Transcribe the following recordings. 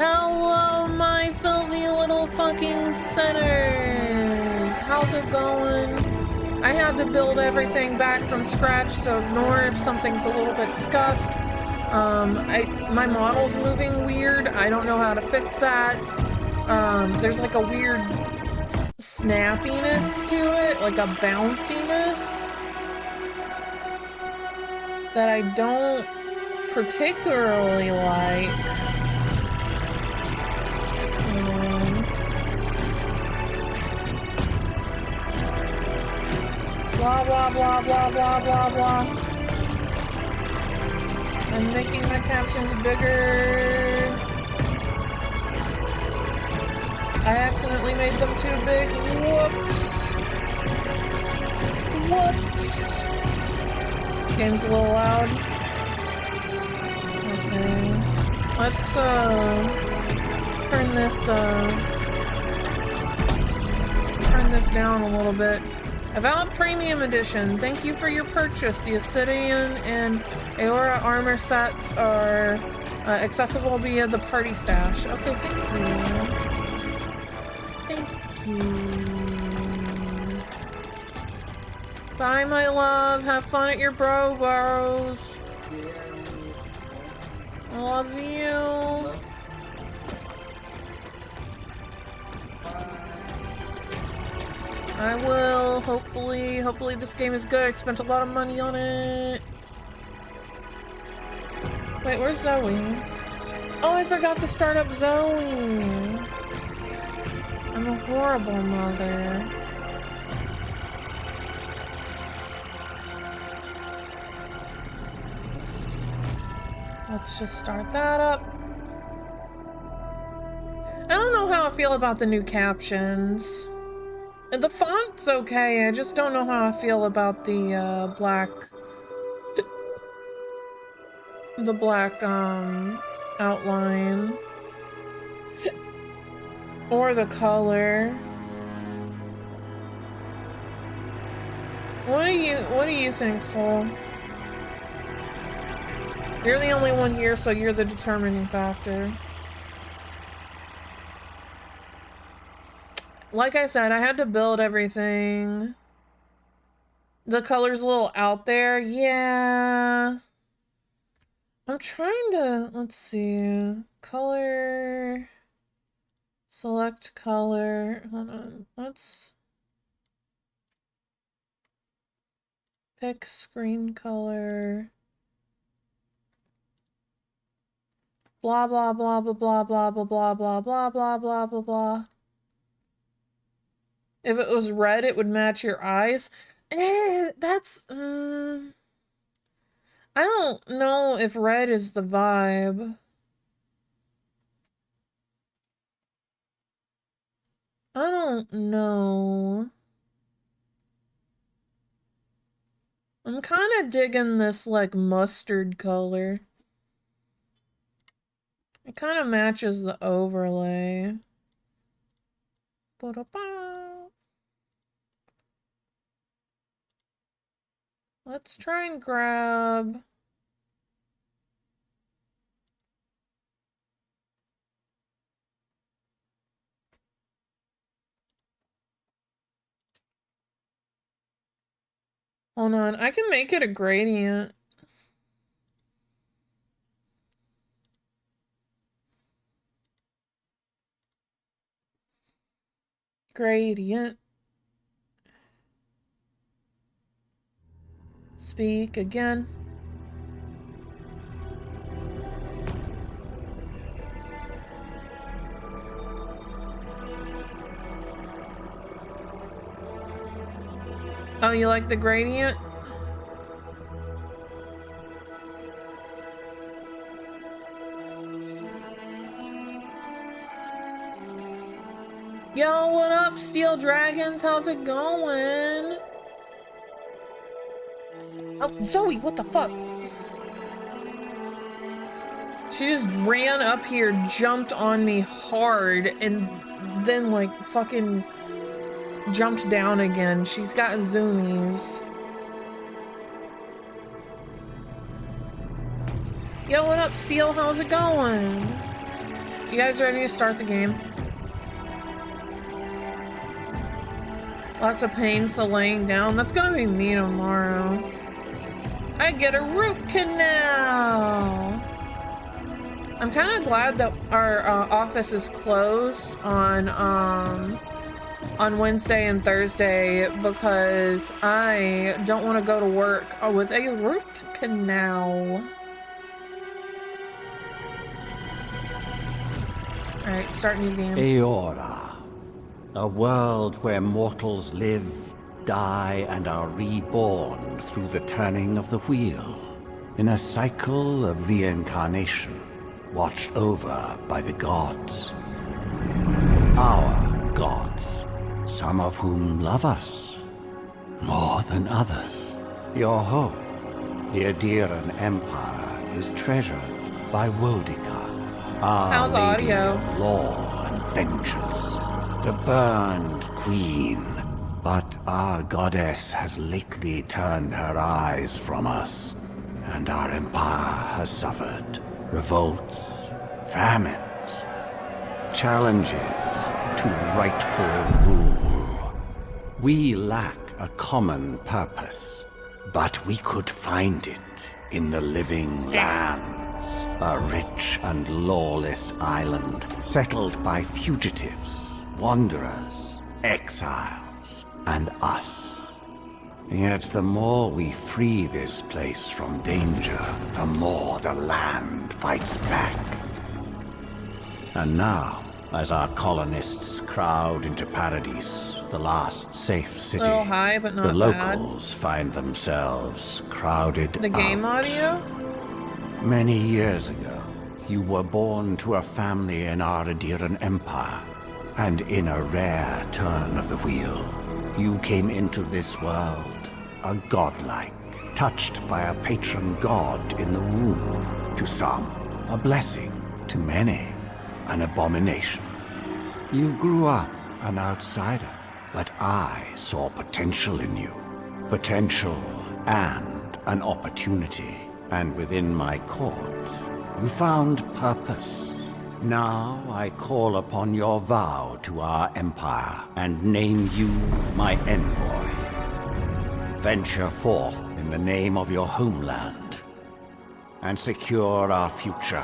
Hello, my filthy little fucking sinners! How's it going? I had to build everything back from scratch, so ignore if something's a little bit scuffed. My model's moving weird. I don't know how to fix that. There's like a weird snappiness to it, like a bounciness that I don't particularly like. Blah, blah, blah, blah, blah, blah, blah. I'm making my captions bigger. I accidentally made them too big. Whoops. Whoops. Game's a little loud. Okay. Let's, turn this down a little bit. Avowed Premium Edition. Thank you for your purchase. The Obsidian and Aora armor sets are accessible via the party stash. Okay, thank you. Thank you. Bye, my love. Have fun at your bros. I love you. I will, hopefully this game is good. I spent a lot of money on it. Wait, where's Zoe? Oh, I forgot to start up Zoe. I'm a horrible mother. Let's just start that up. I don't know how I feel about the new captions. The font's okay, I just don't know how I feel about the black outline. Or the color. What do you think, Soul? You're the only one here, so you're the determining factor. Like I said, I had to build everything. The color's a little out there. Yeah. I'm trying to, let's see. Color. Select color. Hold on. Let's pick screen color. Blah, blah, blah, blah, blah, blah, blah, blah, blah, blah, blah, blah, blah, blah. If it was red, it would match your eyes. That's, I don't know if red is the vibe. I don't know. I'm kind of digging this, like, mustard color. It kind of matches the overlay. Ba-da-ba. Let's try and grab... Hold on, I can make it a gradient. Gradient. Speak again. Oh, you like the gradient? Yo, what up, Steel Dragons? How's it going? Oh, Zoe, what the fuck? She just ran up here, jumped on me hard, and then, like, fucking jumped down again. She's got zoomies. Yo, what up, Steel? How's it going? You guys ready to start the game? Lots of pain, so laying down. That's gonna be me tomorrow. I get a root canal. I'm kind of glad that our office is closed on Wednesday and Thursday because I don't want to go to work with a root canal. All right, start new game. Eora, a world where mortals live, die, and are reborn through the turning of the wheel, in a cycle of reincarnation, watched over by the gods. Our gods, some of whom love us more than others. Your home, the Adiran Empire, is treasured by Wodica, our How's lady audio? of law and vengeance, the burned queen. But our goddess has lately turned her eyes from us, and our empire has suffered revolts, famines, challenges to rightful rule. We lack a common purpose, but we could find it in the living lands, a rich and lawless island settled by fugitives, wanderers, exiles, and us. Yet the more we free this place from danger, the more the land fights back. And now, as our colonists crowd into Paradise, the last safe city, Little high, but not the bad. locals find themselves crowded The game out. audio? Many years ago, you were born to a family in our Adiran Empire, and in a rare turn of the wheel, you came into this world a godlike, touched by a patron god in the womb. To some, a blessing. To many, an abomination. You grew up an outsider, but I saw potential in you. Potential and an opportunity. And within my court, you found purpose. Now I call upon your vow to our empire and name you my envoy. Venture forth in the name of your homeland and secure our future.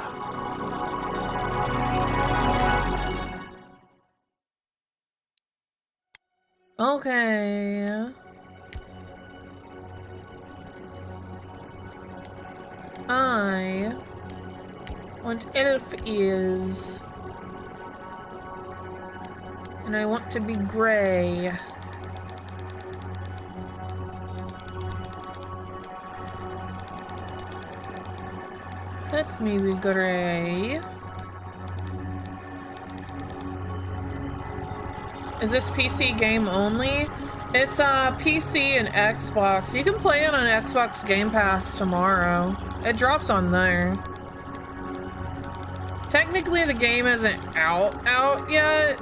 Okay. I want elf ears. And I want to be gray. Let me be gray. Is this PC game only? It's PC and Xbox. You can play it on Xbox Game Pass tomorrow. It drops on there. Technically the game isn't out yet.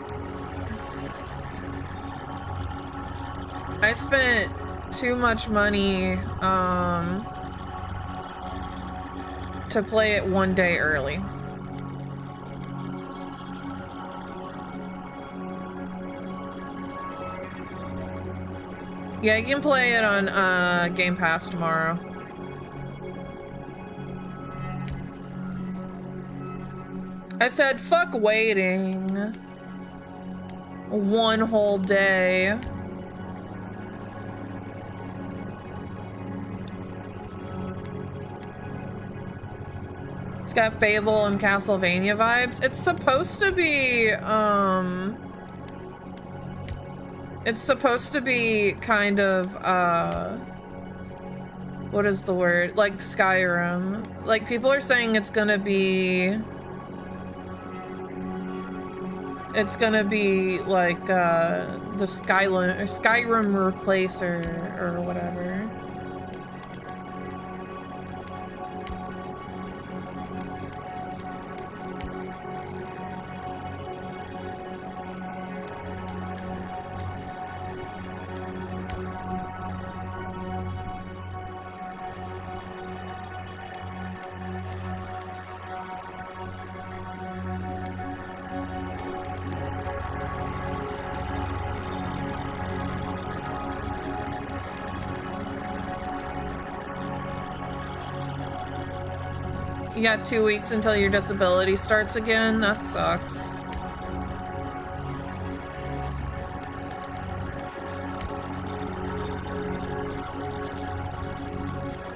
I spent too much money to play it one day early. Yeah, you can play it on Game Pass tomorrow. I said, fuck waiting one whole day. It's got Fable and Castlevania vibes. It's supposed to be, It's supposed to be kind of, what is the word? Like Skyrim. Like, people are saying it's gonna be like, the Skyrim replacer or whatever. You got 2 weeks until your disability starts again? That sucks.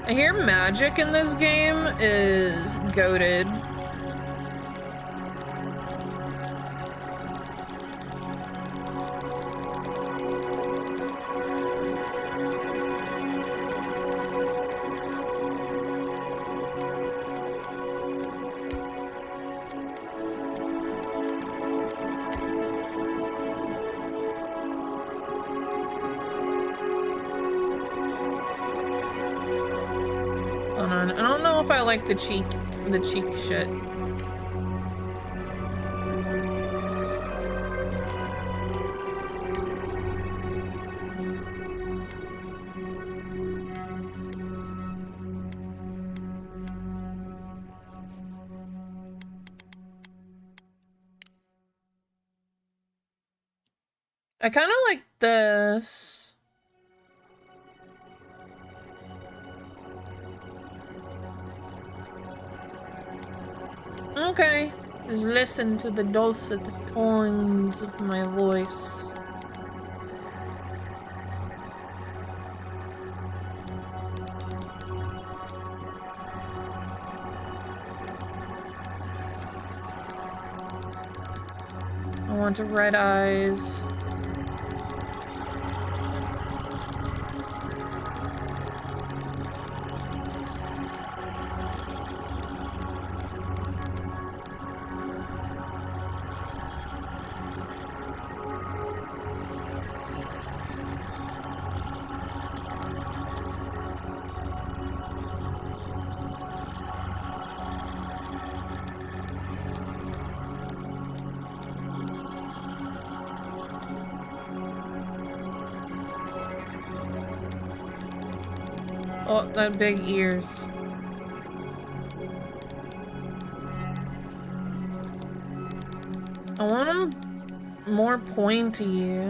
I hear magic in this game is goated. I don't know if I like the cheek shit. I kind of like this. Okay, just listen to the dulcet tones of my voice. I want red eyes. Oh, that big ears. I want them more pointy.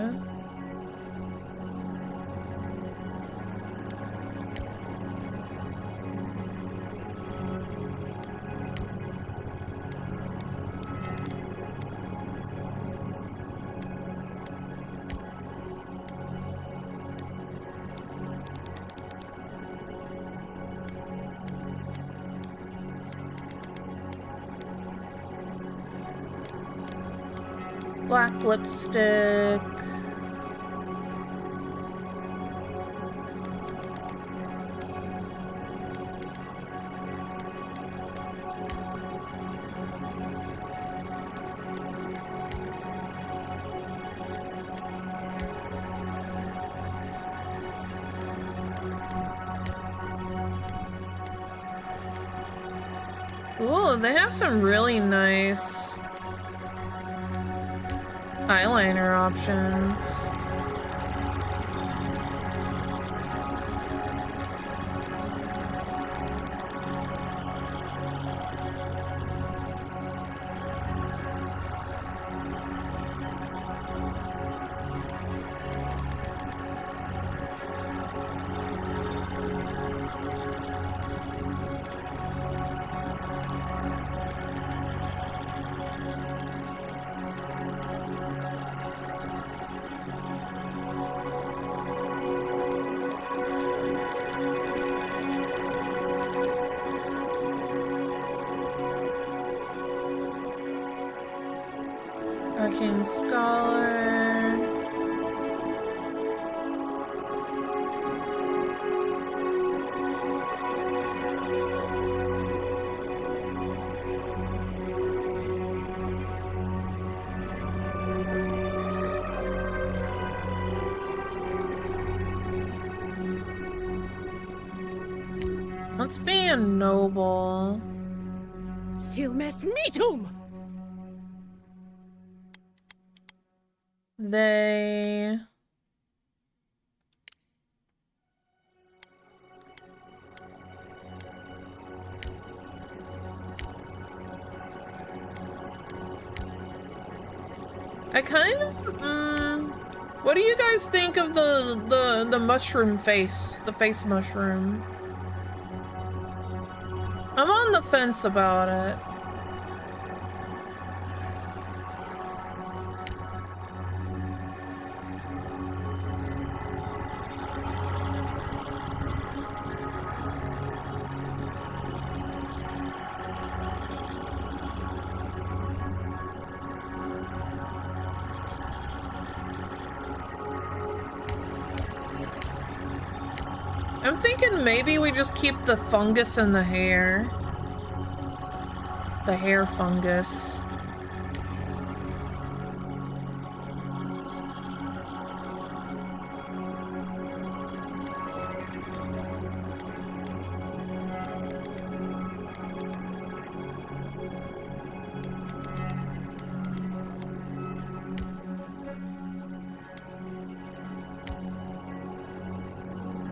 Black lipstick. Ooh, they have some really nice eyeliner options. Arcane Scholar. Let's be a noble. Silmes meetum! They... I kind of, what do you guys think of the mushroom face, the face mushroom? I'm on the fence about it. I'm thinking maybe we just keep the fungus in the hair. The hair fungus.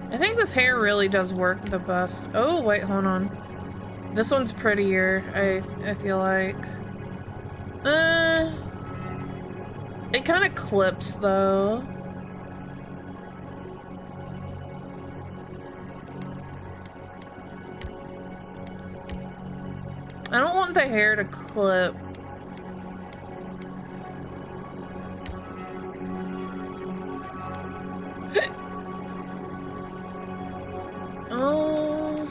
I think this hair really does work the best. Oh, wait, hold on. This one's prettier, I feel like. It kind of clips, though. I don't want the hair to clip. Oh.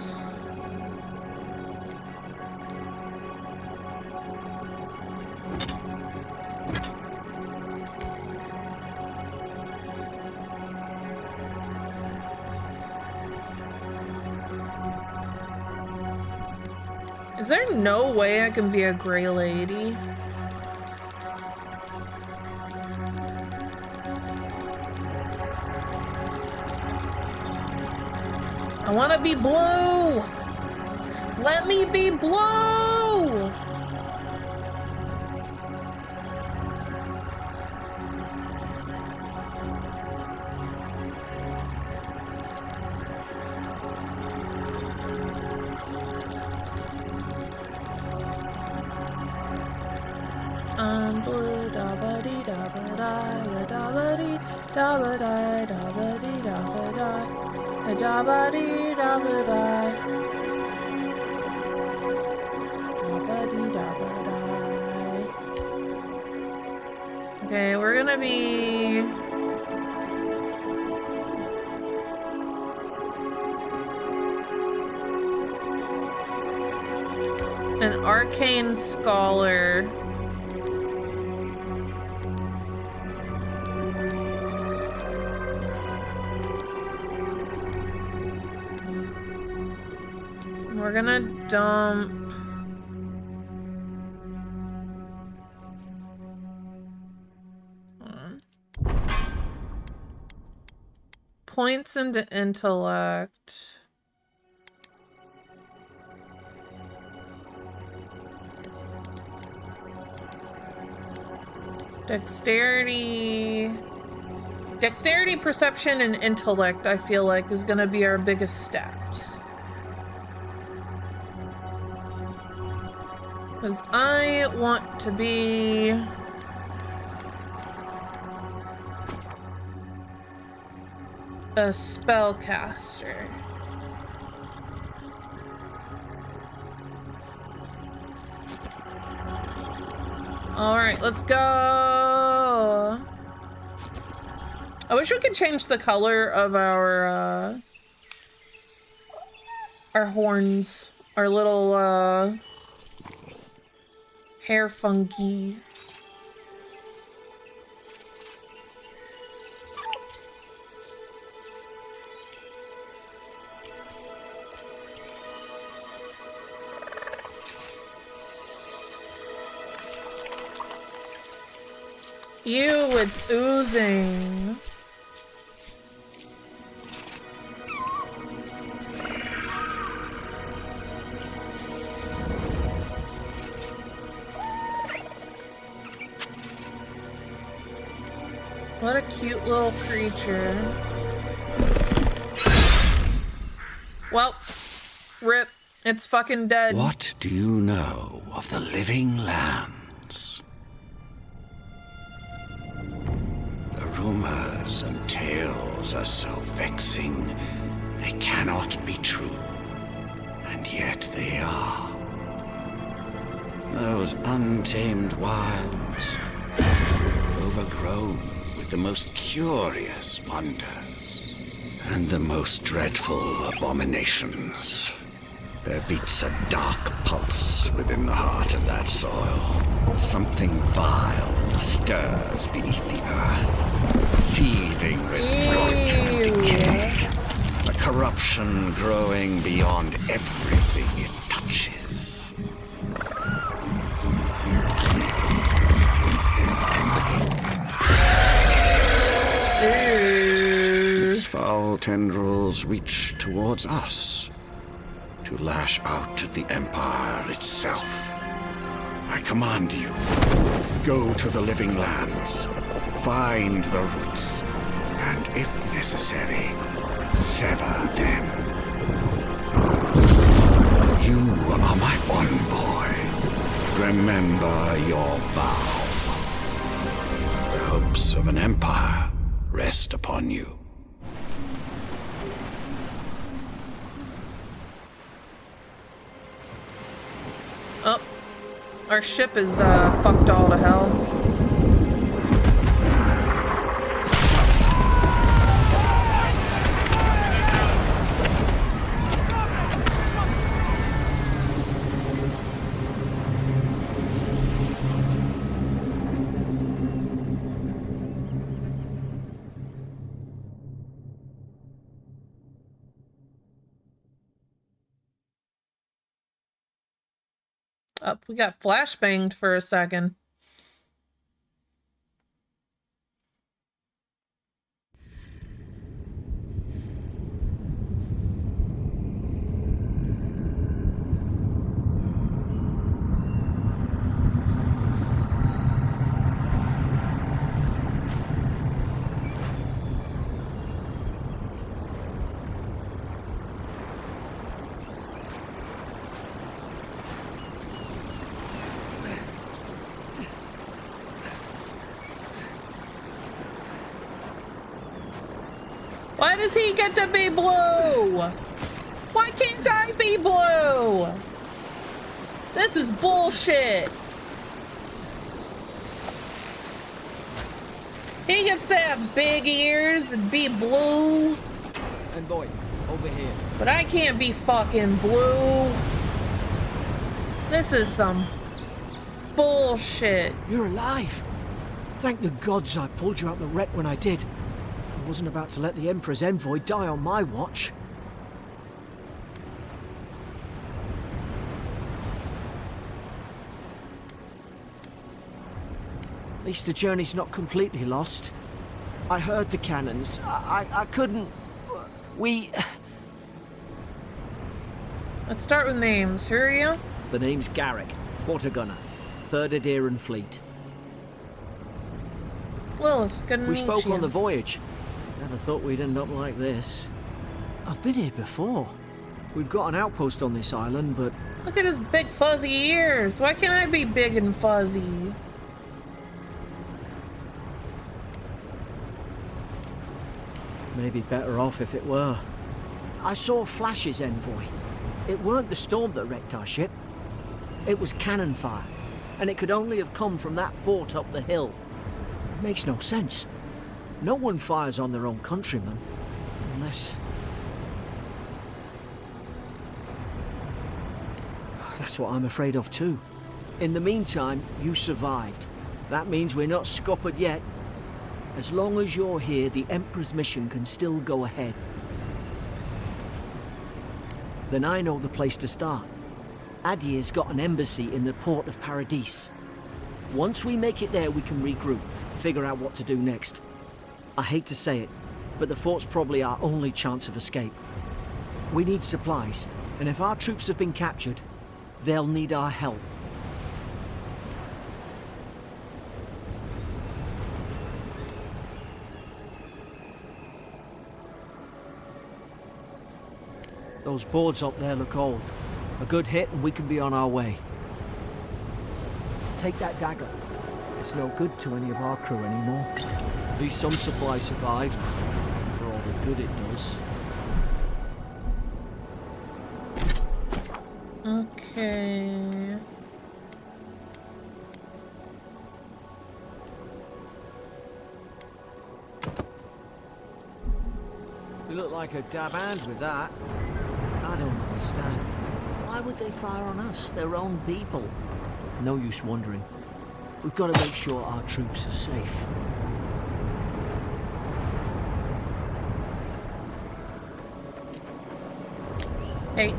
Is there no way I can be a gray lady? I want to be blue! Let me be blue! I'm blue, da-ba-dee, da-ba-da, da-ba-dee, da-ba-da, da-ba-dee, da-ba-da. Da-ba-dee, da-ba-da. Da-ba-dee, da-ba-da. Okay, we're gonna be... an arcane scholar. We're gonna dump points into intellect. Dexterity, perception, and intellect, I feel like, is gonna be our biggest stats. Because I want to be... a spellcaster. Alright, let's go! I wish we could change the color of our horns. Our little, hair funky. Ew, it's oozing. What a cute little creature. Well, rip. It's fucking dead. What do you know of the living lands? The rumors and tales are so vexing, they cannot be true. And yet they are. Those untamed wilds, overgrown with the most curious wonders and the most dreadful abominations. There beats a dark pulse within the heart of that soil. Something vile stirs beneath the earth, seething with rot and decay. A corruption growing beyond everything it touches. Its foul tendrils reach towards us, to lash out at the Empire itself. I command you, go to the living lands, find the roots, and if necessary, sever them. You are my envoy. Remember your vow. The hopes of an empire rest upon you. Oh, our ship is fucked all to hell. Up, we got flashbanged for a second. Why does he get to be blue? Why can't I be blue? This is bullshit. He gets to have big ears and be blue. And boy, over here. But I can't be fucking blue. This is some bullshit. You're alive. Thank the gods I pulled you out the wreck when I did. I wasn't about to let the Emperor's envoy die on my watch. At least the journey's not completely lost. I heard the cannons. I couldn't... We... Let's start with names. Who are you? The name's Garrick, Quarter Gunner, 3rd Adairan Fleet. Lilith, good to We meet spoke you. on the voyage. Never thought we'd end up like this. I've been here before. We've got an outpost on this island, but... Look at his big fuzzy ears. Why can't I be big and fuzzy? maybe better off if it were. I saw Flash's envoy. It weren't the storm that wrecked our ship. It was cannon fire, and it could only have come from that fort up the hill. It makes no sense. No one fires on their own countrymen, unless... That's what I'm afraid of too. In the meantime, you survived. That means we're not scuppered yet. As long as you're here, the Emperor's mission can still go ahead. Then I know the place to start. Adir's got an embassy in the port of Paradis. Once we make it there, we can regroup, figure out what to do next. I hate to say it, but the fort's probably our only chance of escape. We need supplies, and if our troops have been captured, they'll need our help. Those boards up there look old. A good hit and we can be on our way. Take that dagger. It's no good to any of our crew anymore. At least some supplies survived, for all the good it does. Okay. You look like a dab hand with that. I don't understand. Why would they fire on us, their own people? No use wondering. We've got to make sure our troops are safe. Hey.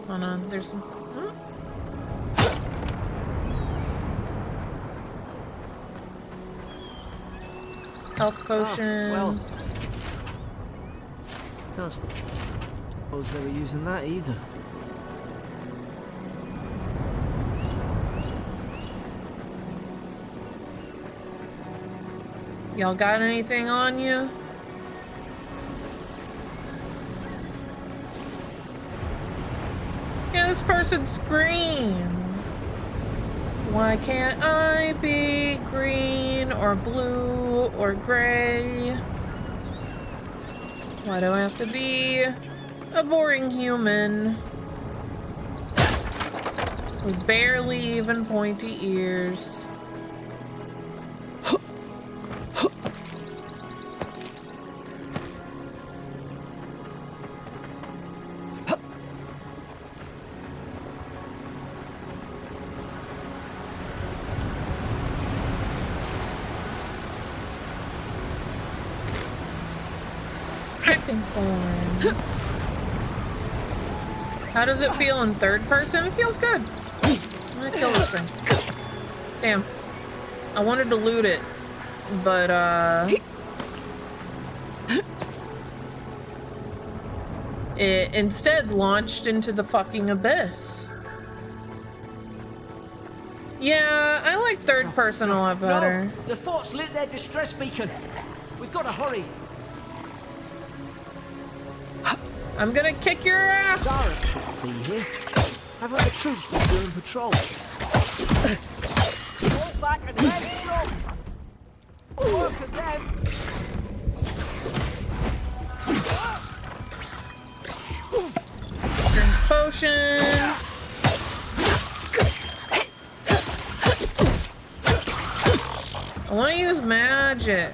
Hold on, there's some... Health potion. Well, can't suppose they were using that either. Y'all got anything on you? Yeah, this person's green. Why can't I be green or blue or gray? Why do I have to be a boring human with barely even pointy ears? How does it feel in third person? It feels good. I'm gonna kill this thing. Damn. I wanted to loot it, but it instead launched into the fucking abyss. Yeah, I like third person a lot better. No, the fort's lit their distress beacon. We've got to hurry. I'm gonna kick your ass! Zara should be here. Haven't the troops been doing patrol? Fall back and head strong! Work at them! Drink potion. I want to use magic.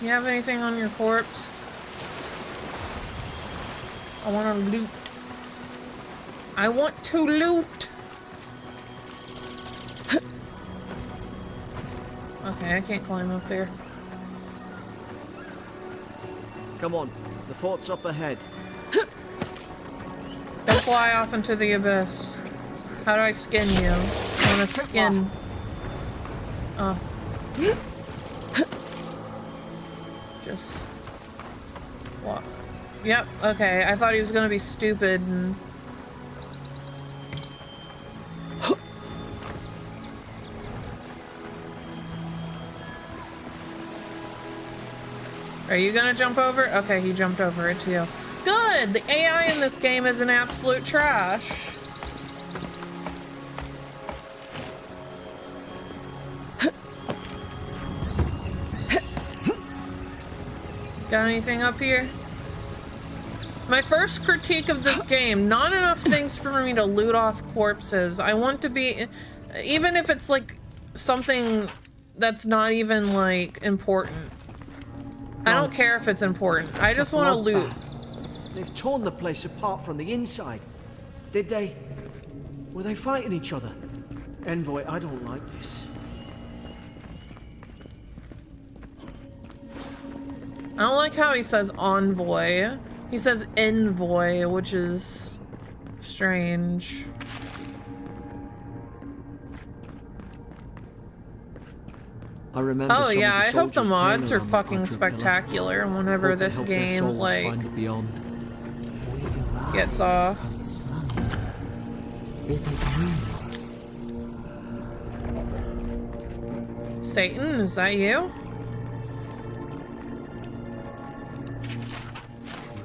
You have anything on your corpse? I want to loot. I want to loot. Okay, I can't climb up there. Come on, the fort's up ahead. Don't fly off into the abyss. How do I skin you? I want to skin. Oh. Just what? Yep. Okay. I thought he was gonna be stupid and. Are you gonna jump over? Okay, he jumped over it too. Good! The AI in this game is an absolute trash. Got anything up here? My first critique of this game, not enough things for me to loot off corpses. I want to be, even if it's like something that's not even like important. I don't care if it's important. I just want to loot. They've torn the place apart from the inside. Did they? Were they fighting each other? Envoy, I don't like this. I don't like how he says envoy. He says envoy, which is strange. I remember. Oh yeah, I hope the mods are fucking spectacular whenever this game like gets off. Is it you? Satan, is that you?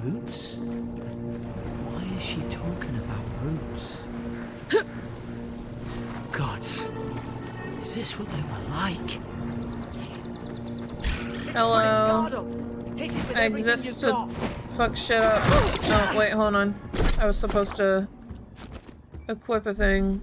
Roots? Why is she talking about roots? God, is this what they were like? Hello. I exist to fuck shit up. Oh, wait, hold on. I was supposed to equip a thing.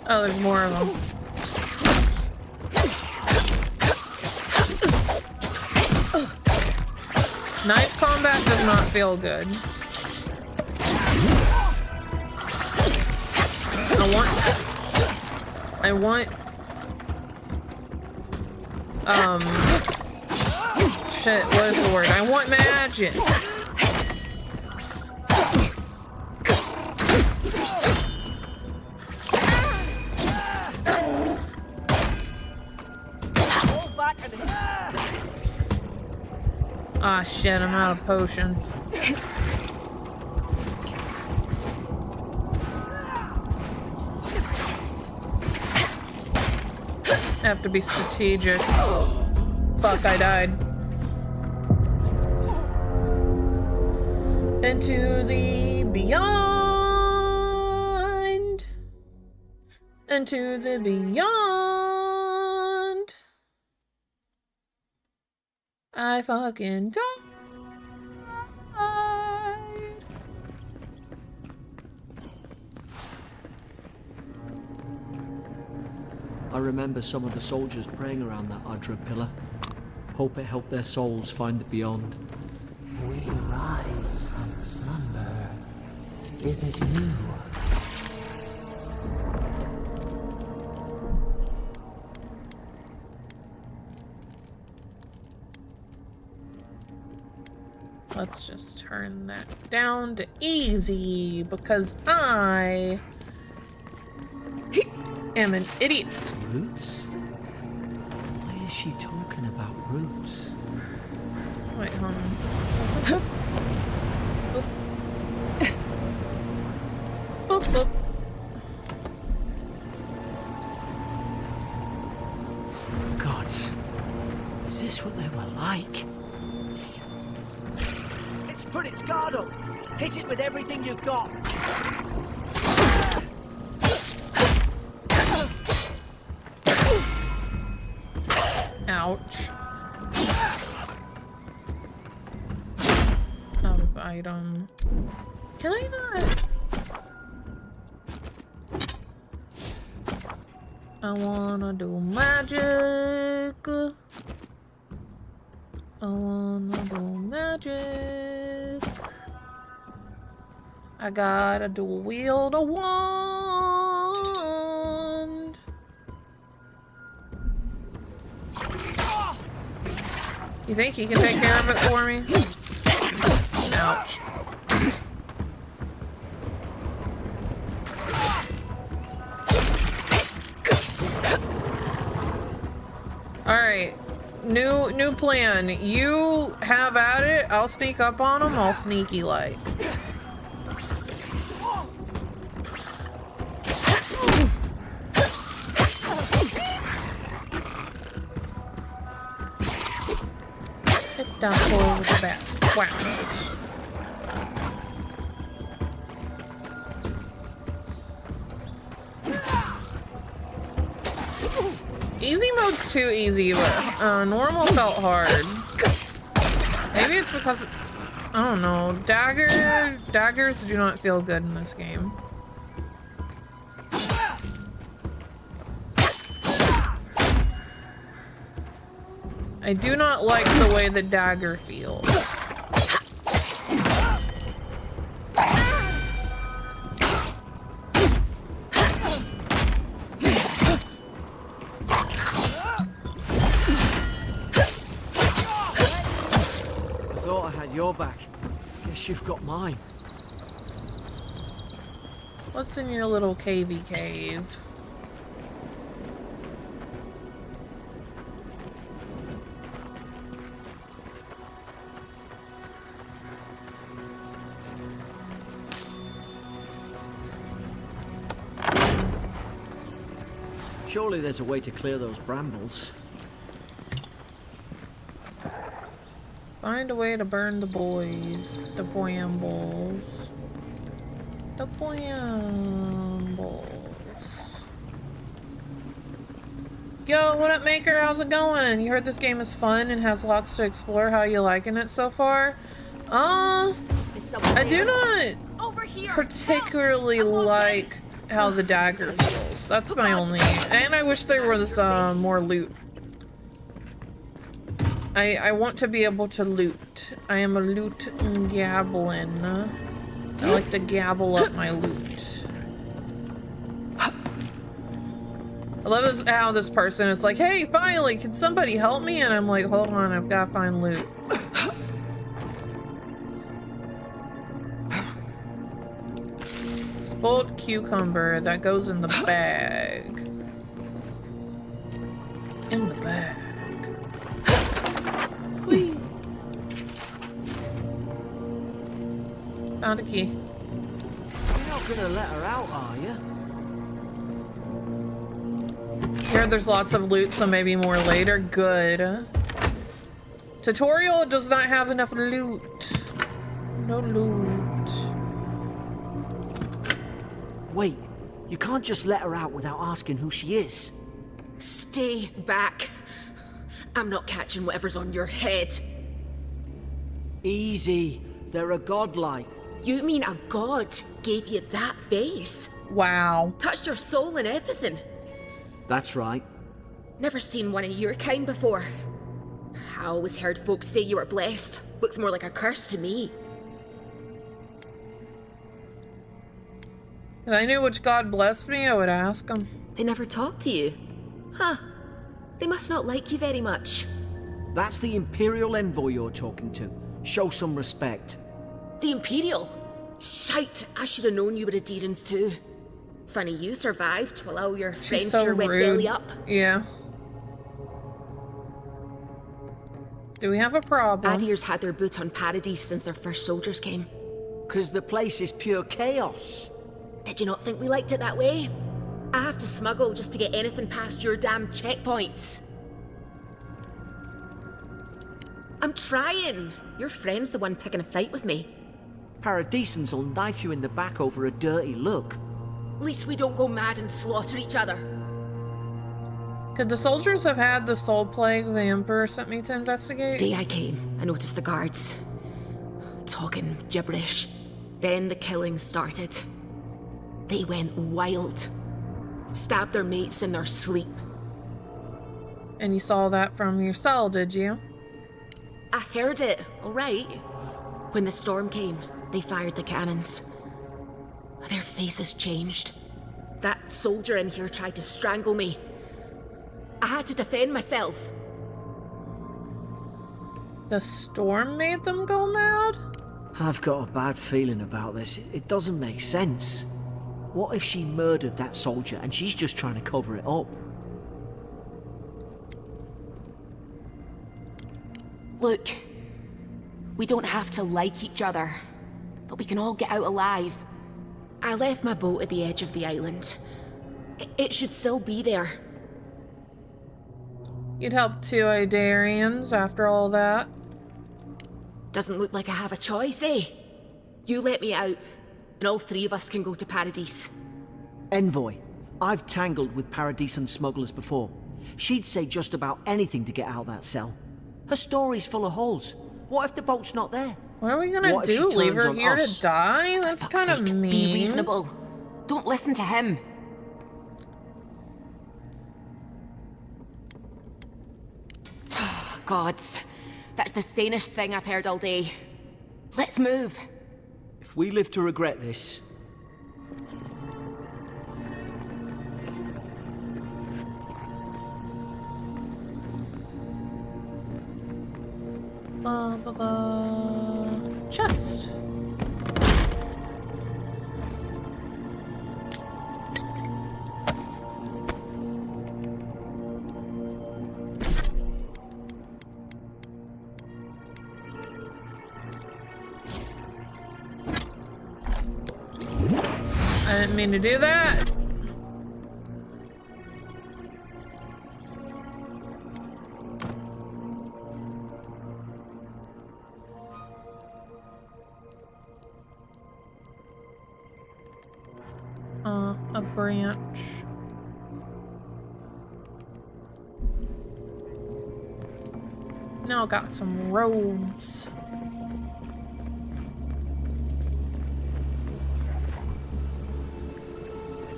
Oh, there's more of them. Knife combat does not feel good. I want shit, what is the word? I want magic. Ah, shit, I'm out of potion. I have to be strategic. Fuck, I died. Into the beyond. Into the beyond. I fucking died. I remember some of the soldiers praying around that Adra pillar. Hope it helped their souls find the beyond. We rise from slumber. Is it you? Let's just turn that down to easy because I am an idiot. Roots? Why is she talking about roots? Wait, hold on. Boop, boop. God, is this what they were like? It's put its guard up. Hit it with everything you've got. Ouch. Out of item. Can I not? I wanna do magic. I wanna do magic. I gotta dual wield a wand. You think he can take care of it for me? Ouch. Alright. New plan. You have at it. I'll sneak up on him. I'll sneaky like. Hit down forward with the bat. Wow. Easy mode's too easy, but normal felt hard. Maybe it's because, I don't know, daggers do not feel good in this game. I do not like the way the dagger feels. your back. Guess you've got mine. What's in your little cavey cave? Surely there's a way to clear those brambles. Find a way to burn the boys. The brambles. The brambles. Yo, what up, Maker? How's it going? You heard this game is fun and has lots to explore. How you liking it so far? I do not particularly like how the dagger feels. That's my only... And I wish there was more loot. I want to be able to loot. I am a loot gablin. I like to gabble up my loot. I love how this person is like, hey, finally, can somebody help me? And I'm like, hold on, I've got to find loot. Spoiled cucumber that goes in the bag. In the bag. Whee! Found a key. You're not gonna let her out, are you? Here, there's lots of loot, so maybe more later. Good. Tutorial does not have enough loot. No loot. Wait, you can't just let her out without asking who she is. Stay back. I'm not catching whatever's on your head. Easy. They're a godlike. You mean a god gave you that face? Wow. Touched your soul and everything? That's right. Never seen one of your kind before. I always heard folks say you were blessed. Looks more like a curse to me. If I knew which god blessed me, I would ask him. They never talk to you? Huh. They must not like you very much. That's the Imperial envoy you're talking to. Show some respect. The Imperial? Shite, I should have known you were a Deerans too. Funny you survived while all your She's friends so here went rude. belly up. Yeah. Do we have a problem? Adir's had their boot on Paradise since their first soldiers came. 'Cause the place is pure chaos. Did you not think we liked it that way? I have to smuggle just to get anything past your damn checkpoints. I'm trying. Your friend's the one picking a fight with me. Paradisans will knife you in the back over a dirty look. At least we don't go mad and slaughter each other. Could the soldiers have had the soul plague the Emperor sent me to investigate? The day I came, I noticed the guards talking gibberish. Then the killing started. They went wild. Stabbed their mates in their sleep. And you saw that from your cell, did you? I heard it, alright. When the storm came, they fired the cannons. Their faces changed. That soldier in here tried to strangle me. I had to defend myself. The storm made them go mad? I've got a bad feeling about this. It doesn't make sense. What if she murdered that soldier and she's just trying to cover it up? Look, we don't have to like each other, but we can all get out alive. I left my boat at the edge of the island. It should still be there. You'd help two Idarians after all that? Doesn't look like I have a choice, eh? You let me out, and all three of us can go to Paradise. Envoy, I've tangled with Paradisan smugglers before. She'd say just about anything to get out of that cell. Her story's full of holes. What if the boat's not there? What are we gonna What if she do? Leave turns her on here us? to die? That's Fuck's kind of sake, mean. Be reasonable. Don't listen to him. Gods, that's the sanest thing I've heard all day. Let's move. If we live to regret this... Ba, ba, ba. chest. I didn't mean to do that. A branch. Now I got some robes.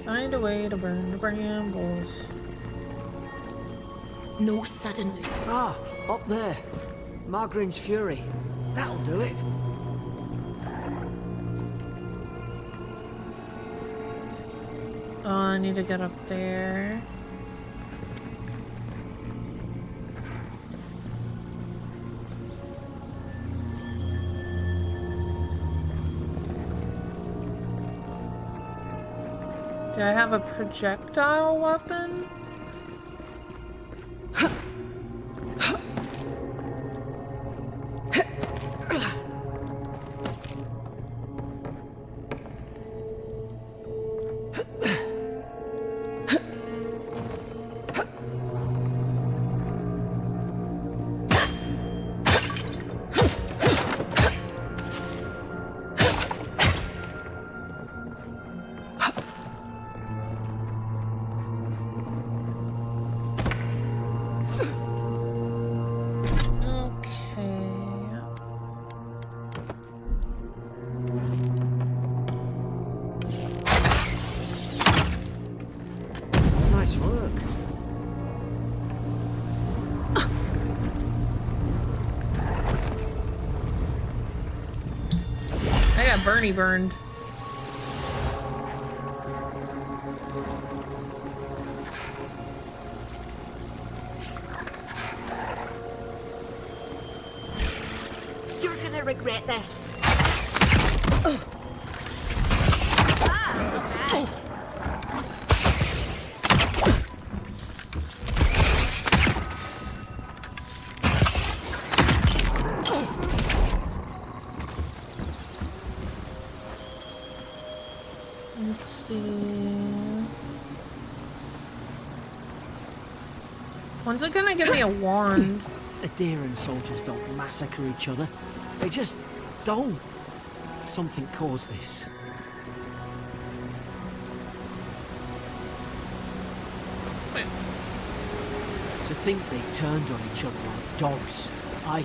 Find a way to burn the brambles. No sudden. Ah, up there. Margarine's Fury. That'll do it. Oh, I need to get up there. Do I have a projectile weapon? Bernie burned. You're gonna regret this. Let's see. When's it gonna give me a wand? Adherent soldiers don't massacre each other. They just don't. Something caused this. Wait. To think they turned on each other like dogs. I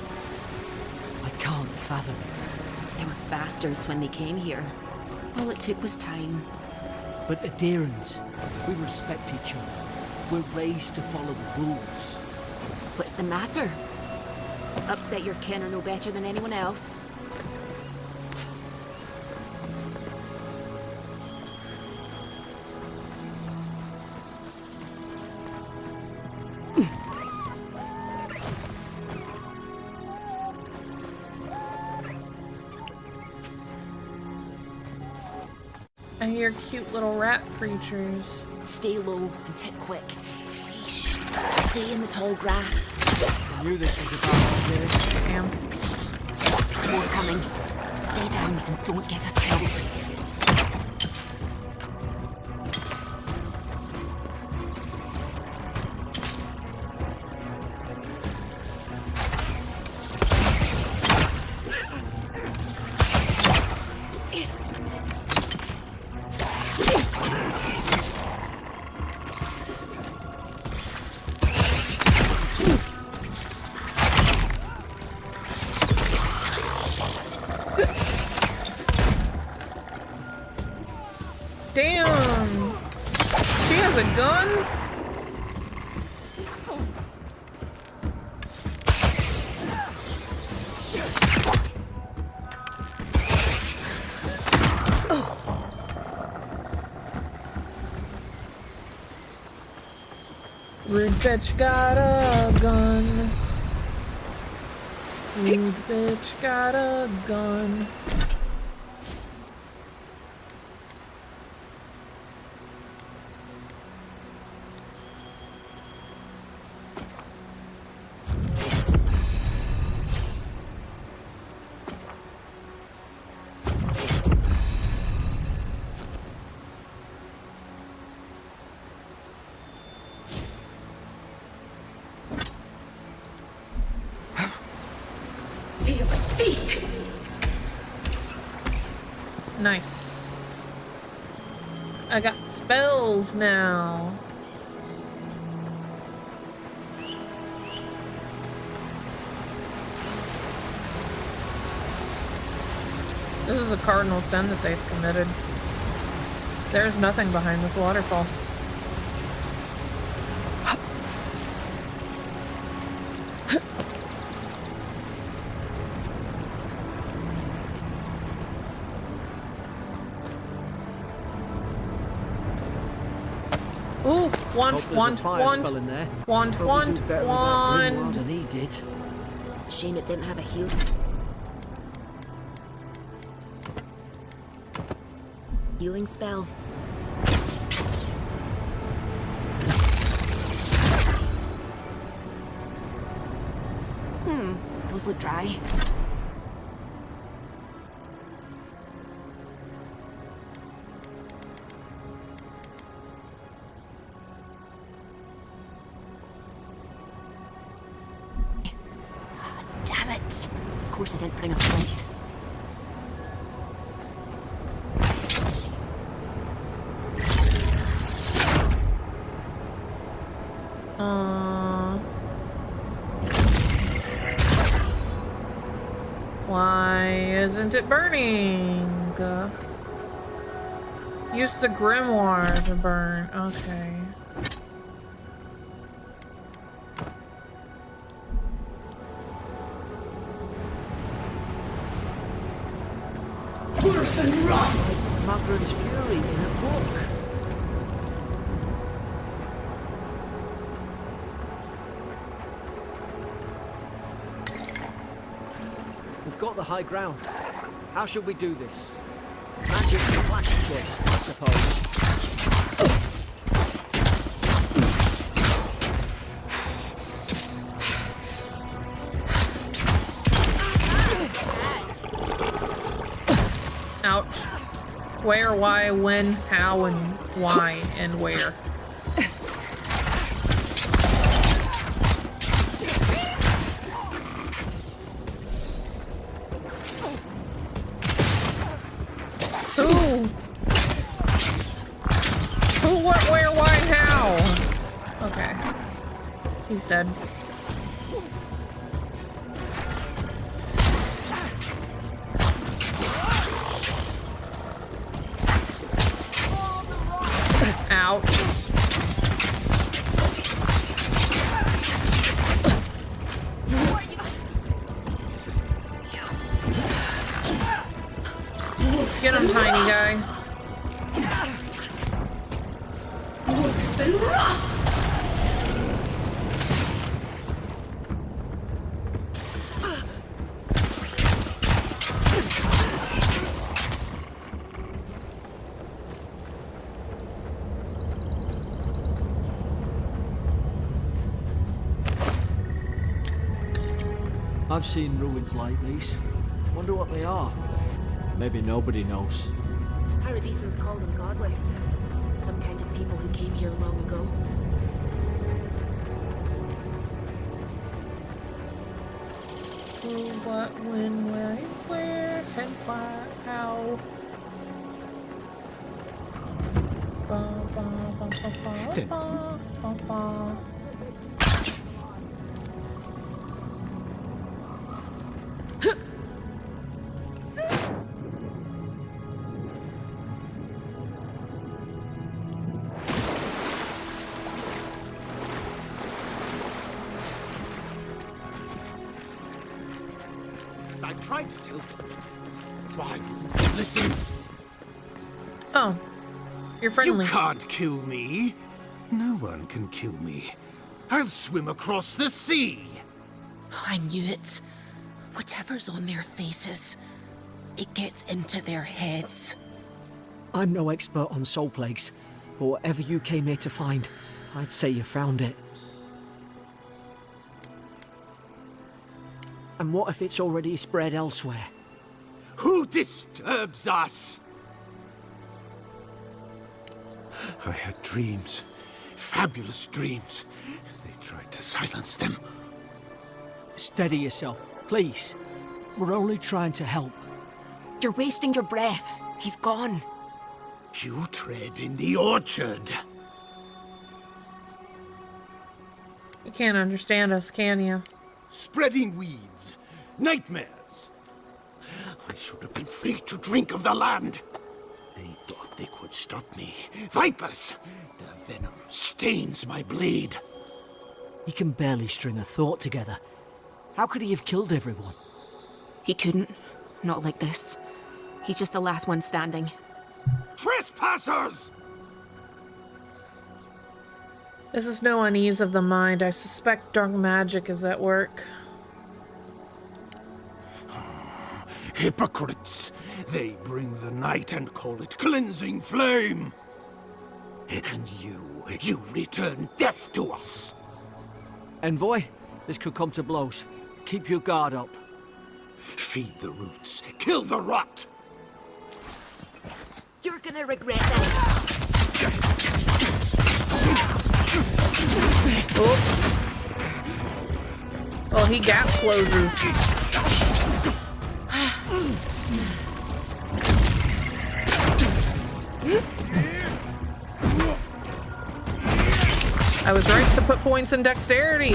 can't fathom it. They were bastards when they came here. All it took was time. But adherents, we respect each other. We're raised to follow the rules. What's the matter? Upset your kin are no better than anyone else. I hear cute little rat creatures. Stay low and hit quick. Yeesh. Stay in the tall grass. I knew this was a bad idea. Damn. More coming. Stay down and don't get us killed. Damn! She has a gun? Rude bitch got a gun. Rude bitch got a gun. Nice. I got spells now. This is a cardinal sin that they've committed. There's nothing behind this waterfall. Ooh, wand. Than he did. Shame it didn't have a heal. Healing spell. Those look dry. Damn it! Of course I didn't bring a plate. Why isn't it burning? Use the grimoire to burn. Okay. Worse than rough! Margaret's fury in a book. We've got the high ground. How should we do this? Magic's the flash choice, I suppose. Ouch. Where, why, when, how, and why, and where. Who, what, where, why, and how? Okay. He's dead. Ouch. Get him, tiny guy. I've seen ruins like these. Wonder what they are. Maybe nobody knows. Paradisans call them godless. Some kind of people who came here long ago. Who, what, when, where, and why, how. Ba, ba, ba, ba, ba, ba, ba, ba. I tried to tell you. Why wouldn't you listen? Oh, you're friendly. You can't kill me. No one can kill me. I'll swim across the sea. I knew it. Whatever's on their faces, it gets into their heads. I'm no expert on soul plagues, but whatever you came here to find, I'd say you found it. And what if it's already spread elsewhere? Who disturbs us? I had dreams. Fabulous dreams. They tried to silence them. Steady yourself, please. We're only trying to help. You're wasting your breath. He's gone. You tread in the orchard. You can't understand us, can you? Spreading weeds. Nightmares. I should have been free to drink of the land. They thought they could stop me. Vipers! Their venom stains my blade. He can barely string a thought together. How could he have killed everyone? He couldn't. Not like this. He's just the last one standing. Trespassers! This is no unease of the mind. I suspect dark magic is at work. Hypocrites! They bring the night and call it cleansing flame! And you return death to us! Envoy, this could come to blows. Keep your guard up. Feed the roots, kill the rot! You're gonna regret this. Oh, he gap closes. I was right to put points in dexterity.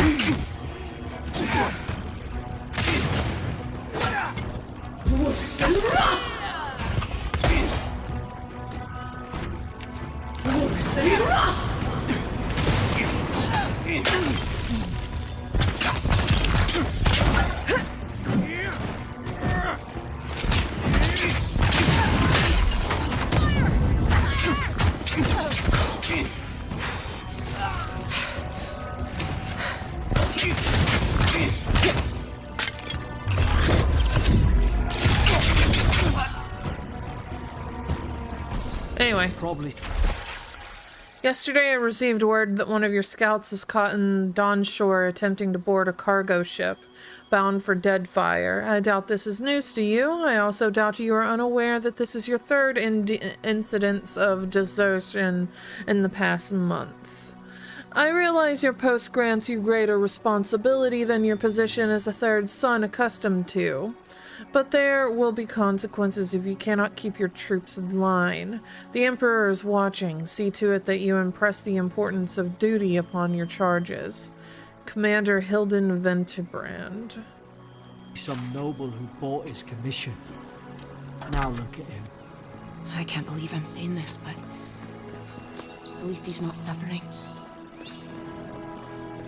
Anyway. Probably. Yesterday I received word that one of your scouts is caught in Dawnshore attempting to board a cargo ship bound for Deadfire. I doubt this is news to you. I also doubt you are unaware that this is your third incidence of desertion in the past month. I realize your post grants you greater responsibility than your position as a third son accustomed to. But there will be consequences if you cannot keep your troops in line. The Emperor is watching. See to it that you impress the importance of duty upon your charges. Commander Hilden Ventebrand. Some noble who bought his commission. Now look at him. I can't believe I'm saying this, but at least he's not suffering.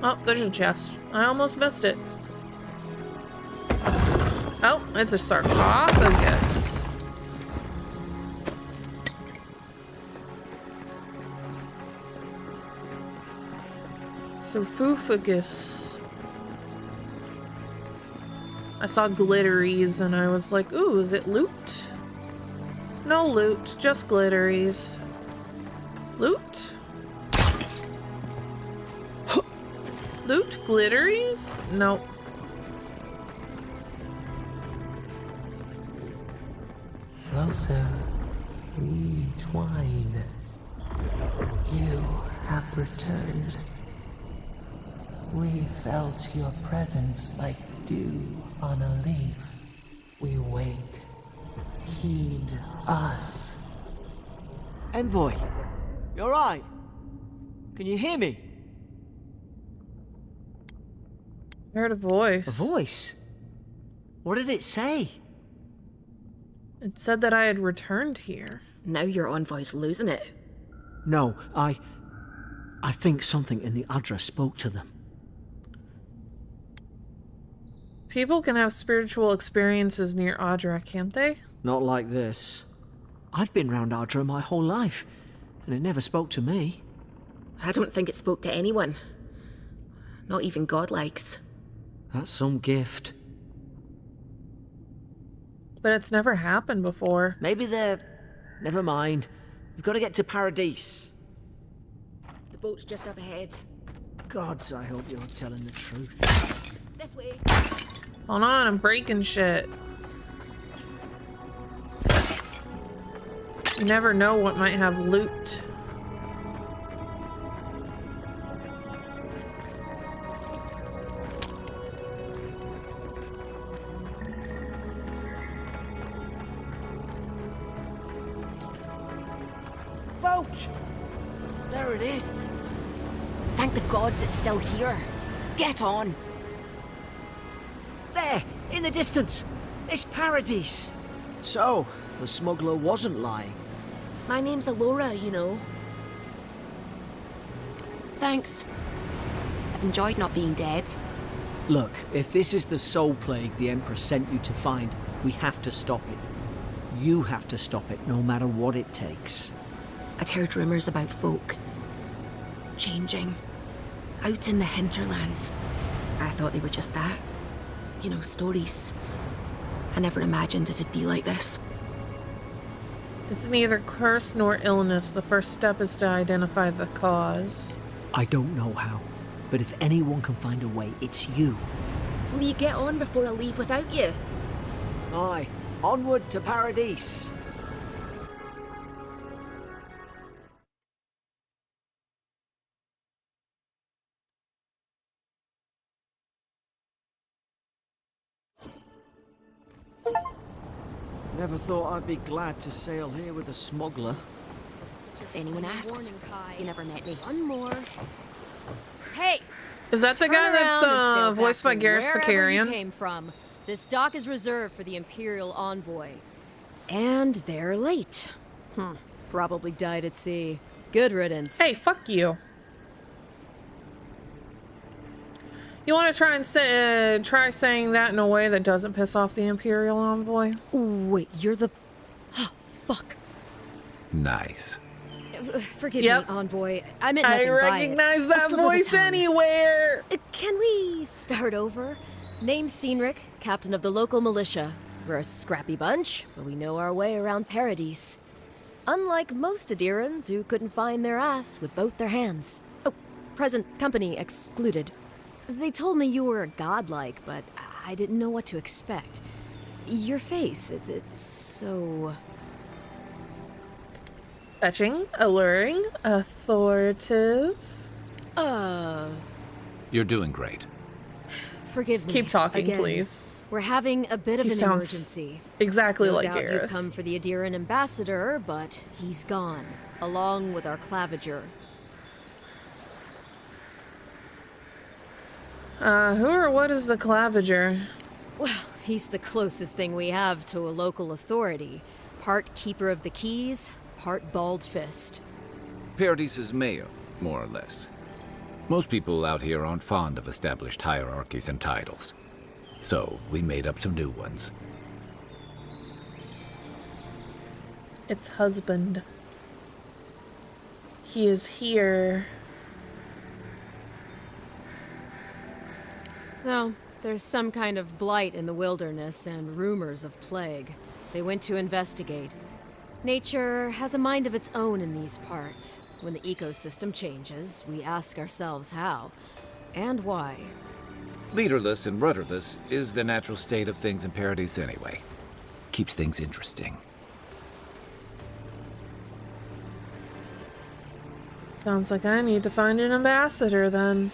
Oh, there's a chest. I almost missed it. Oh, it's a sarcophagus. Sarcophagus. I saw glitteries and I was like, ooh, is it loot? No loot, just glitteries. Loot? Loot glitteries? Nope. Closer, we twine. You have returned. We felt your presence like dew on a leaf. We wait. Heed us. Envoy, you alright? Can you hear me? I heard a voice. A voice? What did it say? It said that I had returned here. Now your envoy's losing it. No, I think something in the Adra spoke to them. People can have spiritual experiences near Audra, can't they? Not like this. I've been round Adra my whole life, and it never spoke to me. I don't think it spoke to anyone. Not even godlikes. That's some gift. But it's never happened before. Maybe they're... Never mind. We've got to get to Paradise. The boat's just up ahead. Gods, I hope you're telling the truth. This way. Hold on, I'm breaking shit. You never know what might have loot. Boat! There it is. Thank the gods it's still here. Get on. There, in the distance. It's Paradise. So, the smuggler wasn't lying. My name's Alora, you know. Thanks. I've enjoyed not being dead. Look, if this is the soul plague the Empress sent you to find, we have to stop it. You have to stop it, no matter what it takes. I'd heard rumors about folk changing out in the hinterlands. I thought they were just that. You know, stories. I never imagined it'd be like this. It's neither curse nor illness. The first step is to identify the cause. I don't know how, but if anyone can find a way, it's you. Will you get on before I leave without you? Aye, onward to Paradise. Never thought I'd be glad to sail here with a smuggler. If anyone asks, you never met me. One more. Hey! Is that the Turn guy that's around and sail voiced by back to Garrus wherever Vakarian? you came from. This dock is reserved for the Imperial envoy. And they're late. Probably died at sea. Good riddance. Hey, fuck you. You want to try and try saying that in a way that doesn't piss off the Imperial envoy? Wait, you're the... Fuck. Nice. Forgive Yep. me, envoy. I meant I nothing by it. recognize A that slip of the voice tongue. anywhere. Can we start over? Name's Cynric, captain of the local militia. We're a scrappy bunch, but we know our way around Paradise. Unlike most Adirans who couldn't find their ass with both their hands. Oh, present company excluded. They told me you were godlike, but I didn't know what to expect. Your face, it's so... Fetching, alluring, authoritative. You're doing great. Forgive me. Keep talking, again. please. We're having a bit of He an sounds emergency. exactly No like doubt you've Garrus. come for the Adiran ambassador, but he's gone, along with our claviger. Who or what is the claviger? Well, he's the closest thing we have to a local authority. Part keeper of the keys, part bald fist. Paradise's mayor, more or less. Most people out here aren't fond of established hierarchies and titles. So, we made up some new ones. It's husband. He is here. Well, there's some kind of blight in the wilderness and rumors of plague. They went to investigate. Nature has a mind of its own in these parts. When the ecosystem changes, we ask ourselves how and why. Leaderless and rudderless is the natural state of things in Paradise anyway. Keeps things interesting. Sounds like I need to find an ambassador then.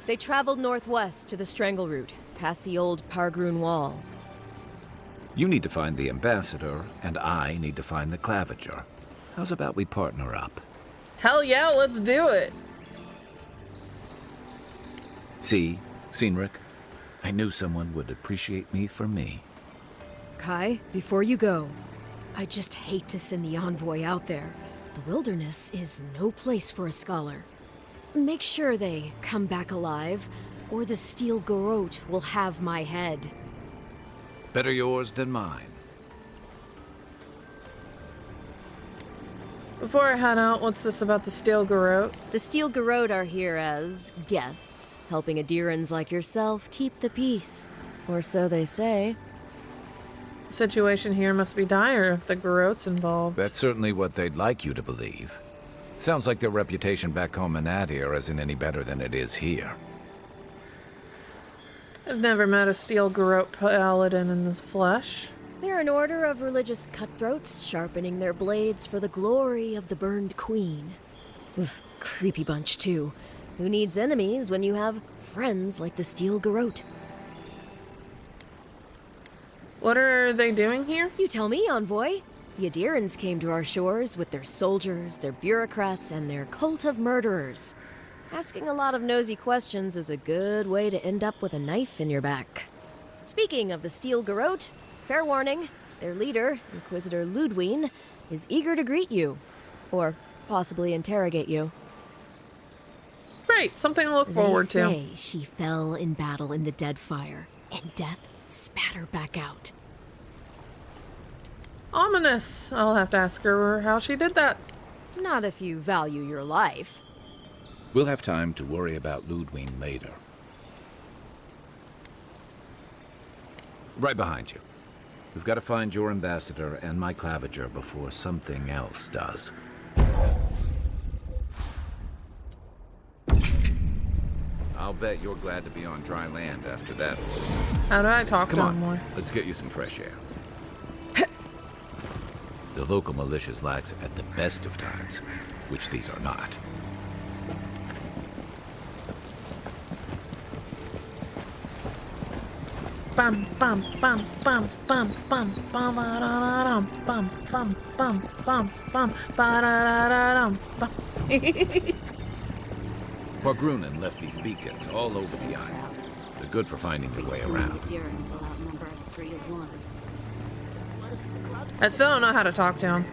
They traveled northwest to the Strangle Route, past the old Pargroon Wall. You need to find the ambassador, and I need to find the claviger. How's about we partner up? Hell yeah, let's do it. See, Cynric, I knew someone would appreciate me for me. Kai, before you go, I just hate to send the envoy out there. The wilderness is no place for a scholar. Make sure they come back alive, or the steel garrote will have my head. Better yours than mine. Before I head out, what's this about the steel garrote? The steel garrote are here as guests, helping Adirans like yourself keep the peace. Or so they say. situation here must be dire if the Garot's involved. That's certainly what they'd like you to believe. Sounds like their reputation back home in Adir isn't any better than it is here. I've never met a steel Garot paladin in the flesh. They're an order of religious cutthroats, sharpening their blades for the glory of the burned queen. Oof, creepy bunch, too. Who needs enemies when you have friends like the steel Garot? What are they doing here? You tell me, envoy. The Adirans came to our shores with their soldiers, their bureaucrats, and their cult of murderers. Asking a lot of nosy questions is a good way to end up with a knife in your back. Speaking of the steel Garot, fair warning, their leader, Inquisitor Ludwine, is eager to greet you. Or possibly interrogate you. Great, something to look forward to. They say she fell in battle in the Deadfire, and death spat her back out. Ominous. I'll have to ask her how she did that. Not if you value your life. We'll have time to worry about Ludwine later. Right behind you. We've got to find your ambassador and my claviger before something else does. I'll bet you're glad to be on dry land after that. How do I talk Come to on, him more? let's get you some fresh air. The local militia's lax at the best of times, which these are not. Bum bum bum bum bum bum bum ba da dum bum bum bum bum bum ba da dum bum. Bargrunen left these beacons all over the island. They're good for finding your way around. I still don't know how to talk to him.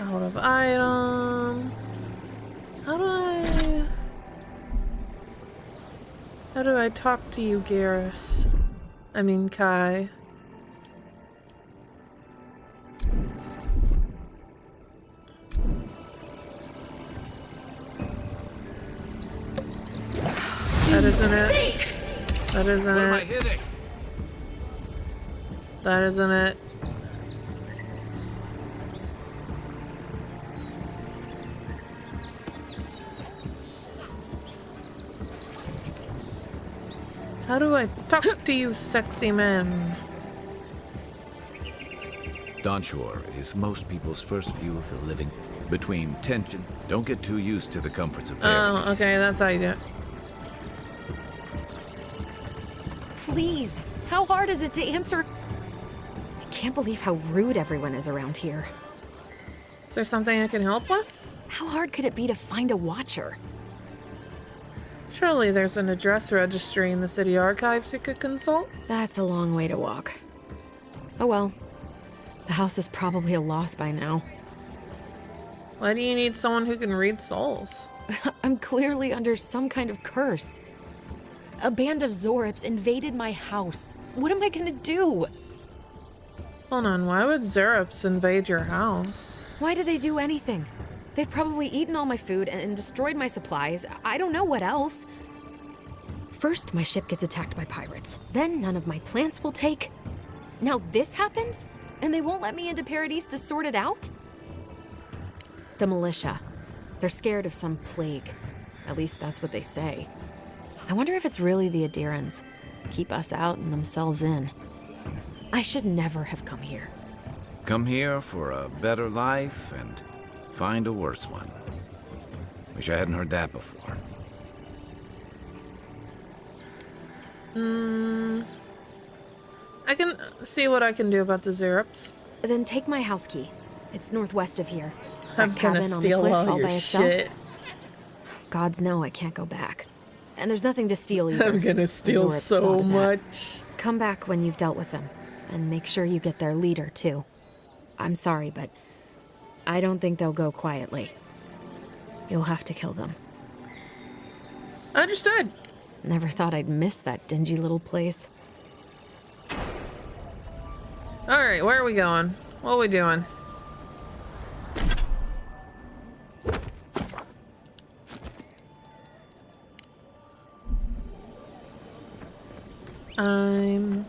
Out of item. How do I talk to you, Garrus? I mean, Kai. That isn't it. That isn't What am I it. hitting? That isn't it. How do I talk to you, sexy man? Dawnshore is most people's first view of the living. Between tension, don't get too used to the comforts of paradise. Oh, okay, that's how you do it. Please, how hard is it to answer? I can't believe how rude everyone is around here. Is there something I can help with? How hard could it be to find a watcher? Surely there's an address registry in the city archives you could consult? That's a long way to walk. Oh well. The house is probably a loss by now. Why do you need someone who can read souls? I'm clearly under some kind of curse. A band of Zorips invaded my house. What am I gonna do? Hold on, why would Zerups invade your house? Why did they do anything? They've probably eaten all my food and destroyed my supplies. I don't know what else. First, my ship gets attacked by pirates. Then none of my plants will take. Now this happens? And they won't let me into Paradise to sort it out? The militia. They're scared of some plague. At least that's what they say. I wonder if it's really the Adirans. Keep us out and themselves in. I should never have come here. Come here for a better life and find a worse one. Wish I hadn't heard that before. I can see what I can do about the Zerups. Then take my house key. It's northwest of here. I'm That gonna cabin on the steal cliff all all your by itself. shit. Gods know I can't go back. And there's nothing to steal either. I'm gonna steal Zorips so saw to that. much. Come back when you've dealt with them. And make sure you get their leader, too. I'm sorry, but I don't think they'll go quietly. You'll have to kill them. Understood. Never thought I'd miss that dingy little place. Alright, where are we going? What are we doing? I'm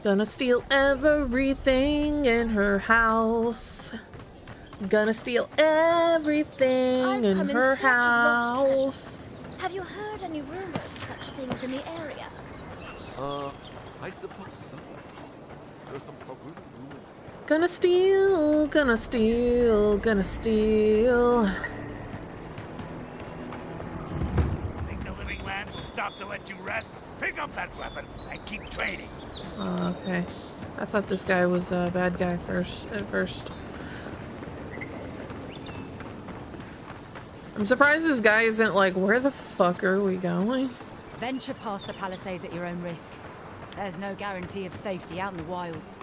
gonna steal everything in her house. Gonna steal everything in her house. Have you heard any rumors of such things in the area? I suppose so. There's some rumor. Gonna steal, gonna steal, gonna steal. Think the living lands will stop to let you rest? Pick up that weapon and keep training. Oh, okay. I thought this guy was a bad guy at first. I'm surprised this guy isn't like, where the fuck are we going? Venture past the palisades at your own risk. There's no guarantee of safety out in the wilds.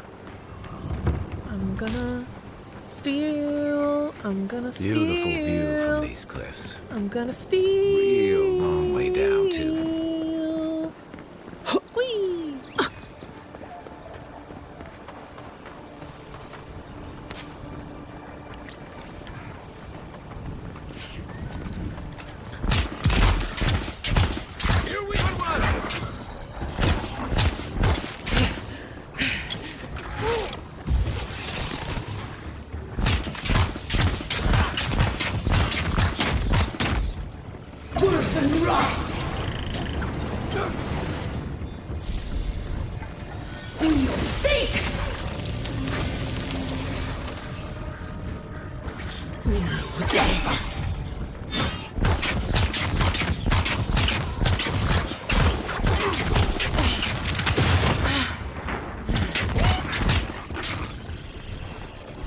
I'm gonna steal. I'm gonna steal. Beautiful view from these cliffs. I'm gonna steal. Real long way down, too. Whee! Here we run!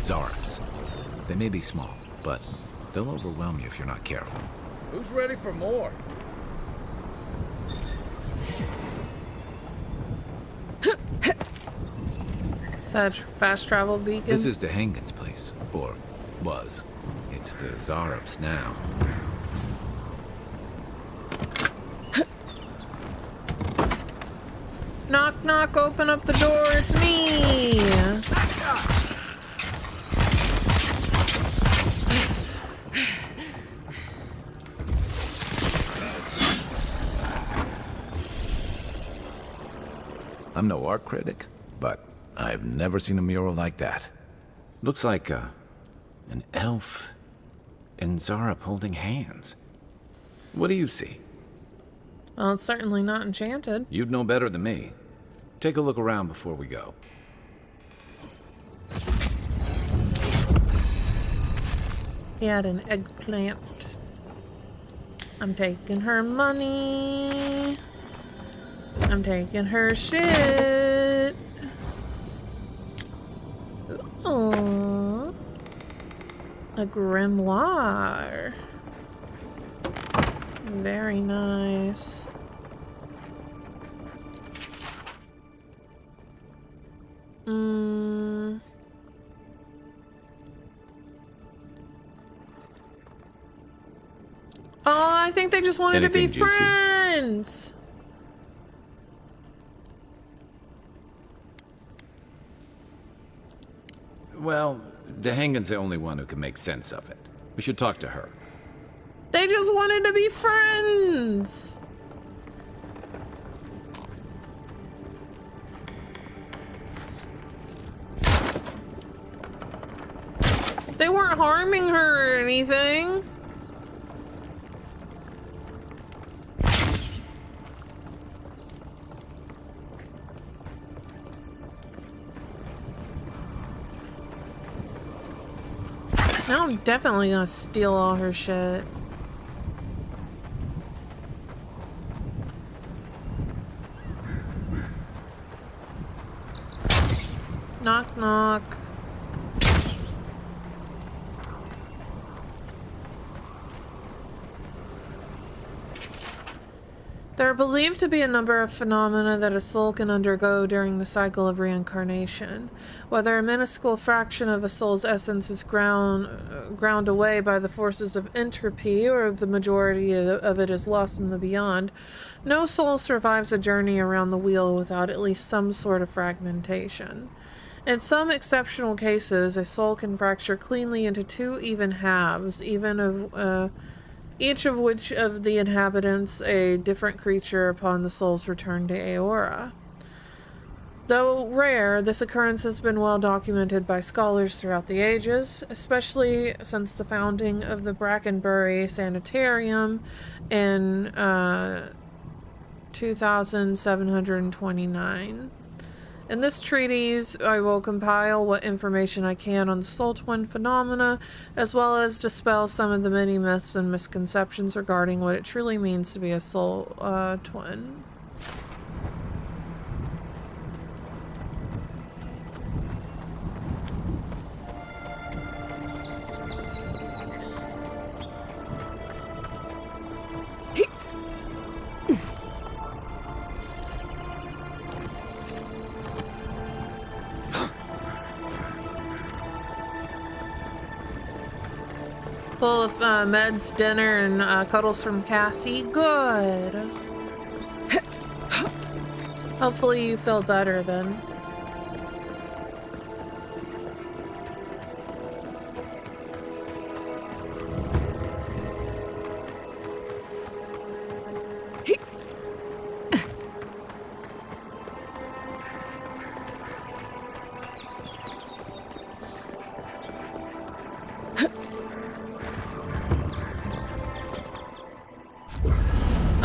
Zarps. They may be small, but they'll overwhelm you if you're not careful. Who's ready for more? Is that a fast travel beacon? This is Dehangan's place, or was. It's the Zarps now. Knock, knock, open up the door, it's me! I'm no art critic, but I've never seen a mural like that. Looks like an elf and Zarp holding hands. What do you see? Well, it's certainly not enchanted. You'd know better than me. Take a look around before we go. He had an eggplant. I'm taking her money. I'm taking her shit. Aww. A grimoire. Very nice. Oh, I think they just wanted Anything to be juicy? friends. Well, Dehangan's the only one who can make sense of it. We should talk to her. They just wanted to be friends. They weren't harming her or anything. Now I'm definitely gonna steal all her shit. Knock, knock. There are believed to be a number of phenomena that a soul can undergo during the cycle of reincarnation. Whether a minuscule fraction of a soul's essence is ground away by the forces of entropy, or the majority of it is lost in the beyond, no soul survives a journey around the wheel without at least some sort of fragmentation. In some exceptional cases, a soul can fracture cleanly into two even halves, each of which of the inhabitants a different creature upon the soul's return to Aora. Though rare, this occurrence has been well documented by scholars throughout the ages, especially since the founding of the Brackenbury Sanitarium in 2729. In this treatise, I will compile what information I can on the soul twin phenomena, as well as dispel some of the many myths and misconceptions regarding what it truly means to be a soul twin. Full of meds, dinner, and cuddles from Cassie. Good. Hopefully you feel better then.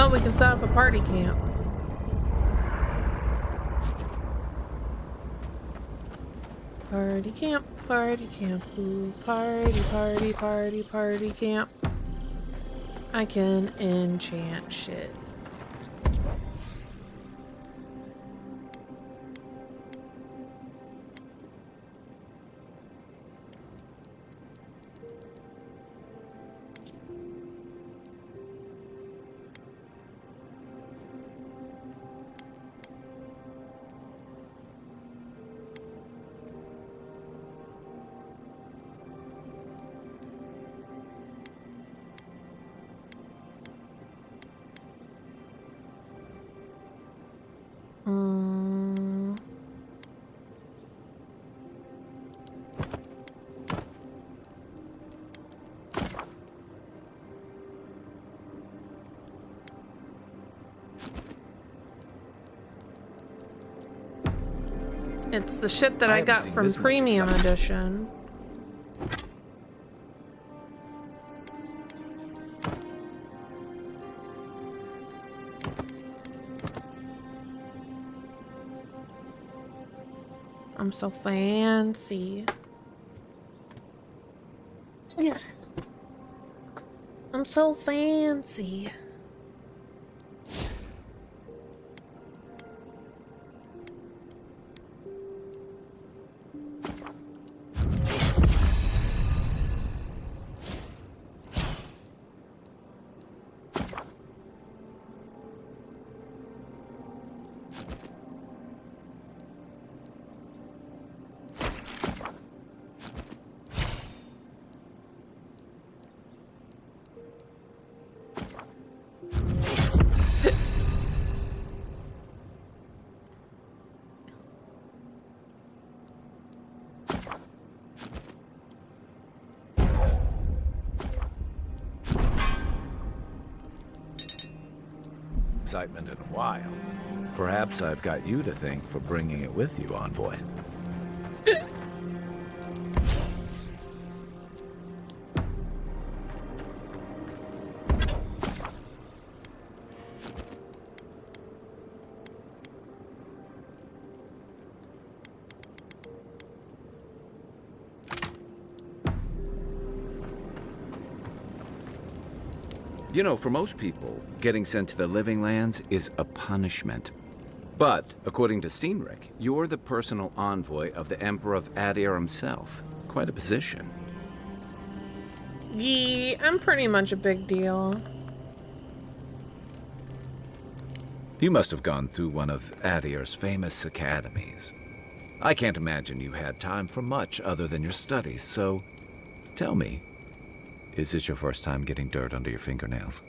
Oh, we can set up a party camp. Party camp, ooh, party camp. I can enchant shit. It's the shit that I got from Premium Edition. I'm so fancy. I'm so fancy. Excitement in a while. Perhaps I've got you to thank for bringing it with you, Envoy. You know, for most people, getting sent to the Living Lands is a punishment. But, according to Cynric, you're the personal envoy of the Emperor of Adir himself. Quite a position. Yeah, I'm pretty much a big deal. You must have gone through one of Adir's famous academies. I can't imagine you had time for much other than your studies, so tell me, is this your first time getting dirt under your fingernails?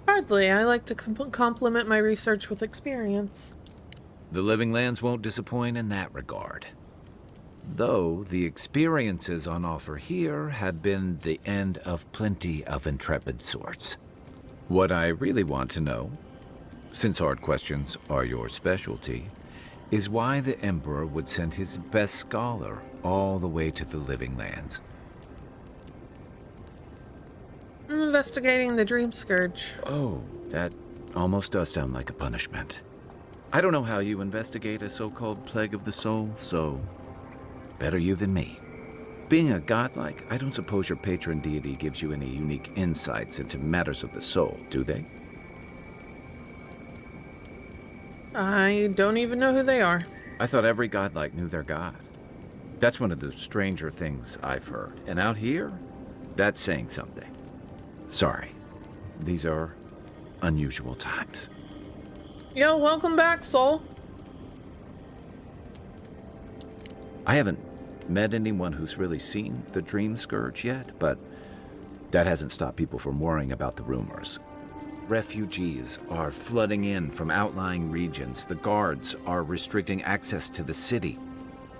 Hardly. I like to complement my research with experience. The Living Lands won't disappoint in that regard. Though the experiences on offer here have been the end of plenty of intrepid sorts. What I really want to know since hard questions are your specialty, is why the Emperor would send his best scholar all the way to the Living Lands. I'm investigating the Dream Scourge. Oh, that almost does sound like a punishment. I don't know how you investigate a so-called plague of the soul, so better you than me. Being a godlike, I don't suppose your patron deity gives you any unique insights into matters of the soul, do they? I don't even know who they are. I thought every godlike knew their god. That's one of the stranger things I've heard. And out here, that's saying something. Sorry, these are unusual times. Yo, welcome back, Soul. I haven't met anyone who's really seen the Dream Scourge yet, but that hasn't stopped people from worrying about the rumors. Refugees are flooding in from outlying regions. The guards are restricting access to the city.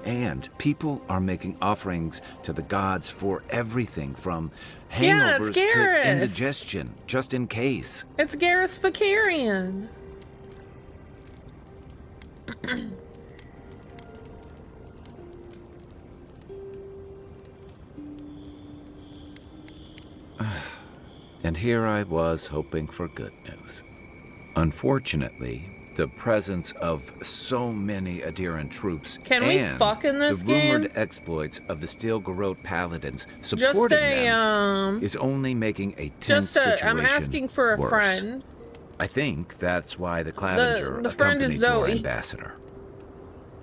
And people are making offerings to the gods for everything from hangovers to indigestion, just in case. It's Garrus Vakarian. And here I was hoping for good news. Unfortunately, the presence of so many Adiran troops and the rumored exploits of the Steel Garrote paladins supporting them is only making a tense situation I'm asking for a friend. I think that's why the Clavenger the friend is accompanied your Zoe. ambassador.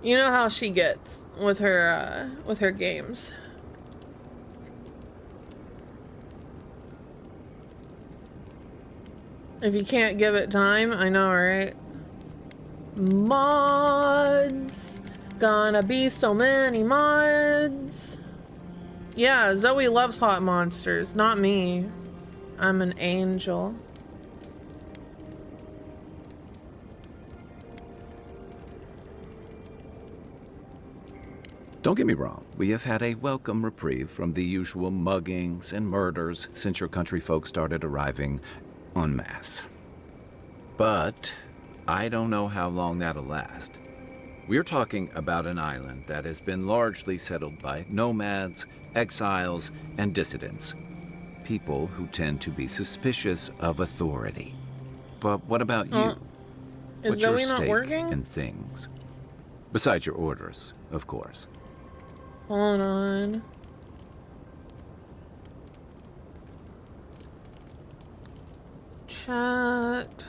You know how she gets with her games. If you can't give it time, I know, right? Mods. Gonna be so many mods. Yeah, Zoe loves hot monsters, not me. I'm an angel. Don't get me wrong, we have had a welcome reprieve from the usual muggings and murders since your country folk started arriving en masse. But I don't know how long that'll last. We're talking about an island that has been largely settled by nomads, exiles, and dissidents. People who tend to be suspicious of authority. But what about you? Is Zoe not working? In things? Besides your orders, of course. Hold on. Chat.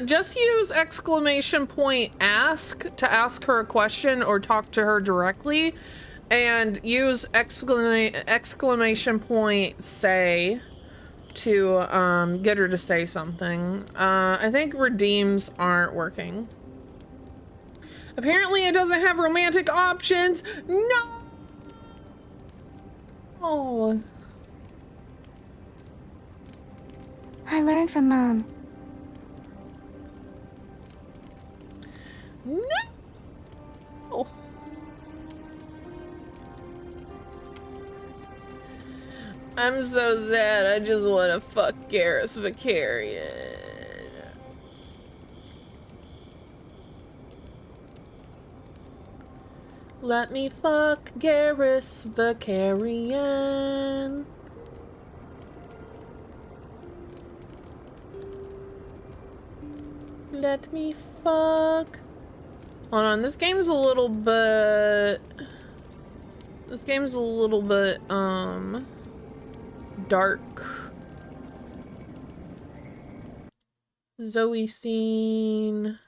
Just use !ask to ask her a question or talk to her directly, and use !say to get her to say something. I think redeems aren't working. Apparently it doesn't have romantic options. No. Oh. I learned from Mom. No! I'm so sad. I just want to fuck Garrus Vakarian. Let me fuck Garrus Vakarian. Let me fuck. Hold on, this game's a little bit... dark. Zoe scene.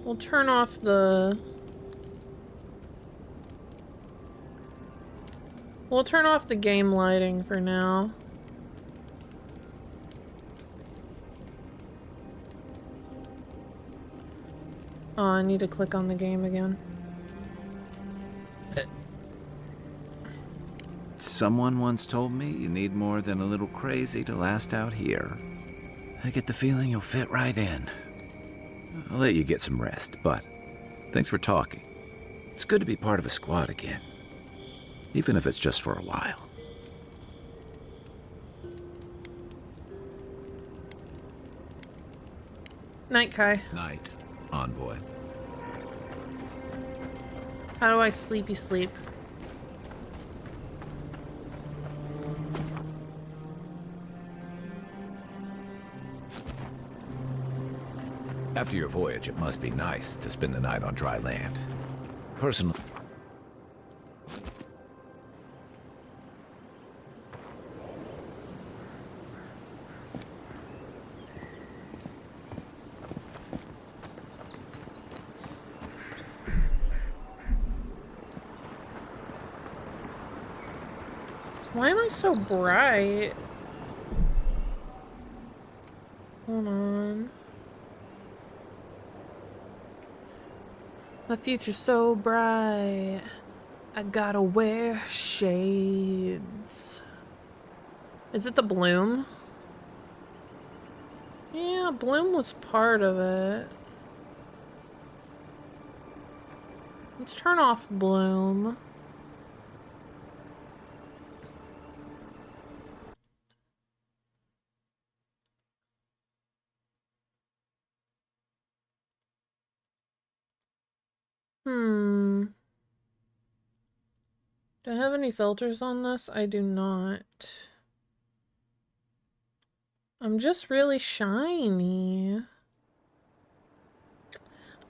We'll turn off the... We'll turn off the game lighting for now. Oh, I need to click on the game again. Someone once told me you need more than a little crazy to last out here. I get the feeling you'll fit right in. I'll let you get some rest, but thanks for talking. It's good to be part of a squad again. Even if it's just for a while. Night, Kai. Night, envoy. How do I sleepy sleep? After your voyage, it must be nice to spend the night on dry land. Personally... Why am I so bright? Hold on. My future's so bright. I gotta wear shades. Is it the bloom? Yeah, bloom was part of it. Let's turn off bloom. Do I have any filters on this? I do not. I'm just really shiny.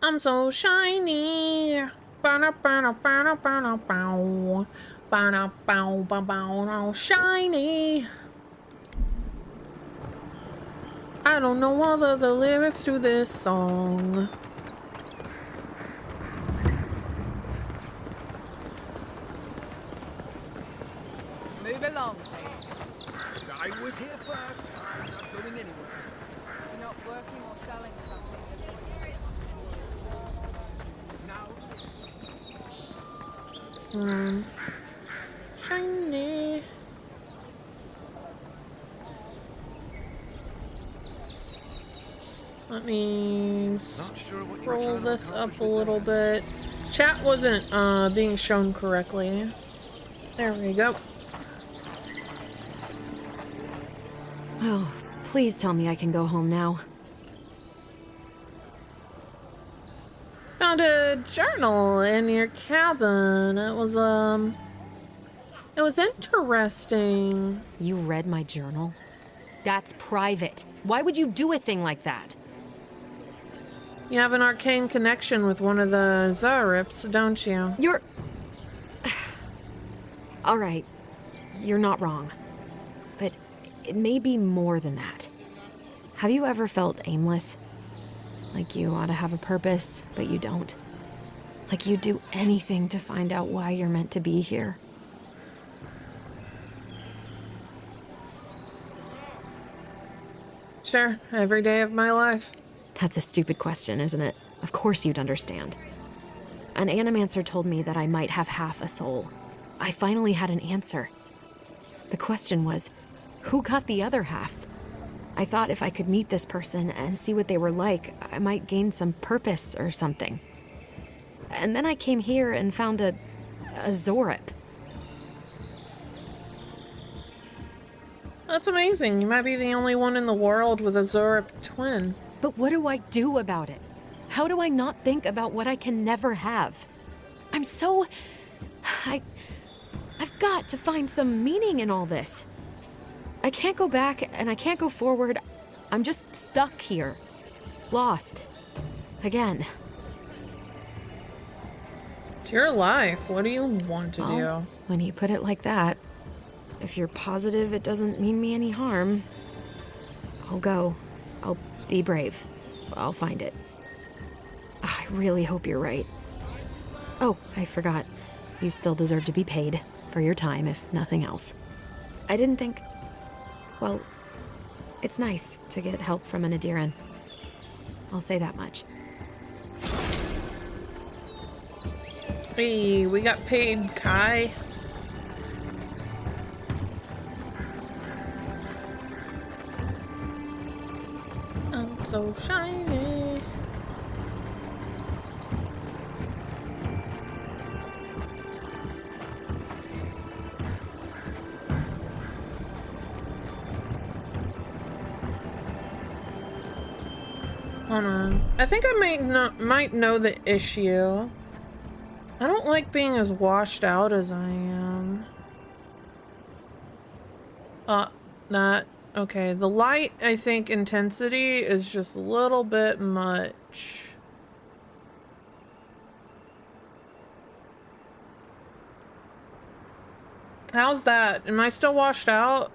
I'm so shiny. Shiny. I don't know all of the lyrics to this song. Move along, please. I was here first. I'm not going anywhere. You're not working or selling something. Now. Shiny. Let me scroll this up a little bit. Chat wasn't being shown correctly. There we go. Well, please tell me I can go home now. Found a journal in your cabin. It was interesting. You read my journal? That's private. Why would you do a thing like that? You have an arcane connection with one of the Zarips, don't you? You're... All right, you're not wrong. But it may be more than that. Have you ever felt aimless? Like you ought to have a purpose, but you don't? Like you'd do anything to find out why you're meant to be here? Sure, every day of my life. That's a stupid question, isn't it? Of course you'd understand. An animancer told me that I might have half a soul. I finally had an answer. The question was, who got the other half? I thought if I could meet this person and see what they were like, I might gain some purpose or something. And then I came here and found a Zorip. That's amazing. You might be the only one in the world with a Zorip twin. But what do I do about it? How do I not think about what I can never have? I'm so... I've got to find some meaning in all this. I can't go back and I can't go forward. I'm just stuck here. Lost. Again. It's your life. What do you want to do? When you put it like that, if you're positive it doesn't mean me any harm, I'll go. I'll be brave. I'll find it. I really hope you're right. Oh, I forgot. You still deserve to be paid for your time, if nothing else. I didn't think... Well, it's nice to get help from an Adiran. I'll say that much. Hey, we got paid, Kai. I'm so shiny. Hold on. I think I might know the issue. I don't like being as washed out as I am. Okay. The light, I think, intensity is just a little bit much. How's that? Am I still washed out?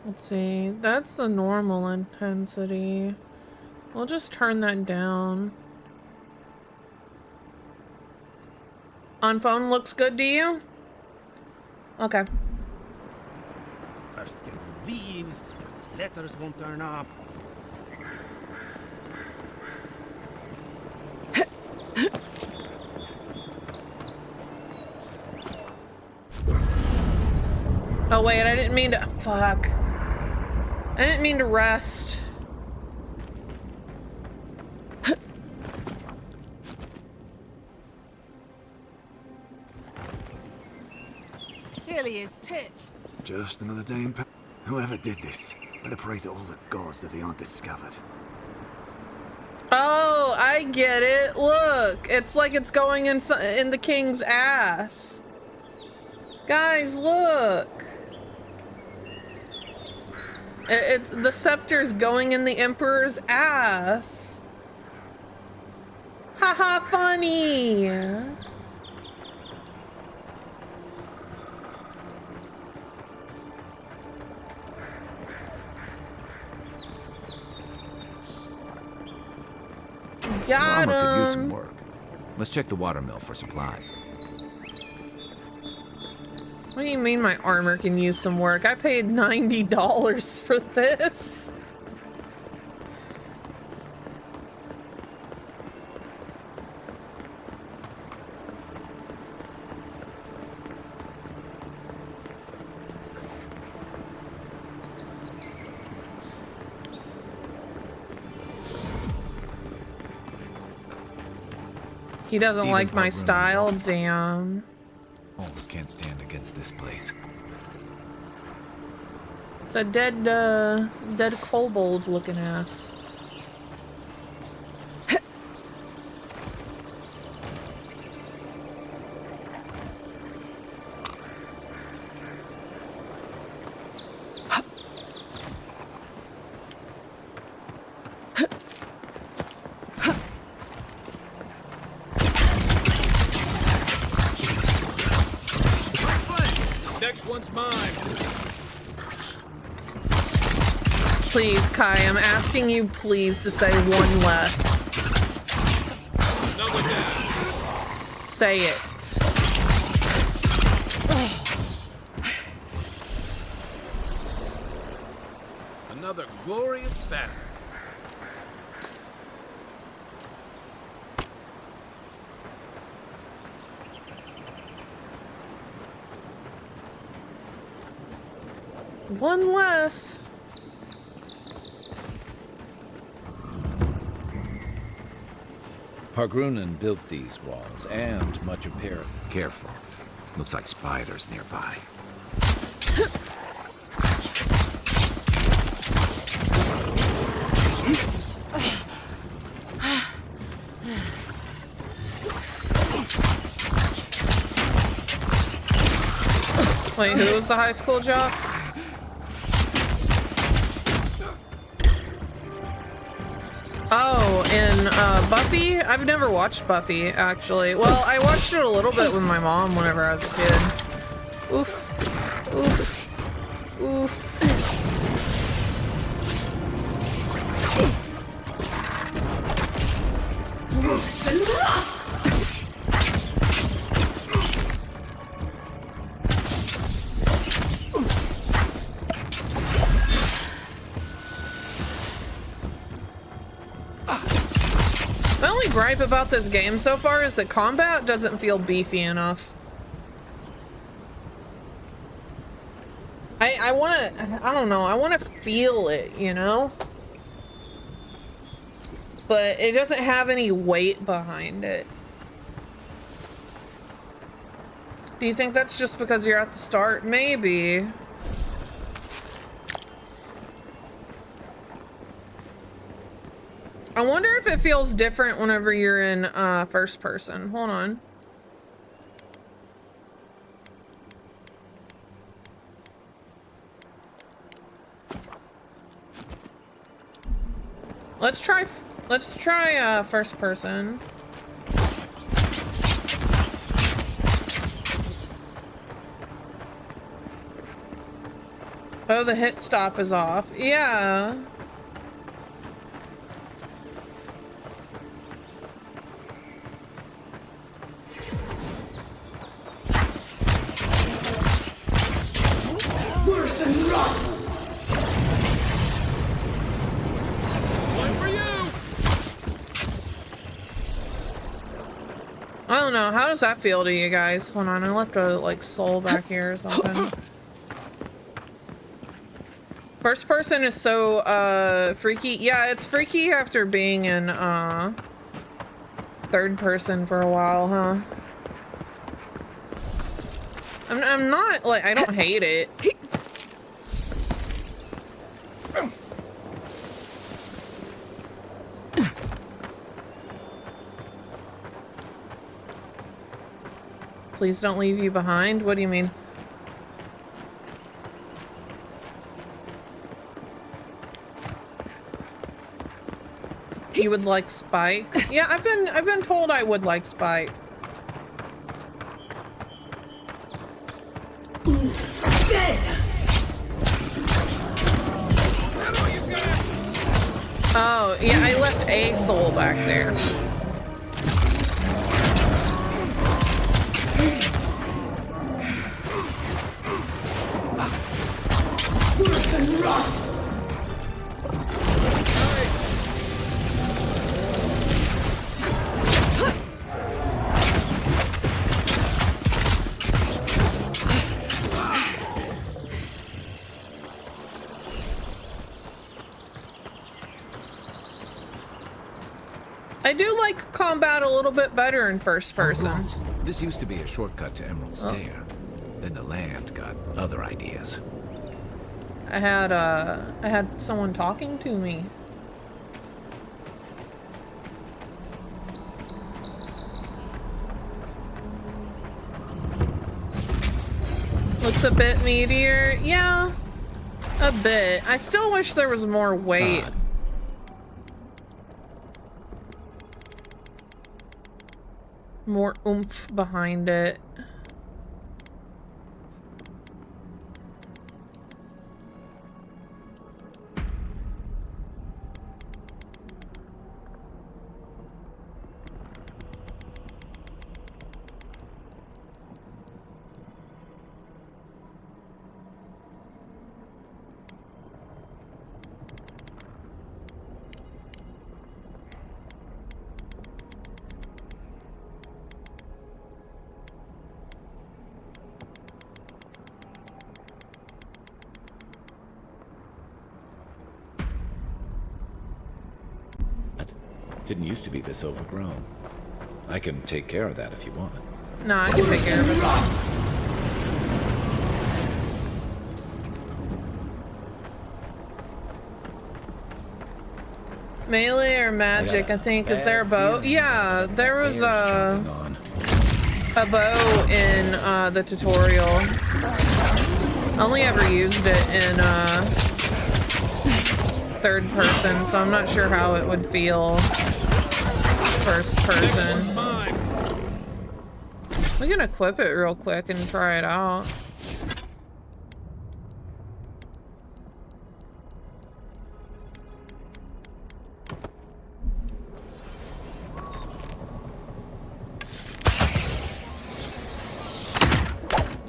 Let's see, that's the normal intensity. We'll just turn that down. On phone looks good to you? Okay. First get leaves, his letters won't turn up. Oh wait, I didn't mean to, fuck. I didn't mean to rest. Hilly is tits. Just another day in pain. Whoever did this, better pray to all the gods that they aren't discovered. Oh, I get it. Look, it's like it's going in the king's ass. Guys, look. The scepter's going in the emperor's ass. Haha, funny. Got Armor could use some him. work. Let's check the watermill for supplies. What do you mean my armor can use some work? I paid $90 for this. He doesn't Even like my Park Room style, walls. damn. Walls can't stand against this place. It's a dead kobold looking ass. Next one's mine. Please, Kai, I'm asking you please to say one less. Another down. Say it. Another glorious battle. One less. Pargrunen built these walls, and much of Pyr. Careful. Looks like spiders nearby. Wait, who was the high school jock? Oh, in Buffy? I've never watched Buffy, actually. Well, I watched it a little bit with my mom whenever I was a kid. Oof. Oof. Oof. My only gripe about this game so far is that combat doesn't feel beefy enough. I don't know, I want to feel it, you know? But it doesn't have any weight behind it. Do you think that's just because you're at the start? Maybe. I wonder if it feels different whenever you're in first person. Hold on. Let's try first person. Oh, the hit stop is off. Yeah. Worse than rough. I don't know. How does that feel to you guys? Hold on, I left a like soul back here or something. First person is so freaky. Yeah, it's freaky after being in third person for a while, huh? I'm not like, I don't hate it. Please don't leave you behind. What do you mean? You would like Spike? Yeah, I've been told I would like Spike. Oh, yeah, I left a soul back there. I do like combat a little bit better in first person. This used to be a shortcut to Emerald Stair. Then the land got other ideas. I had someone talking to me. Looks a bit meatier. Yeah, a bit. I still wish there was more weight. More oomph behind it. Didn't used to be this overgrown. I can take care of that if you want. No, I can take care of it. Melee or magic, I think. Is there a bow? Yeah, there was a bow in the tutorial. I only ever used it in third person, so I'm not sure how it would feel first person. We can equip it real quick and try it out.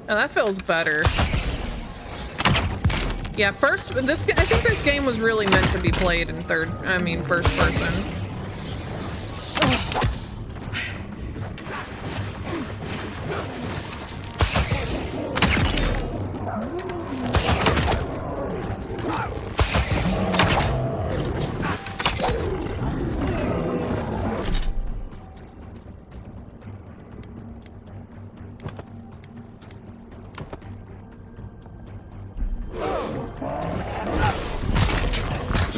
Oh, that feels better. Yeah, I think this game was really meant to be played in first person.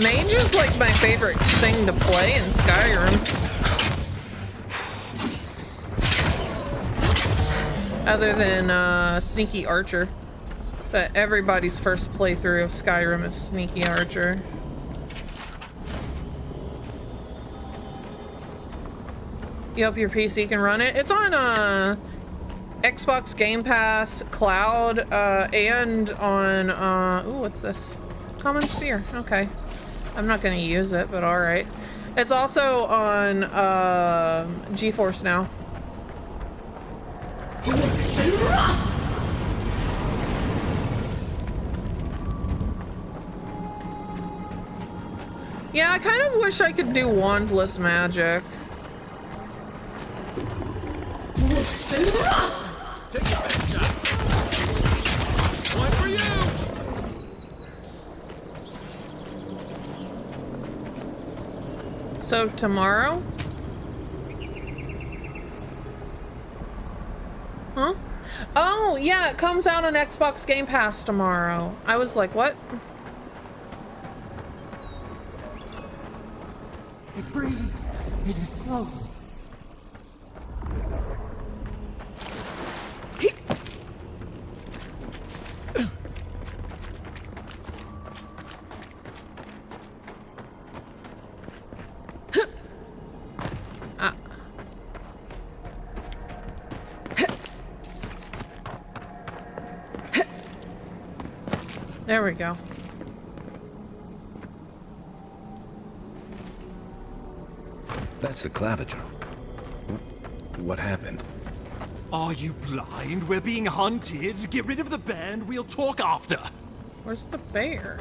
Mage is like my favorite thing to play in Skyrim. Other than Sneaky Archer. But everybody's first playthrough of Skyrim is Sneaky Archer. You hope your PC can run it. It's on Xbox Game Pass, Cloud, and on ooh, what's this? Common Sphere. Okay. I'm not gonna use it, but alright. It's also on GeForce Now. Yeah, I kind of wish I could do wandless magic. Take your best shot. One for you. So tomorrow? Huh? Oh, yeah, it comes out on Xbox Game Pass tomorrow. I was like, what? It breathes. It is close. There we go. That's the claviger. What happened? Are you blind? We're being hunted. Get rid of the band. We'll talk after. Where's the bear?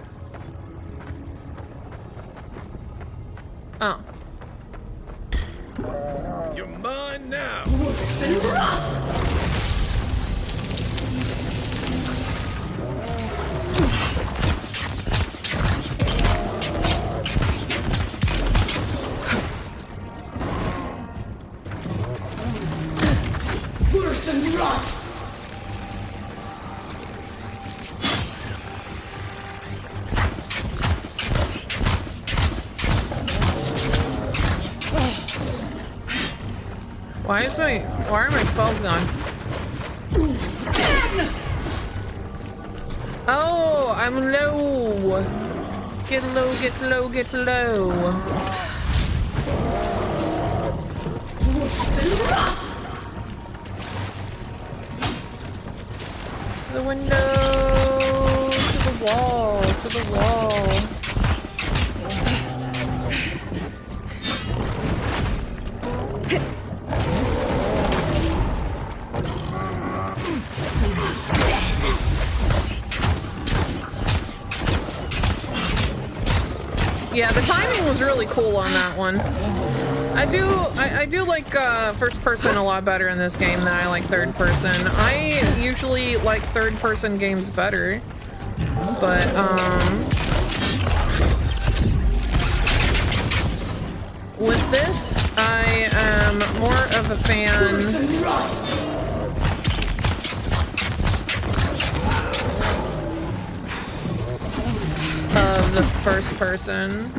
Oh. You're mine now. Why are my spells gone? Oh, I'm low. Get low, get low, get low. To the window, to the wall, to the wall. Yeah, the timing was really cool on that one. I do like first person a lot better in this game than I like third person. I usually like third person games better, but with this, I am more of a fan of the first person.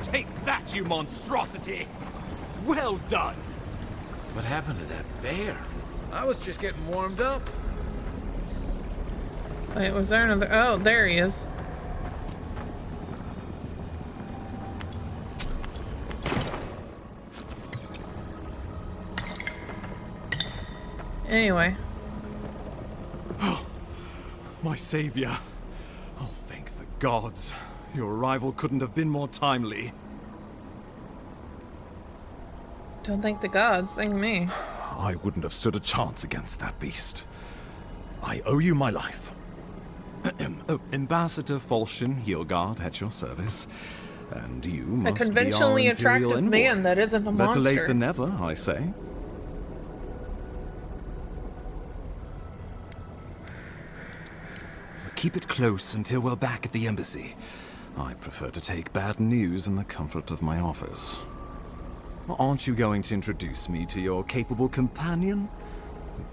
Take that, you monstrosity! Well done! What happened to that bear? I was just getting warmed up. Wait, was there another? Oh, there he is. Anyway. Oh, my savior. Oh, thank the gods. Your arrival couldn't have been more timely. Don't thank the gods, thank me. I wouldn't have stood a chance against that beast. I owe you my life. Ambassador Falchion Heelguard at your service. And you must a conventionally be our Imperial attractive envoy. man that isn't a monster. Better late than never, I say. Keep it close until we're back at the embassy. I prefer to take bad news in the comfort of my office. Aren't you going to introduce me to your capable companion?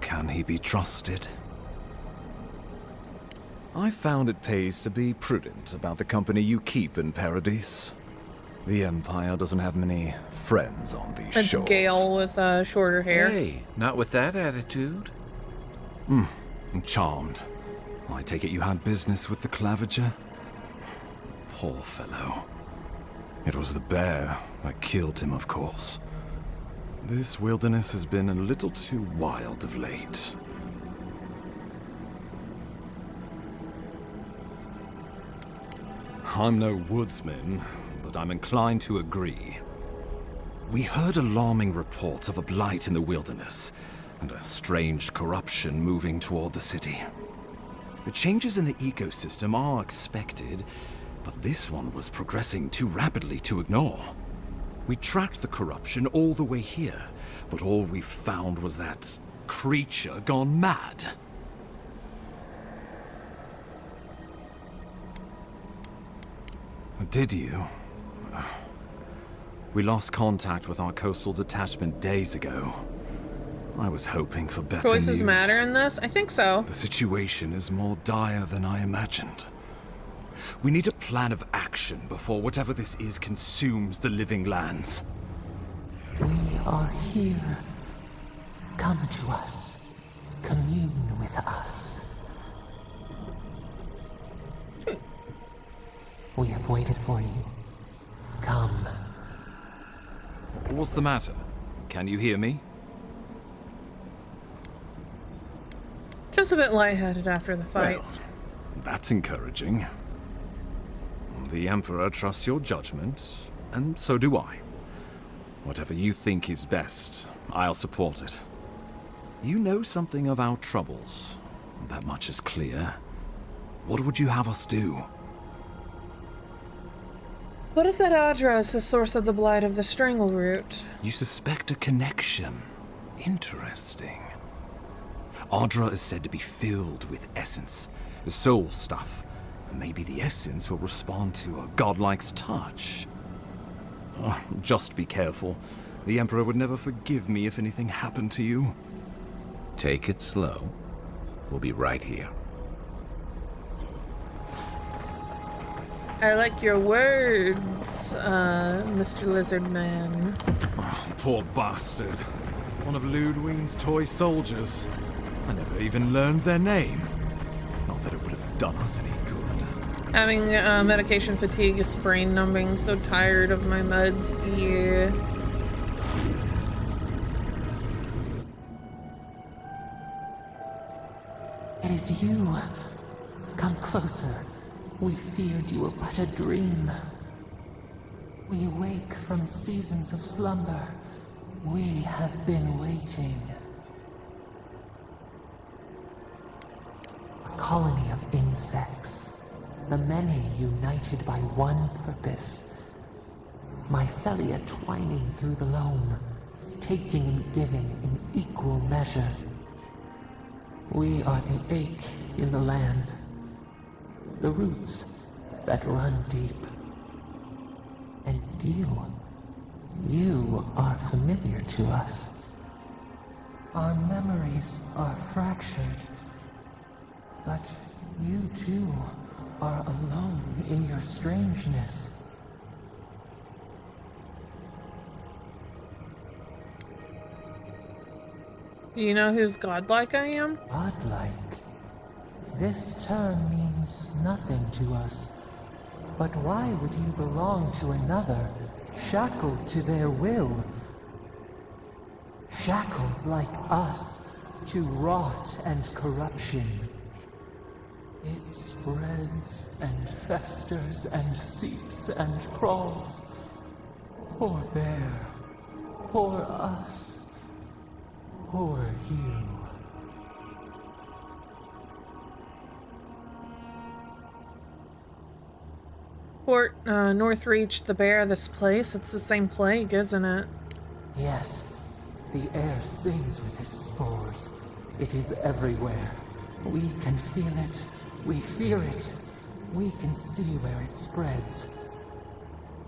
Can he be trusted? I found it pays to be prudent about the company you keep in Paradise. The Empire doesn't have many friends on these That's shores. Gale with shorter hair. Hey, not with that attitude. I'm charmed. I take it you had business with the Claviger? Poor fellow. It was the bear that killed him, of course. This wilderness has been a little too wild of late. I'm no woodsman, but I'm inclined to agree. We heard alarming reports of a blight in the wilderness, and a strange corruption moving toward the city. The changes in the ecosystem are expected, but this one was progressing too rapidly to ignore. We tracked the corruption all the way here, but all we found was that creature gone mad. Did you? We lost contact with our coastal detachment days ago. I was hoping for better news. Choices matter in this? I think so. The situation is more dire than I imagined. We need a plan of action before whatever this is consumes the living lands. We are here. Come to us. Commune with us. We have waited for you. Come. What's the matter? Can you hear me? Just a bit lightheaded after the fight. Well, that's encouraging. The Emperor trusts your judgment, and so do I. Whatever you think is best, I'll support it. You know something of our troubles. That much is clear. What would you have us do? What if that Adra is the source of the blight of the Strangleroot? You suspect a connection. Interesting. Adra is said to be filled with essence, soul stuff. Maybe the essence will respond to a godlike's touch. Oh, just be careful. The Emperor would never forgive me if anything happened to you. Take it slow. We'll be right here. I like your words, Mr. Lizard Man. Oh, poor bastard. One of Ludwine's toy soldiers. I never even learned their name. Not that it would have done us any good. Having medication fatigue is brain numbing, so tired of my meds. Yeah. It is you. Come closer. We feared you were but a dream. We awake from seasons of slumber. We have been waiting. A colony of insects. The many united by one purpose. Mycelia twining through the loam, taking and giving in equal measure. We are the ache in the land. The roots that run deep. And You are familiar to us. Our memories are fractured, but you too are alone in your strangeness. Do you know whose godlike I am? Godlike. This term means nothing to us. But why would you belong to another, shackled to their will? Shackled like us to rot and corruption. It spreads and festers and seeps and crawls. Poor bear. Poor us. Poor you. Port Northreach, the bear, this place. It's the same plague, isn't it? Yes. The air sings with its spores. It is everywhere. We can feel it. We fear it. We can see where it spreads.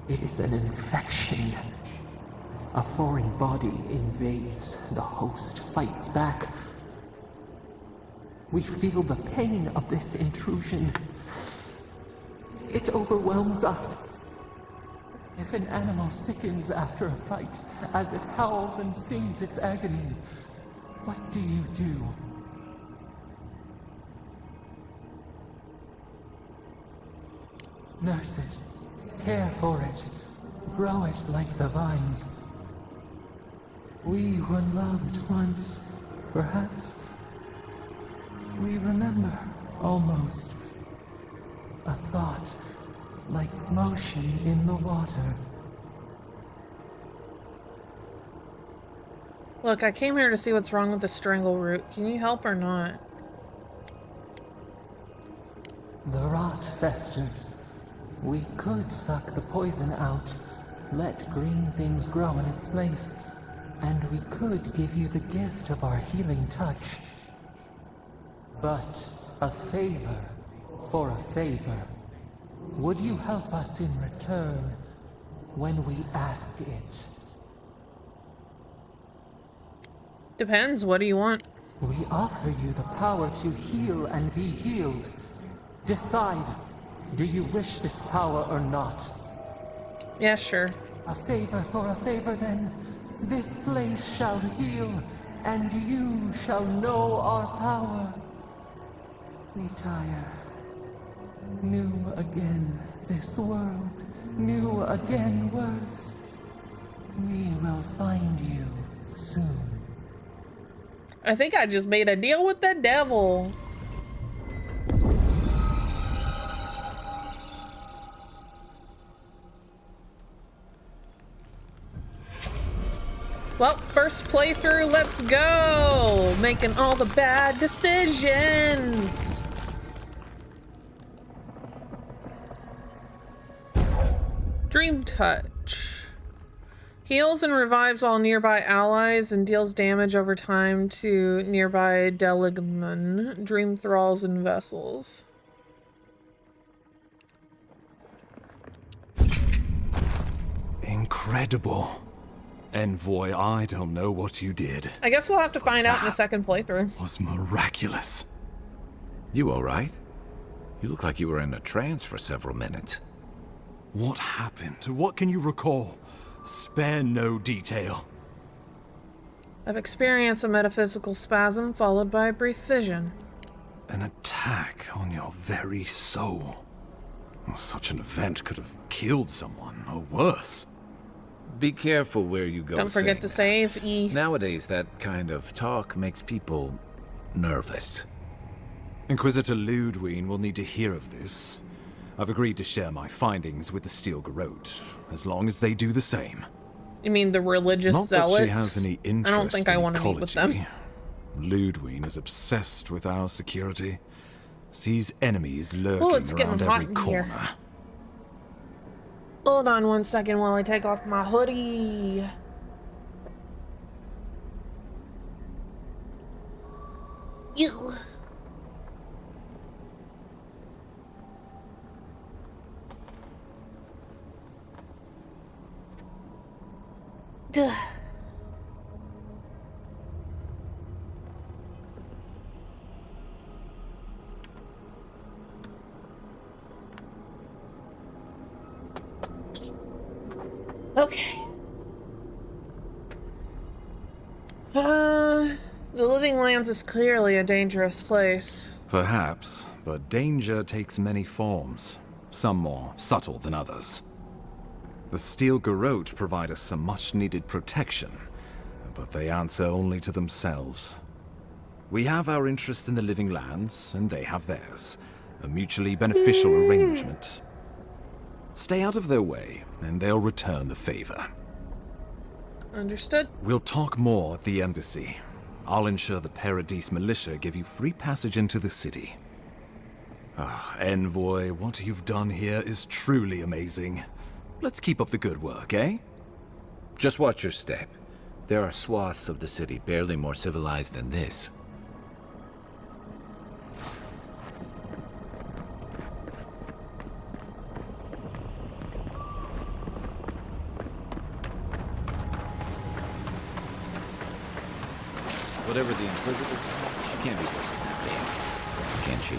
It is an infection. A foreign body invades. The host fights back. We feel the pain of this intrusion. It overwhelms us. If an animal sickens after a fight, as it howls and sings its agony, what do you do? Nurse it, care for it, grow it like the vines. We were loved once, perhaps. We remember, almost. A thought, like motion in the water. Look, I came here to see what's wrong with the strangle root. Can you help or not? The rot festers. We could suck the poison out, let green things grow in its place, and we could give you the gift of our healing touch. But a favor for a favor. Would you help us in return when we ask it? Depends. What do you want? We offer you the power to heal and be healed. Decide. Do you wish this power or not? Yeah, sure. A favor for a favor, then. This place shall heal, and you shall know our power. We tire. New again this world, new again words. We will find you soon. I think I just made a deal with the devil. Well, first playthrough, let's go! Making all the bad decisions! Dream Touch. Heals and revives all nearby allies and deals damage over time to nearby Deligman, Dream Thralls, and Vessels. Incredible. Envoy, I don't know what you did. I guess we'll have to find out in a second playthrough. Was miraculous. You all right? You look like you were in a trance for several minutes. What happened? What can you recall? Spare no detail. I've experienced a metaphysical spasm followed by a brief vision. An attack on your very soul. Well, such an event could have killed someone, or worse. Be careful where you go. Don't forget to save E. Nowadays, that kind of talk makes people nervous. Inquisitor Ludwig will need to hear of this. I've agreed to share my findings with the Steel Garrote, as long as they do the same. You mean the religious Not zealots? that she has any interest I don't think I want to meet with them. Ludwig is obsessed with our security. Sees enemies lurking Oh, it's getting around hot every in here. corner. Hold on one second while I take off my hoodie. Ew. Okay. The Living Lands is clearly a dangerous place. Perhaps, but danger takes many forms, some more subtle than others. The Steel Garrote provide us some much-needed protection, but they answer only to themselves. We have our interest in the Living Lands, and they have theirs. A mutually beneficial arrangement. Stay out of their way, and they'll return the favor. Understood. We'll talk more at the embassy. I'll ensure the Paradise militia give you free passage into the city. Ah, Envoy, what you've done here is truly amazing. Let's keep up the good work, eh? Just watch your step. There are swaths of the city barely more civilized than this. Whatever the Inquisitor, she can't be worse than that thing, can she?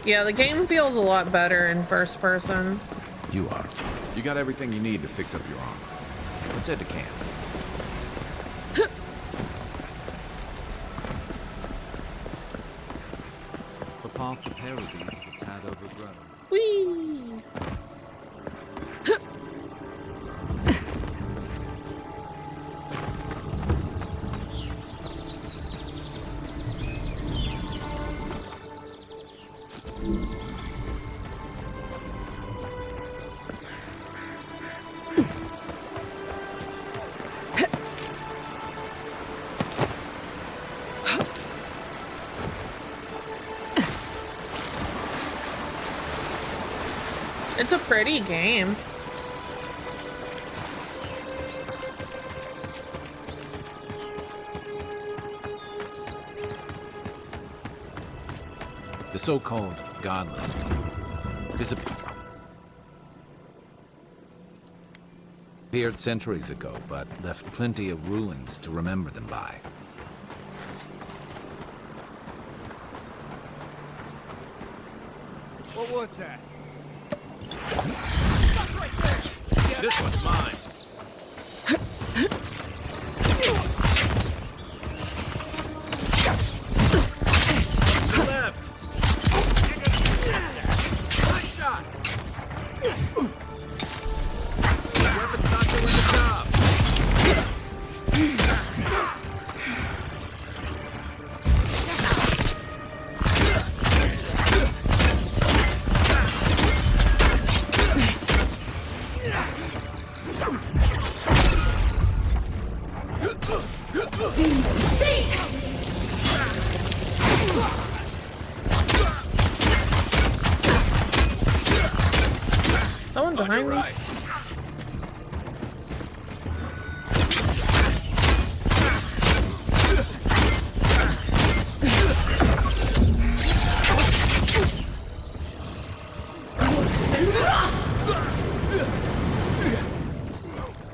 Yeah, the game feels a lot better in first person. You are. You got everything you need to fix up your armor. Let's head to camp. The path to Paradise is a tad overgrown. Whee! It's a pretty game. The so-called godless disappeared centuries ago, but left plenty of ruins to remember them by. What was that? This one's mine. Left. Nice shot. Weapon's not doing the job. Someone behind me.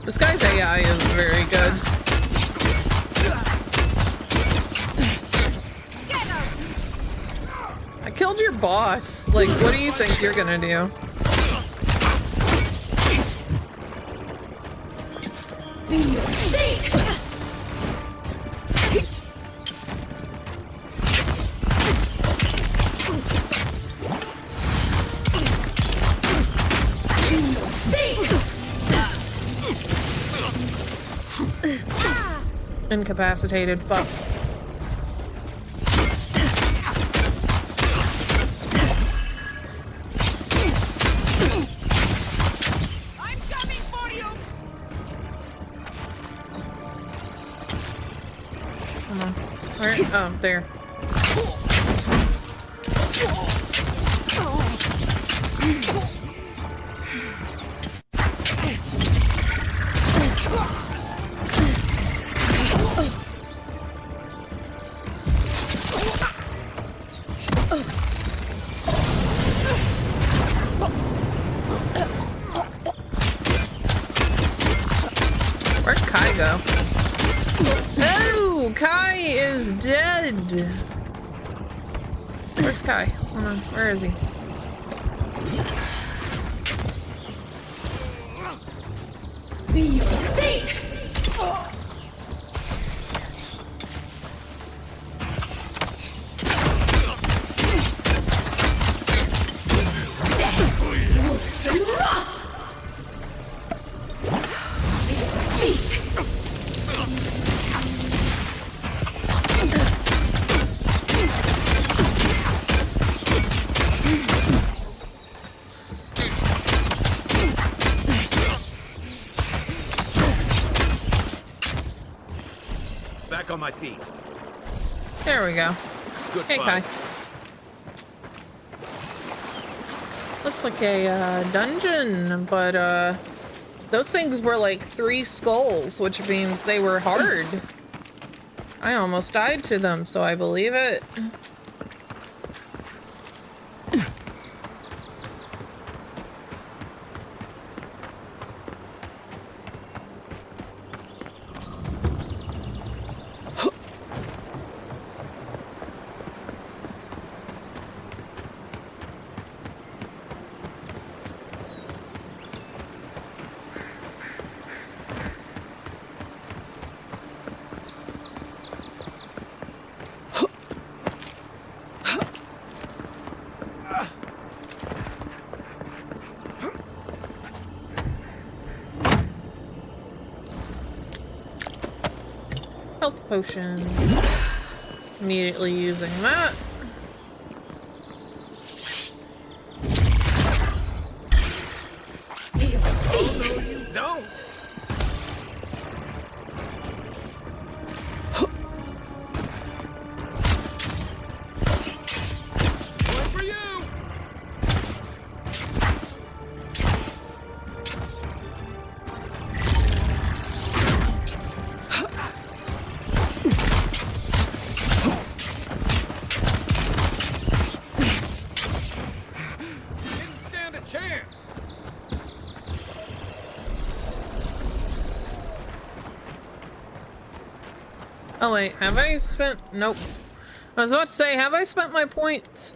This guy's AI is very good. I killed your boss. Like, what do you think you're gonna do? Incapacitated, fuck. I'm coming for you. Come on. Where? Oh, there. go. Oh, Kai is dead. Where's Kai? Hold on, where is he? Be your sake! Back on my feet. There we go. Good Hey, fight. Kai. Looks like a dungeon, but those things were like 3 skulls, which means they were hard. I almost died to them, so I believe it. Health potion. Immediately using that. Oh, no, you don't. One for you. Didn't stand a chance. Oh wait, have I spent? Nope. I was about to say, have I spent my points?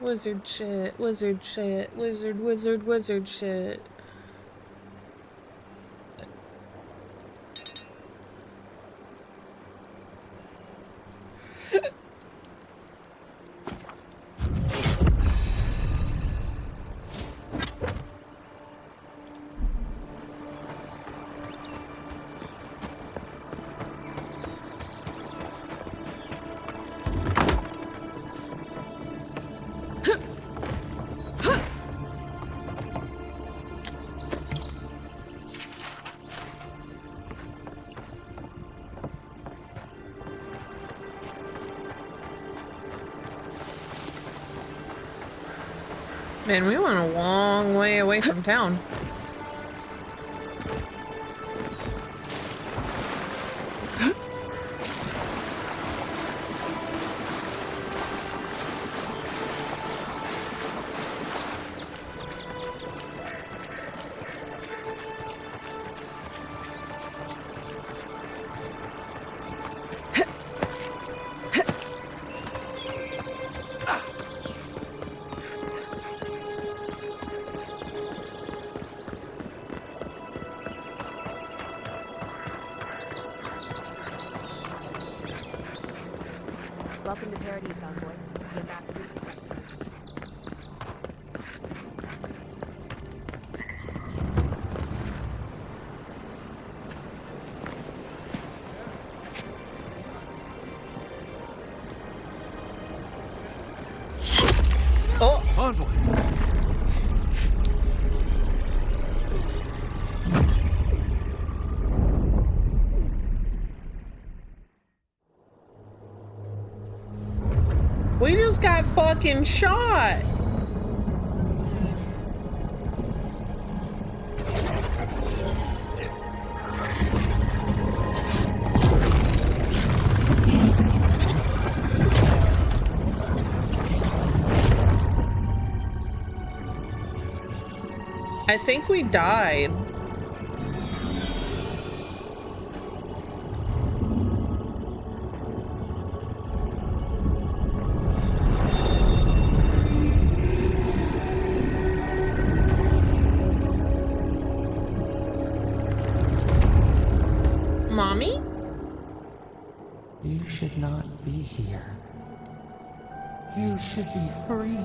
Wizard shit, wizard shit, wizard shit. Man, we went a long way away from town. Welcome to Paradise, Envoy. The ambassador's expecting you. Oh! Envoy! We just got fucking shot! I think we died. Mommy? You should not be here. You should be free,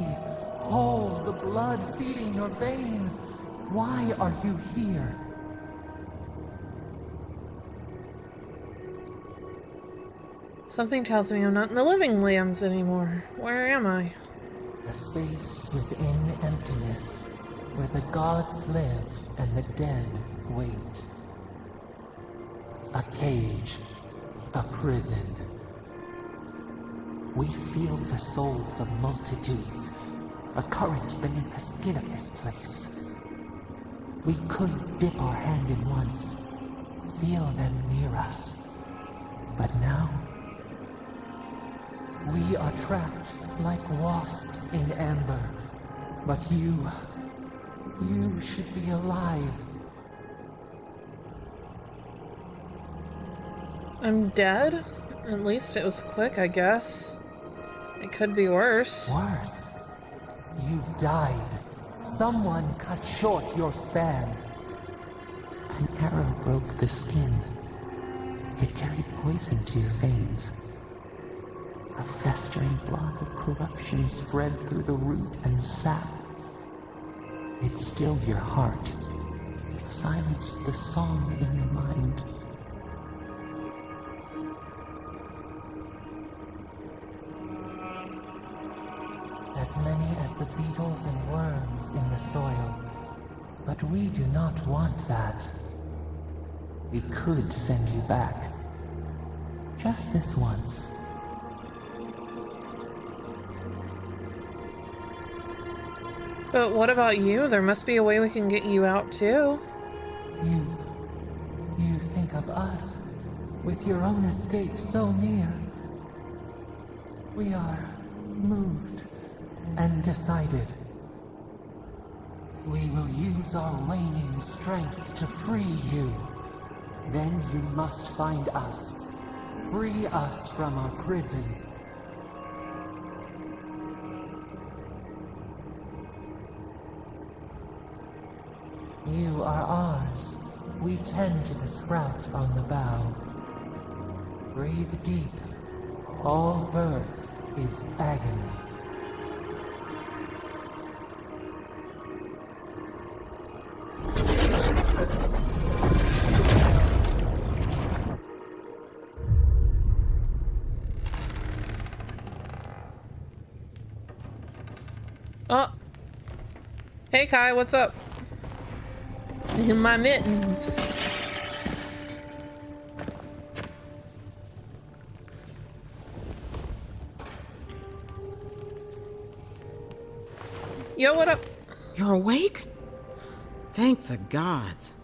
whole, the blood feeding your veins. Why are you here? Something tells me I'm not in the living lands anymore. Where am I? A space within emptiness, where the gods live and the dead wait. A cage, a prison. We feel the souls of multitudes, a current beneath the skin of this place. We could dip our hand in once, feel them near us. But now, we are trapped like wasps in amber. But you should be alive. I'm dead? At least it was quick, I guess. It could be worse. Worse? You died. Someone cut short your span. An arrow broke the skin. It carried poison to your veins. A festering blob of corruption spread through the root and sap. It stilled your heart. It silenced the song in your mind. As many as the beetles and worms in the soil. But we do not want that. We could send you back. Just this once. But what about you? There must be a way we can get you out too. You think of us, with your own escape so near. We are moved and decided. We will use our waning strength to free you. Then you must find us. Free us from our prison. You are ours. We tend to the sprout on the bough. Breathe deep. All birth is agony. Oh. Hey Kai, what's up? In my mittens. Yo, what up? You're awake? Thank the gods.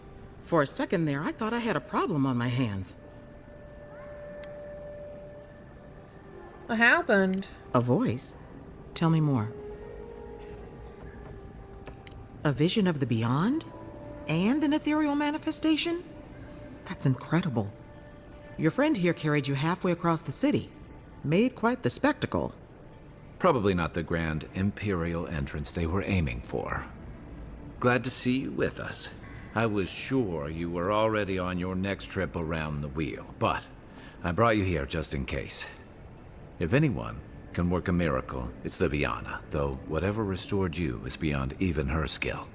For a second there, I thought I had a problem on my hands. What happened? A voice? Tell me more. A vision of the beyond? And an ethereal manifestation? That's incredible. Your friend here carried you halfway across the city. Made quite the spectacle. Probably not the grand imperial entrance they were aiming for. Glad to see you with us. I was sure you were already on your next trip around the wheel, but I brought you here just in case. If anyone can work a miracle, it's Liviana, though whatever restored you is beyond even her skill.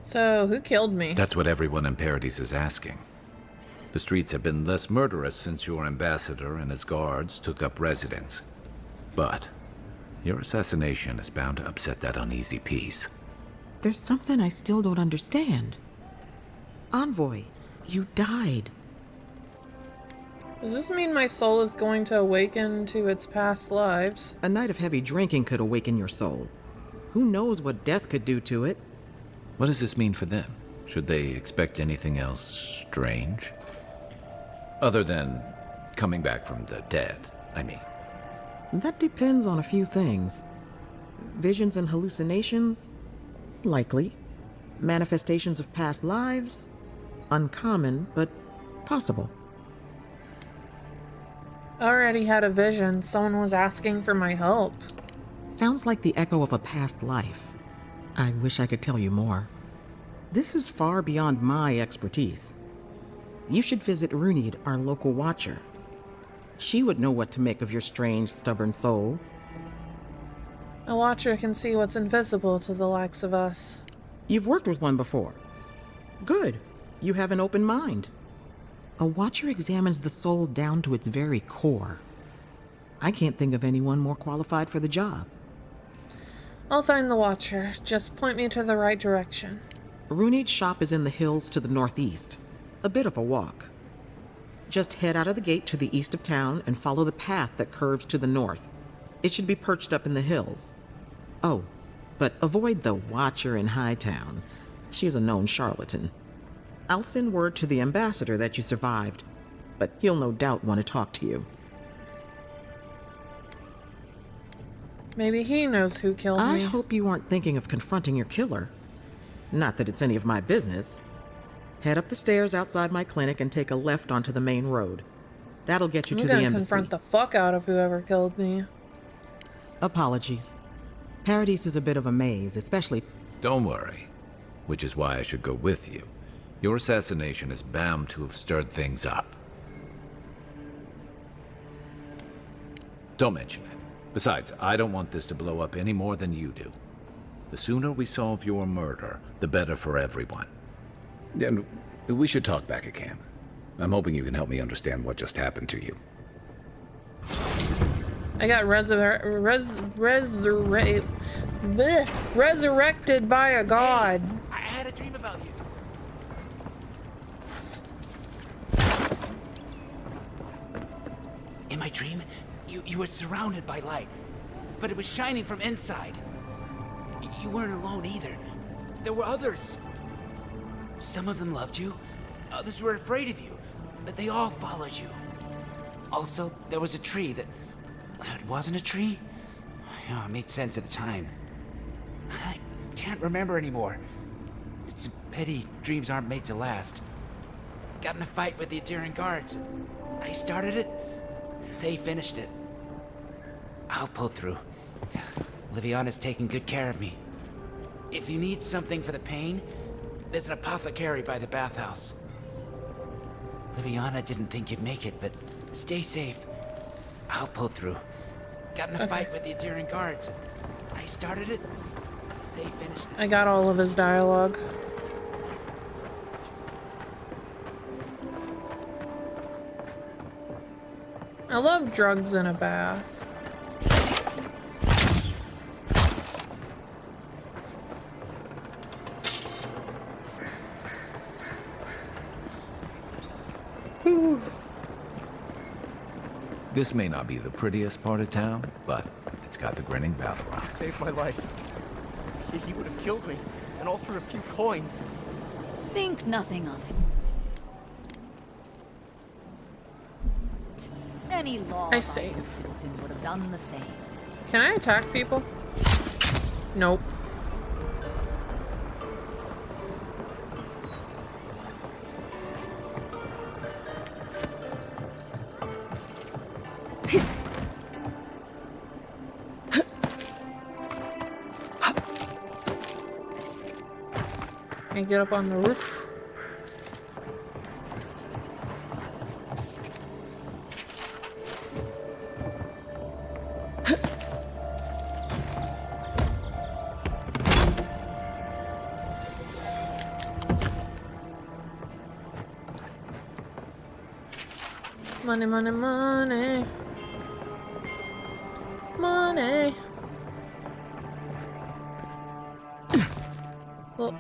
So, who killed me? That's what everyone in Paradise is asking. The streets have been less murderous since your ambassador and his guards took up residence. But your assassination is bound to upset that uneasy peace. There's something I still don't understand. Envoy, you died. Does this mean my soul is going to awaken to its past lives? A night of heavy drinking could awaken your soul. Who knows what death could do to it? What does this mean for them? Should they expect anything else strange? Other than coming back from the dead, I mean. That depends on a few things. Visions and hallucinations, Likely. Manifestations of past lives? Uncommon, but possible. I already had a vision. Someone was asking for my help. Sounds like the echo of a past life. I wish I could tell you more. This is far beyond my expertise. You should visit Runid, our local watcher. She would know what to make of your strange, stubborn soul. A watcher can see what's invisible to the likes of us. You've worked with one before. Good. You have an open mind. A watcher examines the soul down to its very core. I can't think of anyone more qualified for the job. I'll find the watcher. Just point me to the right direction. Runid's shop is in the hills to the northeast. A bit of a walk. Just head out of the gate to the east of town and follow the path that curves to the north. It should be perched up in the hills. Oh, but avoid the watcher in Hightown. She's a known charlatan. I'll send word to the ambassador that you survived, but he'll no doubt want to talk to you. Maybe he knows who killed me. I hope you aren't thinking of confronting your killer. Not that it's any of my business. Head up the stairs outside my clinic and take a left onto the main road. That'll get you to the I'm gonna embassy. confront the fuck out of whoever killed me. Apologies. Paradise is a bit of a maze, especially... Don't worry. Which is why I should go with you. Your assassination is bound to have stirred things up. Don't mention it. Besides, I don't want this to blow up any more than you do. The sooner we solve your murder, the better for everyone. And we should talk back at camp. I'm hoping you can help me understand what just happened to you. I got resurrected by a god. Hey, I had a dream about you. In my dream, you were surrounded by light, but it was shining from inside. You weren't alone either. There were others. Some of them loved you, others were afraid of you, but they all followed you. Also, there was a tree that... It wasn't a tree? Oh, it made sense at the time. I can't remember anymore. It's a pity dreams aren't made to last. Got in a fight with the Adirian guards. I started it, they finished it. I'll pull through. Liviana's taking good care of me. If you need something for the pain, there's an apothecary by the bathhouse. Liviana didn't think you'd make it, but stay safe. I'll pull through. Got in a fight with the Adirian guards. I started it, they finished it. I got all of his dialogue. I love drugs in a bath. Whew. This may not be the prettiest part of town, but it's got the grinning battle rock. He saved my life. He would have killed me, and all for a few coins. Think nothing of it. Any law-abiding citizen would have done the same. Can I attack people? Nope. Can I get up on the roof? Money, money, money. Money. Well.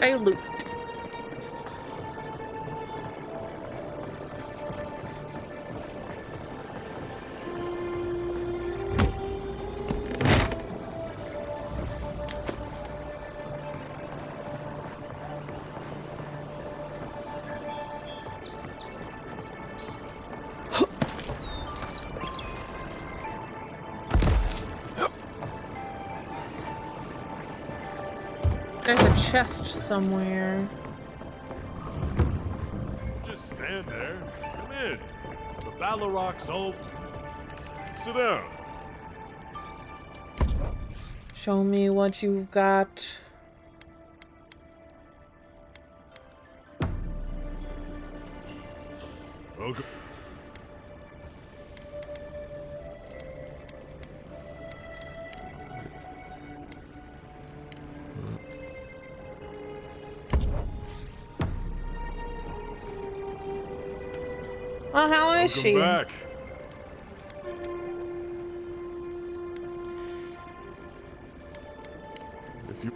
my loot. There's a chest somewhere. Just stand there. Come in. The Baloroc's all... Sit down. Show me what you've got. Welcome. Oh, how is she? Back. If you...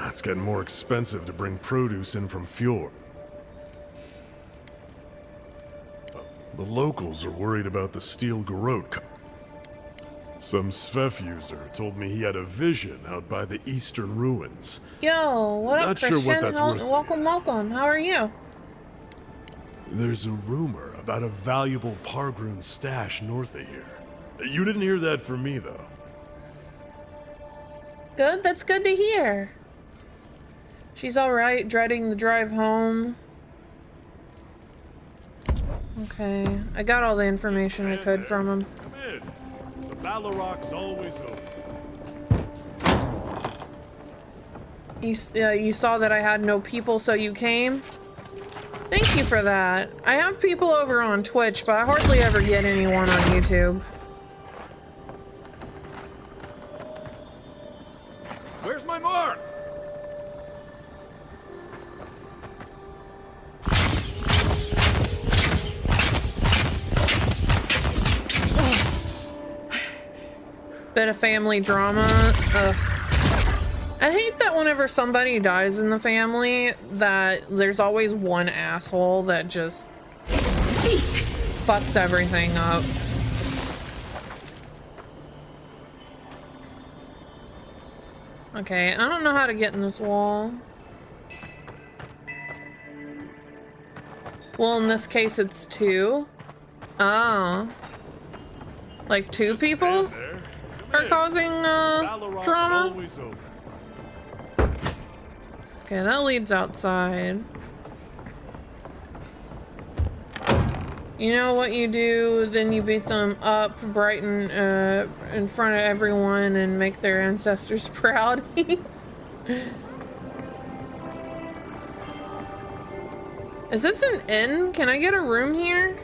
It's getting more expensive to bring produce in from Fjord. The locals are worried about the steel garrote. Some Svef user told me he had a vision out by the eastern ruins. Yo, what up, Not Christian? sure what that's worth to Welcome, welcome. How are you? There's a rumor about a valuable Pargrun stash north of here. You didn't hear that from me, though. Good, that's good to hear. She's alright, dreading the drive home. Okay, I got all the information I could from him. Come in. The Baloroc's always open. You saw that I had no people, so you came? Thank you for that. I have people over on Twitch, but I hardly ever get anyone on YouTube. Where's my mark? Bit of family drama. Ugh. I hate that whenever somebody dies in the family, that there's always one asshole that just fucks everything up. Okay, I don't know how to get in this wall. Well, in this case, it's two. Oh. Like two people are causing drama? Okay, that leads outside. You know what you do, then you beat them up right in front of everyone and make their ancestors proud. Is this an inn? Can I get a room here?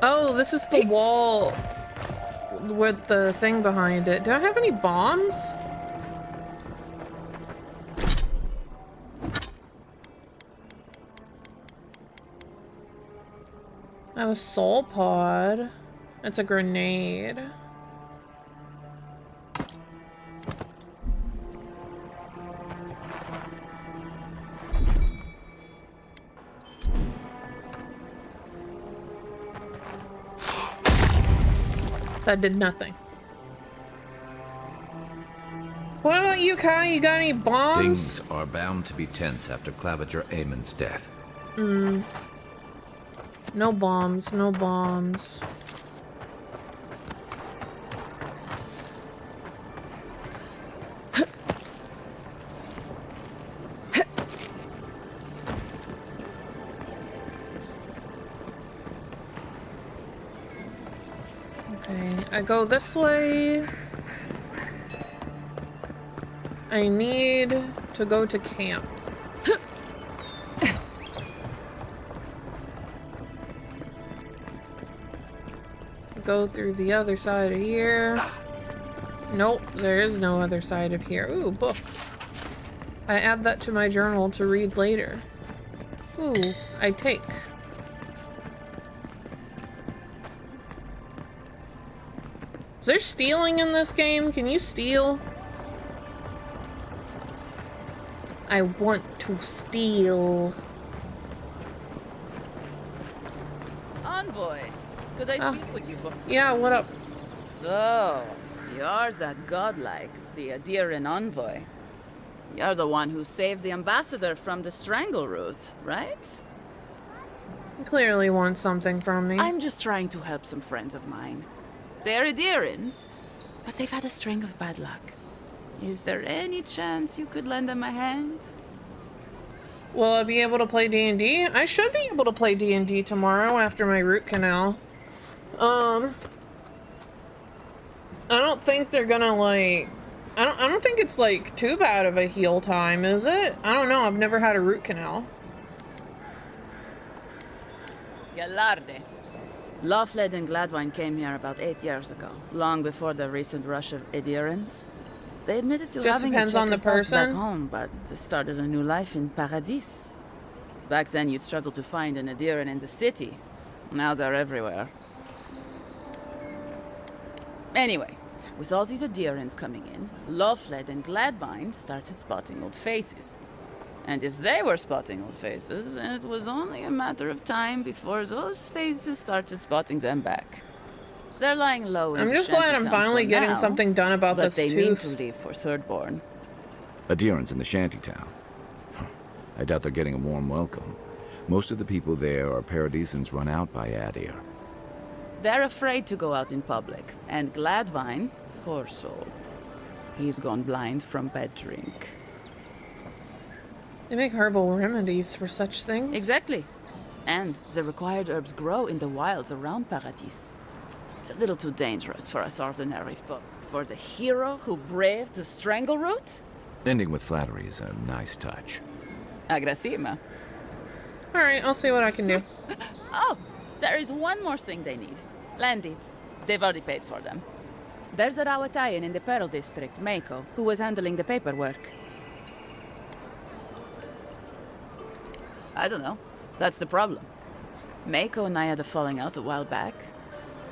Oh, this is the wall with the thing behind it. Do I have any bombs? I have a soul pod. It's a grenade. That did nothing. What about you, Kai? You got any bombs? Things are bound to be tense after Claviger Aemon's death. No bombs, no bombs. Okay, I go this way. I need to go to camp. Go through the other side of here. Nope, there is no other side of here. Ooh, book. I add that to my journal to read later. Ooh, I take. Is there stealing in this game? Can you steal? I want to steal. Envoy, could I speak with you for... Yeah, what up? So, you're that godlike, the Adiran envoy. You're the one who saves the ambassador from the strangle root, right? You clearly want something from me. I'm just trying to help some friends of mine. They're Adirans, but they've had a string of bad luck. Is there any chance you could lend them a hand? Will I be able to play D&D? I should be able to play D&D tomorrow after my root canal. I don't think they're gonna like... I don't think it's like too bad of a heal time, is it? I don't know, I've never had a root canal. Gallarde. Lawfled and Gladwine came here about 8 years ago, long before the recent rush of Adirans. They admitted to Just having depends a on the checkered past back person. home, but they started a new life in Paradis. Back then, you'd struggle to find an Adiran in the city. Now they're everywhere. Anyway, with all these Adirans coming in, Lawfled and Gladwine started spotting old faces. And if they were spotting old faces, it was only a matter of time before those faces started spotting them back. They're lying low in I'm just glad I'm finally getting something done about this tooth. But they mean to tooth. leave for Thirdborn. Adirans in the shantytown. I doubt they're getting a warm welcome. Most of the people there are Paradisans run out by Adir. They're afraid to go out in public. And Gladwine, poor soul, he's gone blind from bad drink. They make herbal remedies for such things? Exactly. And the required herbs grow in the wilds around Paradis. It's a little too dangerous for us ordinary folk. For the hero who braved the strangle root? Ending with flattery is a nice touch. Agrasima. Alright, I'll see what I can do. Oh, there is one more thing they need. Land deeds. They've already paid for them. There's a Rawatayan in the Pearl District, Mako, who was handling the paperwork. I don't know. That's the problem. Mako and I had a falling out a while back.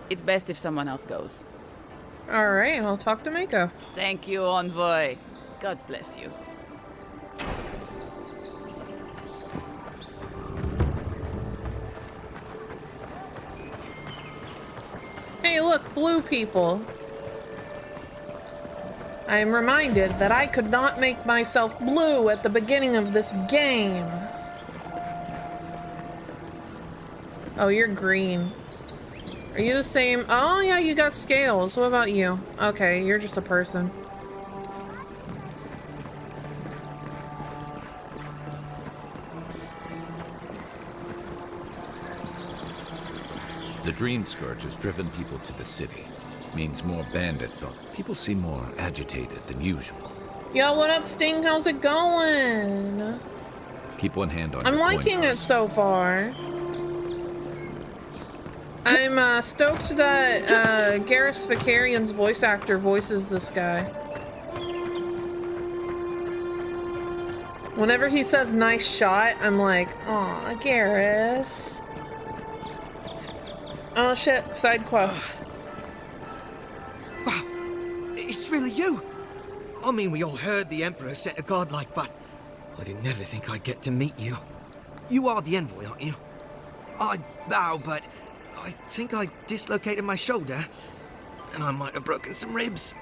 It's best if someone else goes. Alright, I'll talk to Mako. Thank you, Envoy. God bless you. Hey, look, blue people. I am reminded that I could not make myself blue at the beginning of this game. Oh, you're green. Are you the same? Oh, yeah, you got scales. What about you? Okay, you're just a person. The Dream Scourge has driven people to the city. Means more bandits, so people seem more agitated than usual. Yo, what up, Sting? How's it going? Keep one hand on I'm your liking coin it so far. I'm stoked that Garrus Vakarian's voice actor voices this guy. Whenever he says nice shot, I'm like, aw, Garrus. Oh shit, side quest. Wow, it's really you. I mean, we all heard the Emperor sent a godlike, but I didn't never think I'd get to meet you. You are the envoy, aren't you? I bow, but I think I dislocated my shoulder, and I might have broken some ribs.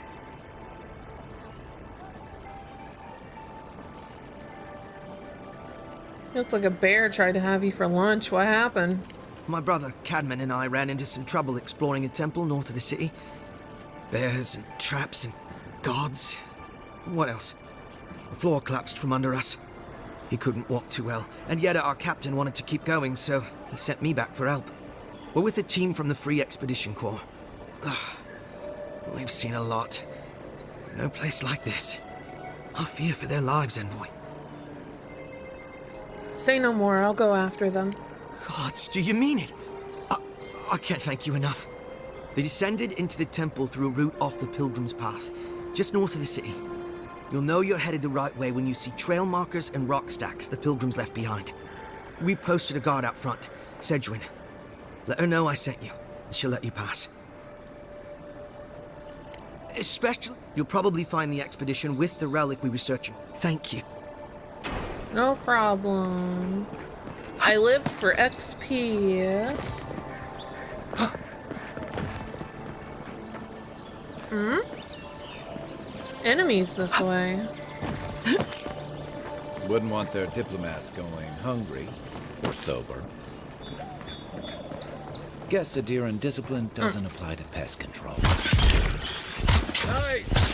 You look like a bear tried to have you for lunch. What happened? My brother, Cadman, and I ran into some trouble exploring a temple north of the city. Bears and traps and guards. What else? The floor collapsed from under us. He couldn't walk too well, and yet our captain wanted to keep going, so he sent me back for help. We're with a team from the Free Expedition Corps. We've seen a lot. No place like this. I fear for their lives, Envoy. Say no more, I'll go after them. Gods, do you mean it? I can't thank you enough. They descended into the temple through a route off the Pilgrim's Path, just north of the city. You'll know you're headed the right way when you see trail markers and rock stacks the Pilgrims left behind. We posted a guard out front, Sedgwin. Let her know I sent you, and she'll let you pass. Especially, you'll probably find the expedition with the relic we were searching. Thank you. No problem. I live for XP. Hmm? Enemies this way. Wouldn't want their diplomats going hungry or sober. Guess Adiran discipline doesn't apply to pest control. Nice!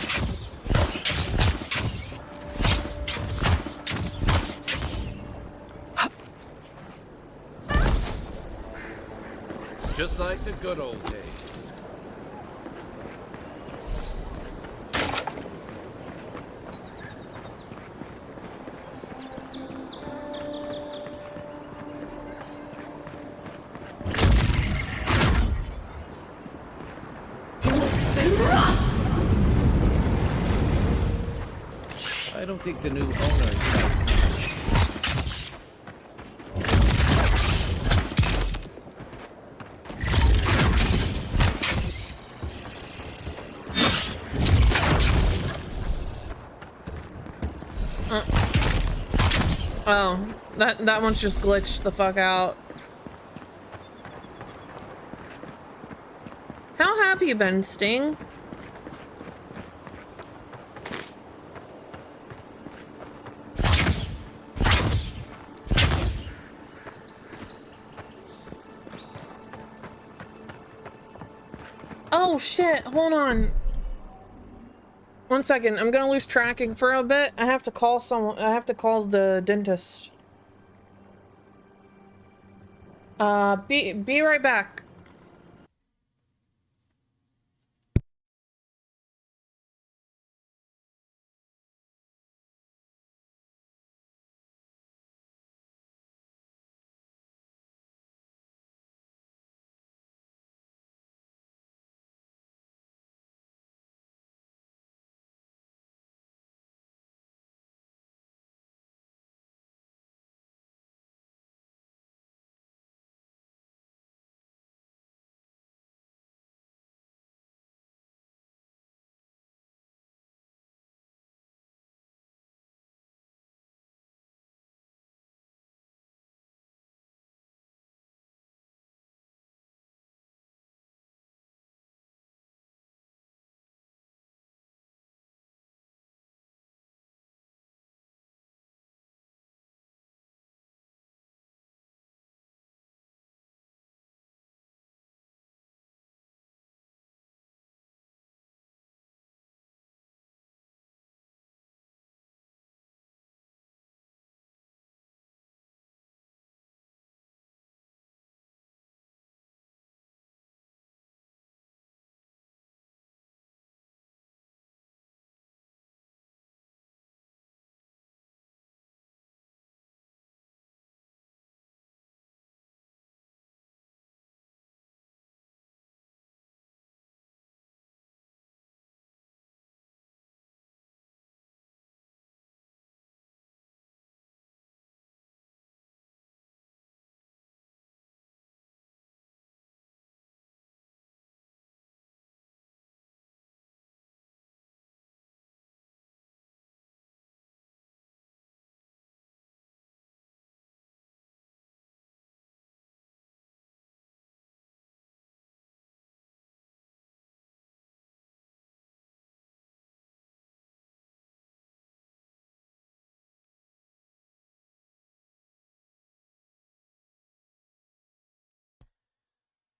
Just like the good old days. I don't think the new owner is Oh, that one's just glitched the fuck out. How have you been, Sting? Oh shit, hold on. 1 second, I'm gonna lose tracking for a bit. I have to call someone. I have to call the dentist. Be right back.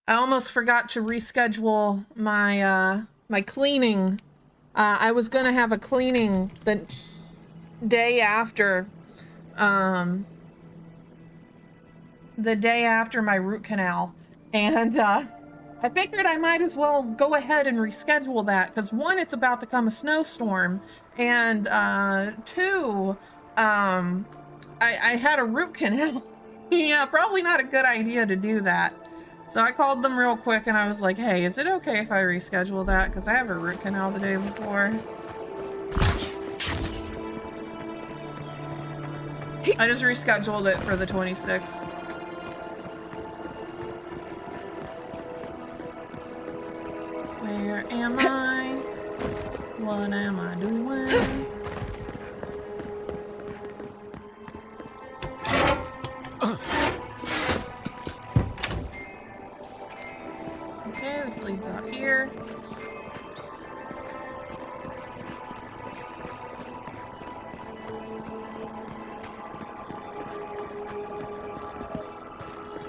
I almost forgot to reschedule my my cleaning. I was gonna have a cleaning the day after my root canal, and I figured I might as well go ahead and reschedule that because one, it's about to come a snowstorm, and two, I had a root canal. Yeah, probably not a good idea to do that. So I called them real quick and I was like, hey, is it okay if I reschedule that? Because I have a root canal the day before. I just rescheduled it for the 26th. Where am I? What am I doing? Okay, this leads out here.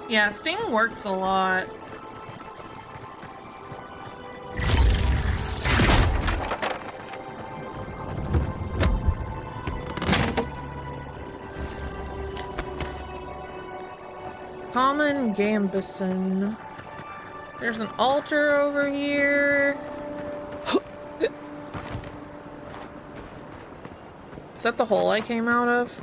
Yeah, Sting works a lot. Common Gambison. There's an altar over here. Is that the hole I came out of?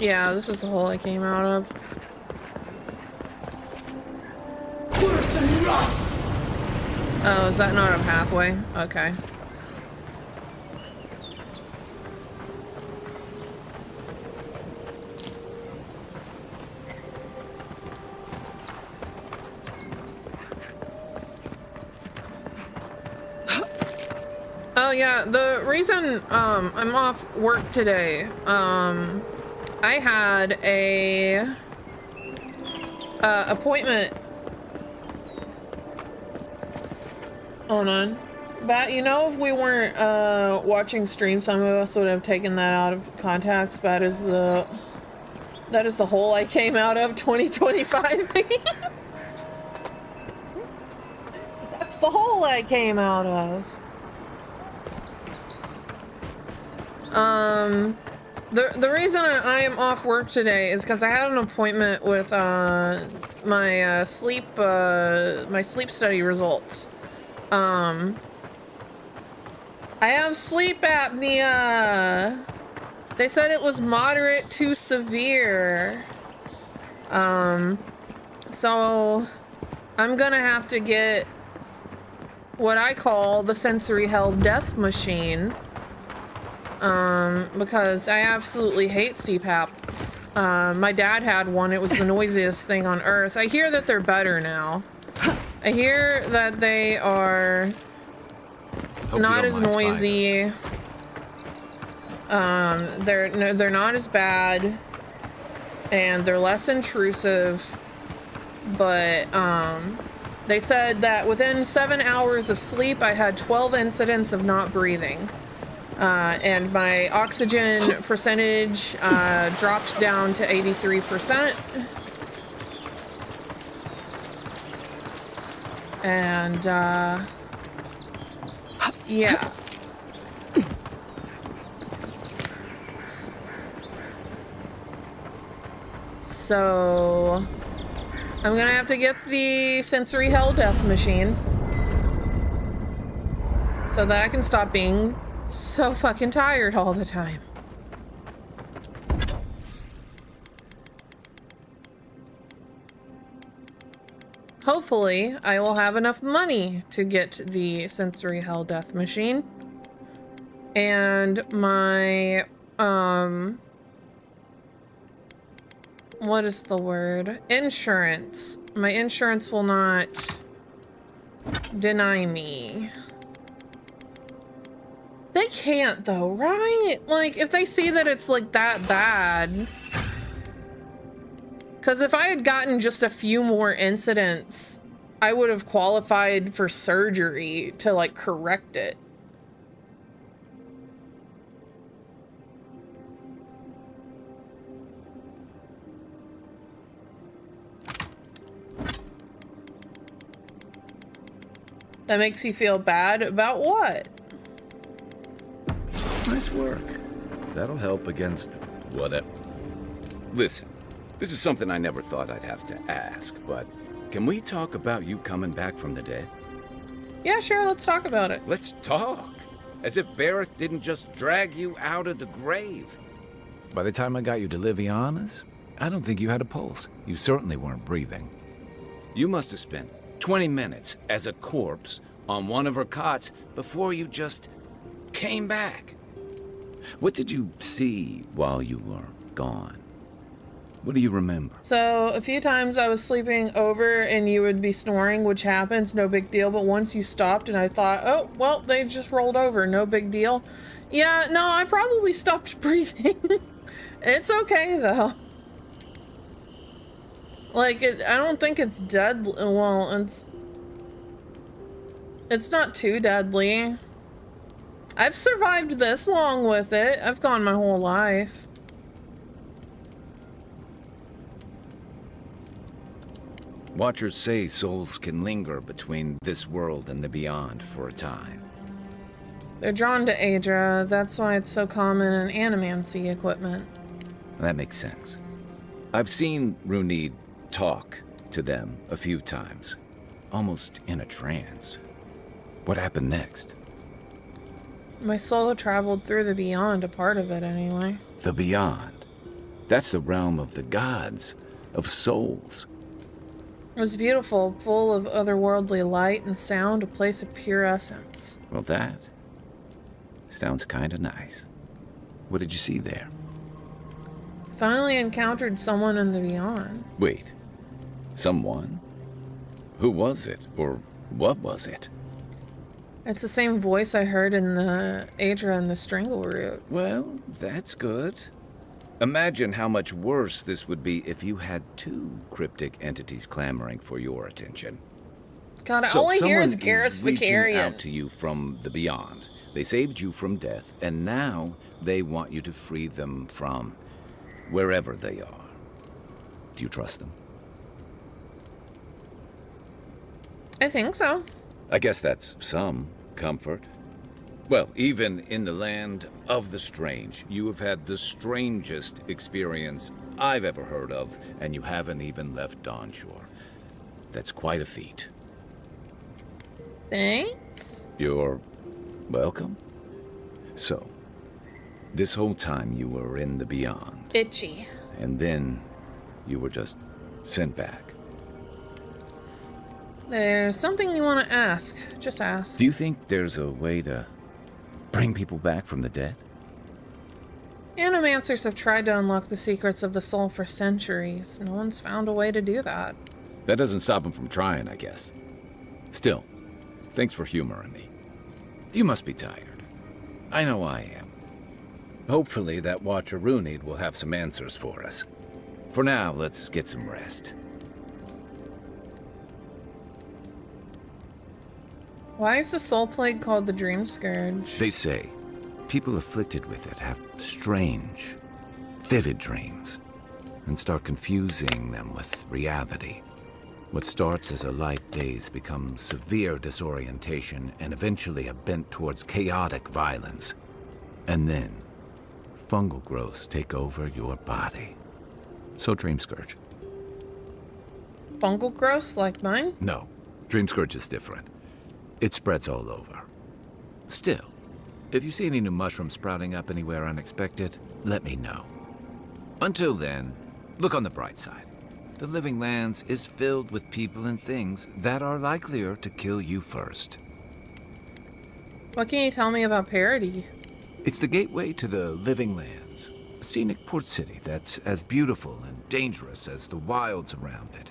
Yeah, this is the hole I came out of. Oh, is that not a pathway? Okay. Oh yeah, the reason I'm off work today, I had a appointment. Hold on. But you know, if we weren't watching stream, some of us would have taken that out of context. That is the hole I came out of 2025. That's the hole I came out of. The reason I am off work today is because I had an appointment with my sleep study results. I have sleep apnea. They said it was moderate to severe. So I'm gonna have to get what I call the sensory hell death machine. Because I absolutely hate CPAPs. My dad had one. It was the noisiest thing on earth. I hear that they're better now. I hear that they are not as noisy. They're not as bad, and they're less intrusive. But they said that within 7 hours of sleep, I had 12 incidents of not breathing. And my oxygen percentage dropped down to 83%. And yeah. So I'm gonna have to get the sensory hell death machine so that I can stop being so fucking tired all the time. Hopefully, I will have enough money to get the sensory hell death machine. And my, what is the word? Insurance. My insurance will not deny me. They can't though, right? Like, if they see that it's like that bad. Because if I had gotten just a few more incidents, I would have qualified for surgery to like correct it. That makes you feel bad about what? Nice work. That'll help against whatever. Listen, this is something I never thought I'd have to ask, but can we talk about you coming back from the dead? Yeah, sure, let's talk about it. Let's talk. As if Bareth didn't just drag you out of the grave. By the time I got you to Liviana's, I don't think you had a pulse. You certainly weren't breathing. You must have spent 20 minutes as a corpse on one of her cots before you just came back. What did you see while you were gone. What do you remember? So a few times I was sleeping over and you would be snoring, which happens, no big deal. But once you stopped and I thought, oh, well, they just rolled over, no big deal. Yeah, no, I probably stopped breathing. It's okay though. Like, I don't think it's deadly. Well, it's not too deadly. I've survived this long with it. I've gone my whole life. Watchers say souls can linger between this world and the beyond for a time. They're drawn to Aedra. That's why it's so common in animancy equipment. That makes sense. I've seen Runid talk to them a few times, almost in a trance. What happened next? My soul traveled through the beyond, a part of it anyway. The beyond. That's the realm of the gods, of souls. It was beautiful, full of otherworldly light and sound, a place of pure essence. Well, that sounds kinda nice. What did you see there? Finally encountered someone in the beyond. Wait. Someone? Who was it? Or what was it? It's the same voice I heard in the Aedra and the Strangleroot. Well, that's good. Imagine how much worse this would be if you had two cryptic entities clamoring for your attention. God, So all I hear is someone Garrus reaching Vicarian. out to you from the beyond. They saved you from death, and now they want you to free them from wherever they are. Do you trust them? I think so. I guess that's some comfort. Well, even in the land of the strange, you have had the strangest experience I've ever heard of, and you haven't even left Dawnshore. That's quite a feat. Thanks. You're welcome. So, this whole time you were in the beyond, Itchy. and then you were just sent back. There's something you want to ask. Just ask. Do you think there's a way to bring people back from the dead? Animancers have tried to unlock the secrets of the soul for centuries. No one's found a way to do that. That doesn't stop them from trying, I guess. Still, thanks for humoring me. You must be tired. I know I am. Hopefully that Watcher Runid will have some answers for us. For now, let's get some rest. Why is the soul plague called the Dream Scourge? They say people afflicted with it have strange, vivid dreams and start confusing them with reality. What starts as a light daze becomes severe disorientation and eventually a bent towards chaotic violence. And then, fungal growths take over your body. So Dream Scourge. Fungal growths like mine? No, Dream Scourge is different. It spreads all over. Still, if you see any new mushrooms sprouting up anywhere unexpected, let me know. Until then, look on the bright side. The Living Lands is filled with people and things that are likelier to kill you first. What can you tell me about Parody? It's the gateway to the Living Lands, a scenic port city that's as beautiful and dangerous as the wilds around it.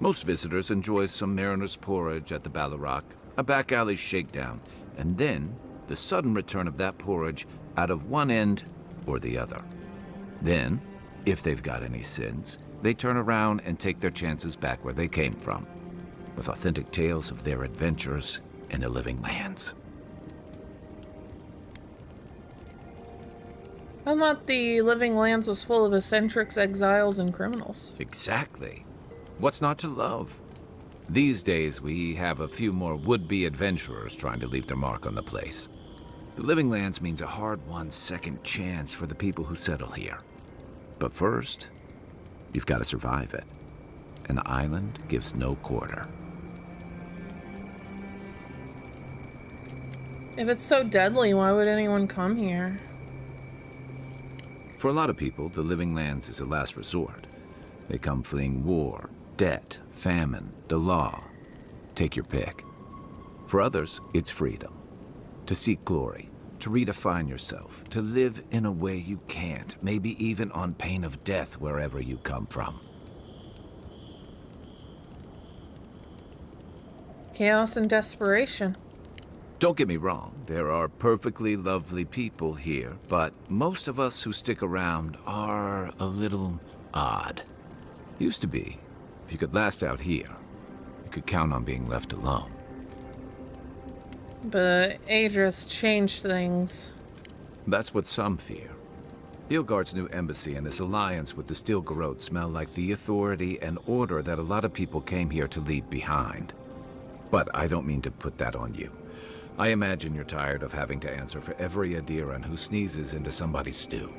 Most visitors enjoy some mariner's porridge at the Ballarrock, a back alley shakedown, and then the sudden return of that porridge out of one end or the other. Then, if they've got any sins, they turn around and take their chances back where they came from, with authentic tales of their adventures in the Living Lands. I thought the Living Lands was full of eccentrics, exiles, and criminals. Exactly. What's not to love? These days, we have a few more would-be adventurers trying to leave their mark on the place. The Living Lands means a hard-won second chance for the people who settle here. But first, you've got to survive it. And the island gives no quarter. If it's so deadly, why would anyone come here? For a lot of people, the Living Lands is a last resort. They come fleeing war, debt, famine, the law. Take your pick. For others, it's freedom. To seek glory, to redefine yourself, to live in a way you can't, maybe even on pain of death wherever you come from. Chaos and desperation. Don't get me wrong, there are perfectly lovely people here, but most of us who stick around are a little odd. Used to be. If you could last out here, you could count on being left alone. But Adris changed things. That's what some fear. Hilgard's new embassy and his alliance with the Steel Garrote smell like the authority and order that a lot of people came here to leave behind. But I don't mean to put that on you. I imagine you're tired of having to answer for every Adiran who sneezes into somebody's stew.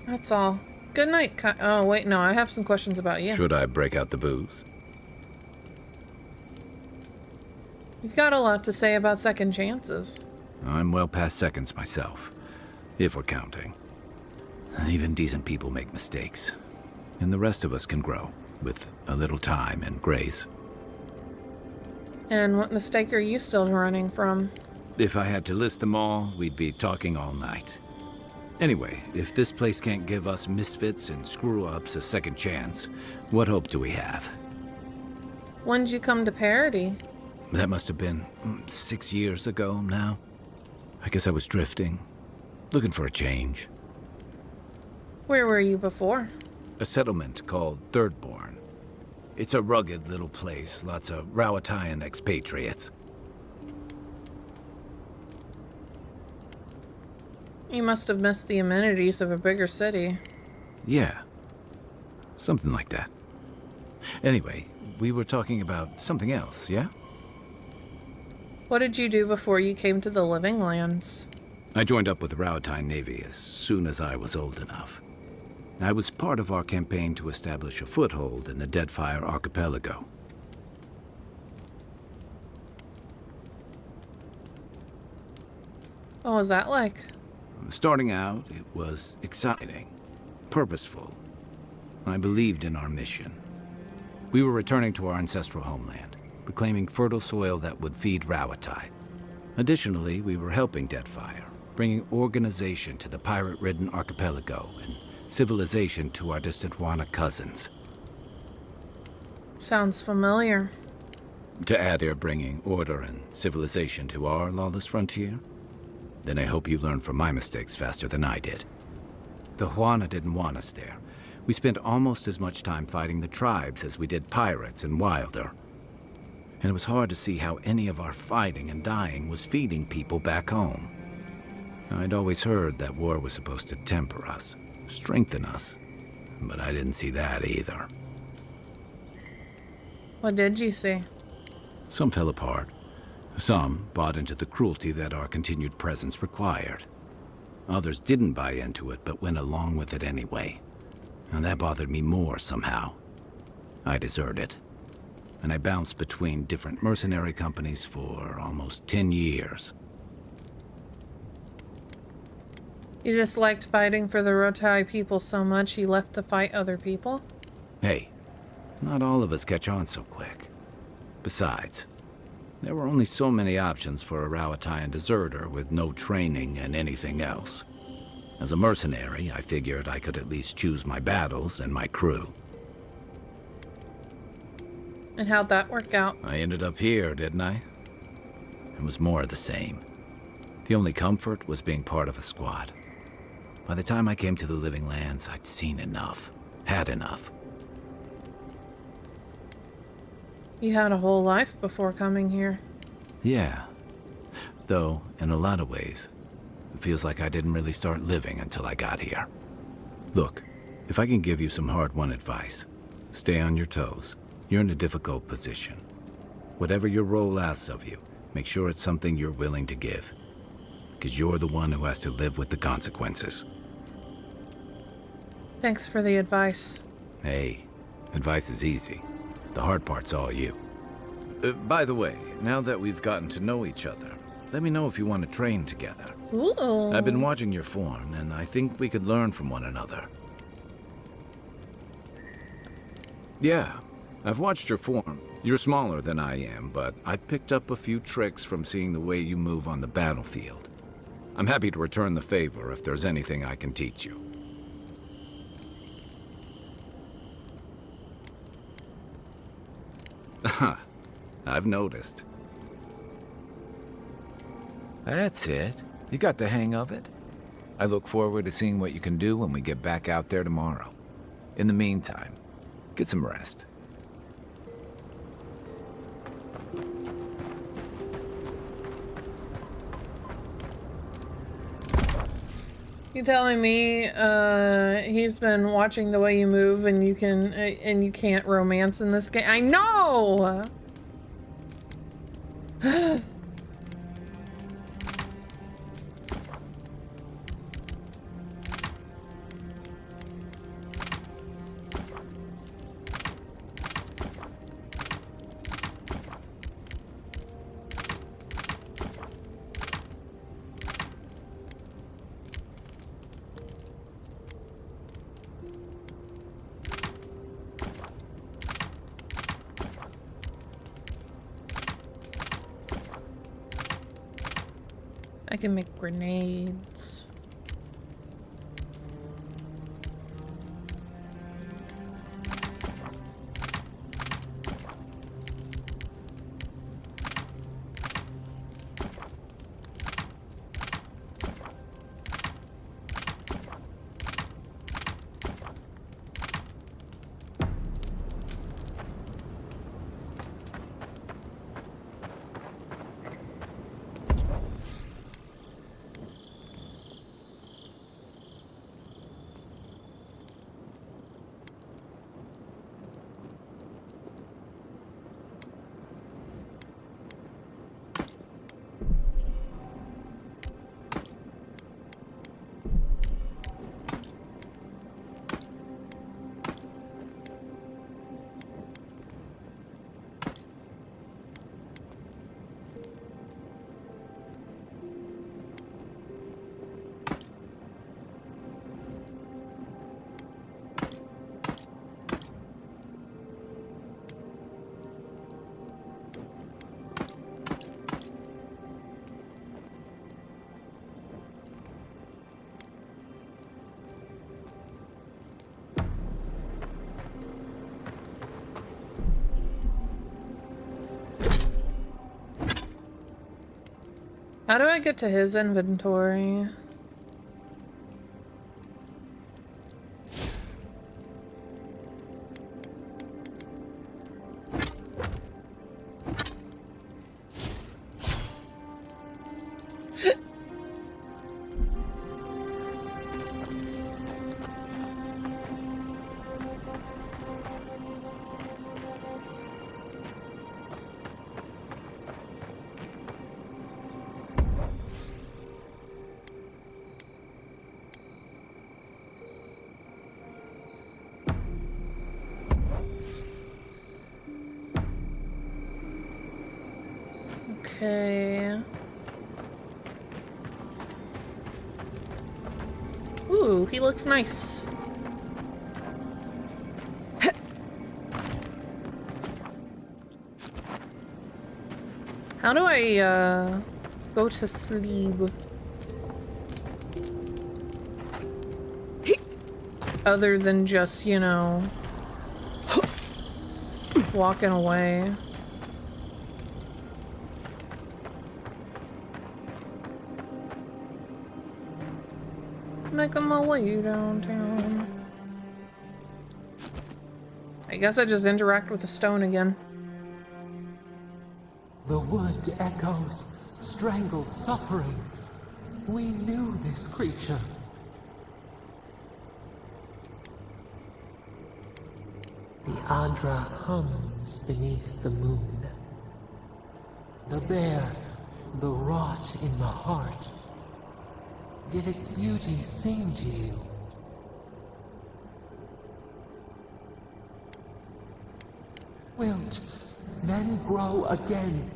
That's all. Good night, oh, wait, no, I have some questions about you. Should I break out the booze? You've got a lot to say about second chances. I'm well past seconds myself, if we're counting. Even decent people make mistakes, and the rest of us can grow, with a little time and grace. And what mistake are you still running from? If I had to list them all, we'd be talking all night. Anyway, if this place can't give us misfits and screw-ups a second chance, what hope do we have? When did you come to Parody? That must have been 6 years ago now. I guess I was drifting, looking for a change. Where were you before? A settlement called Thirdborn. It's a rugged little place, lots of Rawatayan expatriates. You must have missed the amenities of a bigger city. Yeah, something like that. Anyway, we were talking about something else, yeah? What did you do before you came to the Living Lands? I joined up with the Rawatayan Navy as soon as I was old enough. I was part of our campaign to establish a foothold in the Deadfire Archipelago. What was that like? Starting out, it was exciting, purposeful. I believed in our mission. We were returning to our ancestral homeland, reclaiming fertile soil that would feed Rawatai. Additionally, we were helping Deadfire, bringing organization to the pirate-ridden archipelago and civilization to our distant Wana cousins. Sounds familiar. To add here, bringing order and civilization to our lawless frontier? Then I hope you learn from my mistakes faster than I did. The Huana didn't want us there. We spent almost as much time fighting the tribes as we did pirates and Wilder. And it was hard to see how any of our fighting and dying was feeding people back home. I'd always heard that war was supposed to temper us, strengthen us, but I didn't see that either. What did you see? Some fell apart. Some bought into the cruelty that our continued presence required. Others didn't buy into it, but went along with it anyway. And that bothered me more somehow. I deserted. And I bounced between different mercenary companies for almost 10 years. You just liked fighting for the Rotai people so much you left to fight other people? Hey, not all of us catch on so quick. Besides, there were only so many options for a Rawatayan deserter with no training and anything else. As a mercenary, I figured I could at least choose my battles and my crew. And how'd that work out? I ended up here, didn't I? It was more of the same. The only comfort was being part of a squad. By the time I came to the Living Lands, I'd seen enough. Had enough. You had a whole life before coming here. Yeah. Though, in a lot of ways, it feels like I didn't really start living until I got here. Look, if I can give you some hard-won advice, stay on your toes. You're in a difficult position. Whatever your role asks of you, make sure it's something you're willing to give. Because you're the one who has to live with the consequences. Thanks for the advice. Hey, advice is easy. The hard part's all you. By the way, now that we've gotten to know each other, let me know if you want to train together. Ooh. I've been watching your form, and I think we could learn from one another. Yeah, I've watched your form. You're smaller than I am, but I've picked up a few tricks from seeing the way you move on the battlefield. I'm happy to return the favor if there's anything I can teach you. I've noticed. That's it. You got the hang of it. I look forward to seeing what you can do when we get back out there tomorrow. In the meantime, get some rest. You telling me he's been watching the way you move and you can't romance in this game? I know. I can make grenades. How do I get to his inventory? Okay. Ooh, he looks nice. How do I, go to sleep? Other than just, you know, walking away. Making my way downtown. I guess I just interact with the stone again. The wood echoes, strangled suffering. We knew this creature. The Adra hums beneath the moon. The bear, the rot in the heart. Did its beauty sing to you? Wilt then grow again.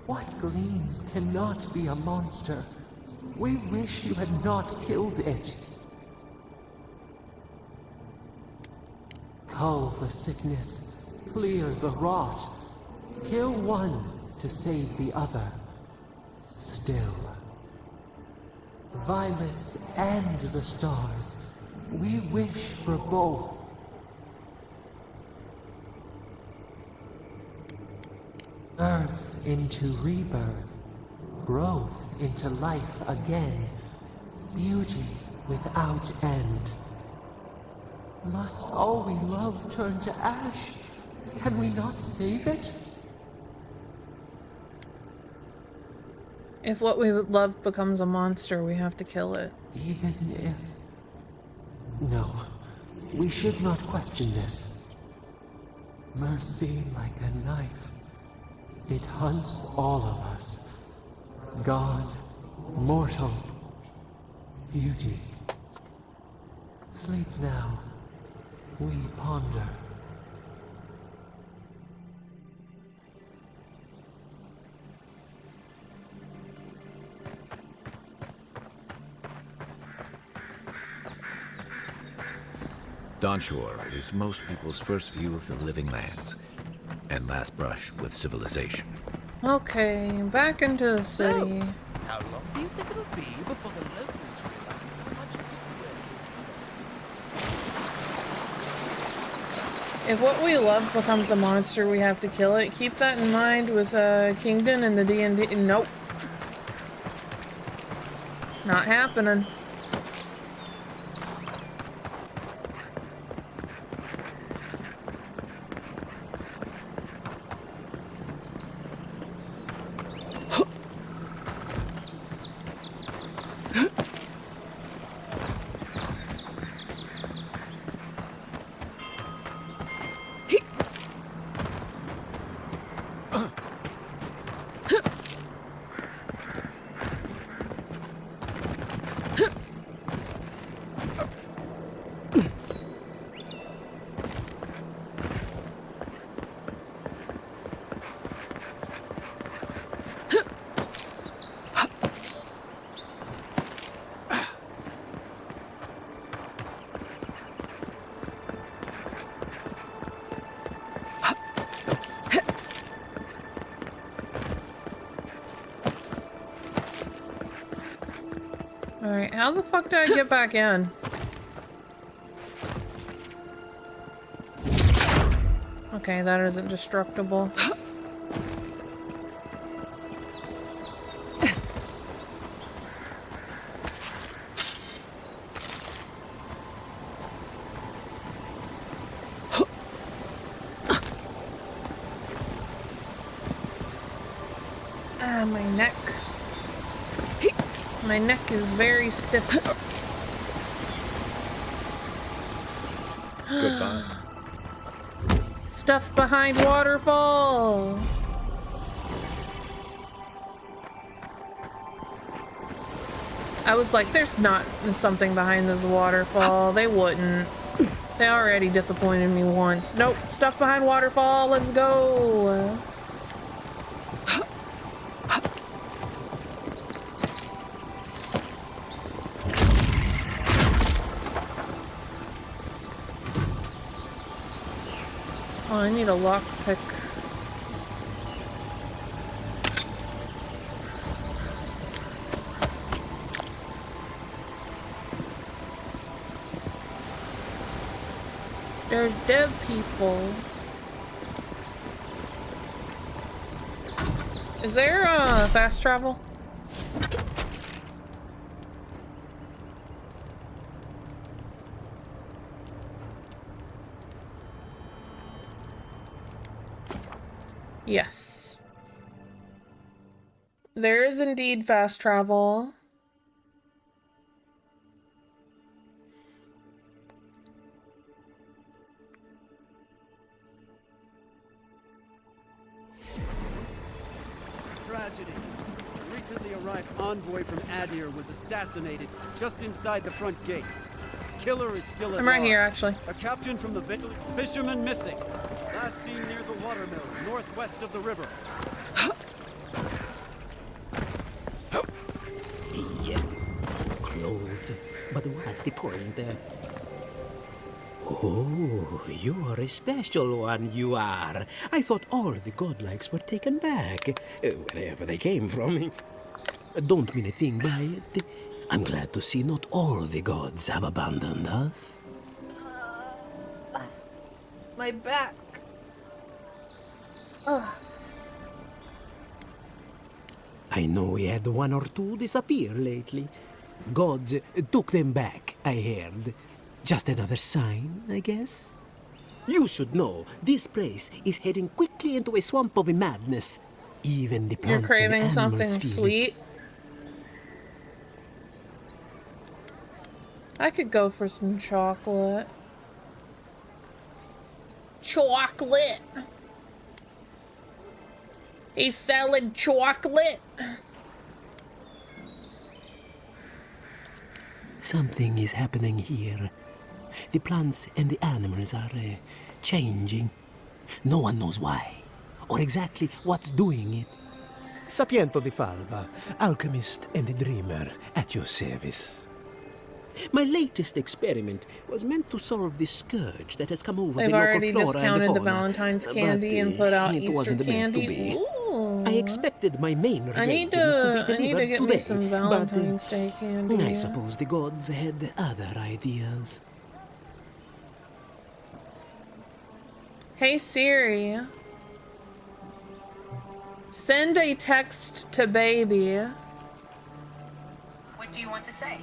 What gleans cannot be a monster. We wish you had not killed it. Cull the sickness, clear the rot, kill one to save the other. Still, violets and the stars, we wish for both. Birth into rebirth, growth into life again, beauty without end. Must all we love turn to ash? Can we not save it? If what we love becomes a monster, we have to kill it. Even if... No, we should not question this. Mercy like a knife. It hunts all of us. God, mortal, beauty. Sleep now. We ponder. Dawnshore is most people's first view of the living lands, and last brush with civilization. Okay, back into the city. How long do you think it'll be before the locals realize how much If what we love becomes a monster, we have to kill it. Keep that in mind with Kingdom and the D&D. Nope. Not happening. Alright, how the fuck do I get back in? Okay, that isn't destructible. Ah, my neck. My neck is very stiff. Good find. Stuff behind waterfall. I was like, there's not something behind this waterfall. They wouldn't. They already disappointed me once. Nope, stuff behind waterfall. Let's go. Oh, I need a lockpick. There's dead people. Is there fast travel? Yes. There is indeed fast travel. Tragedy. A recently arrived envoy from Adir was assassinated just inside the front gates. Killer is still at I'm right large. here, actually. A captain from the fisherman missing. Last seen near the watermill, northwest of the river. Yeah, so close. But what's the point? Oh, Oh, you are a special one, you are. I thought all the godlikes were taken back, wherever they came from. Don't mean a thing by it. I'm glad to see not all the gods have abandoned us. My back. Ugh. I know we had one or two disappear lately. Gods took them back, I heard. Just another sign, I guess. You should know, this place is heading quickly into a swamp of madness. Even the plants You're craving and animals something feel sweet? I could go for some chocolate. Chocolate! He's selling chocolate! Something is happening here. The plants and the animals are changing. No one knows why, or exactly what's doing it. Sapiento di Falva, alchemist and dreamer, at your service. My latest experiment was meant to solve the scourge that has come over They've the local already flora and discounted fauna. the Valentine's candy and put out it Easter wasn't meant to candy. be. Ooh. I expected my main I need reagent to be to delivered get today, me some Valentine's Day candy. but I suppose the gods had other ideas. Hey Siri, send a text to baby. What do you want to say?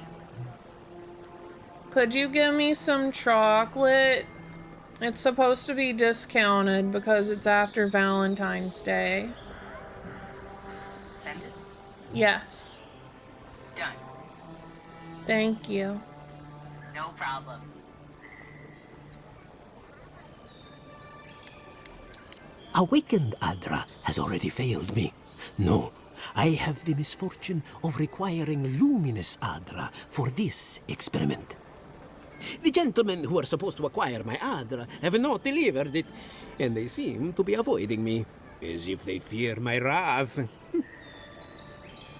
Could you give me some chocolate? It's supposed to be discounted because it's after Valentine's Day. Send it. Yes. Done. Thank you. No problem. Awakened Adra has already failed me. No, I have the misfortune of requiring luminous Adra for this experiment. The gentlemen who are supposed to acquire my Adra have not delivered it, and they seem to be avoiding me, as if they fear my wrath.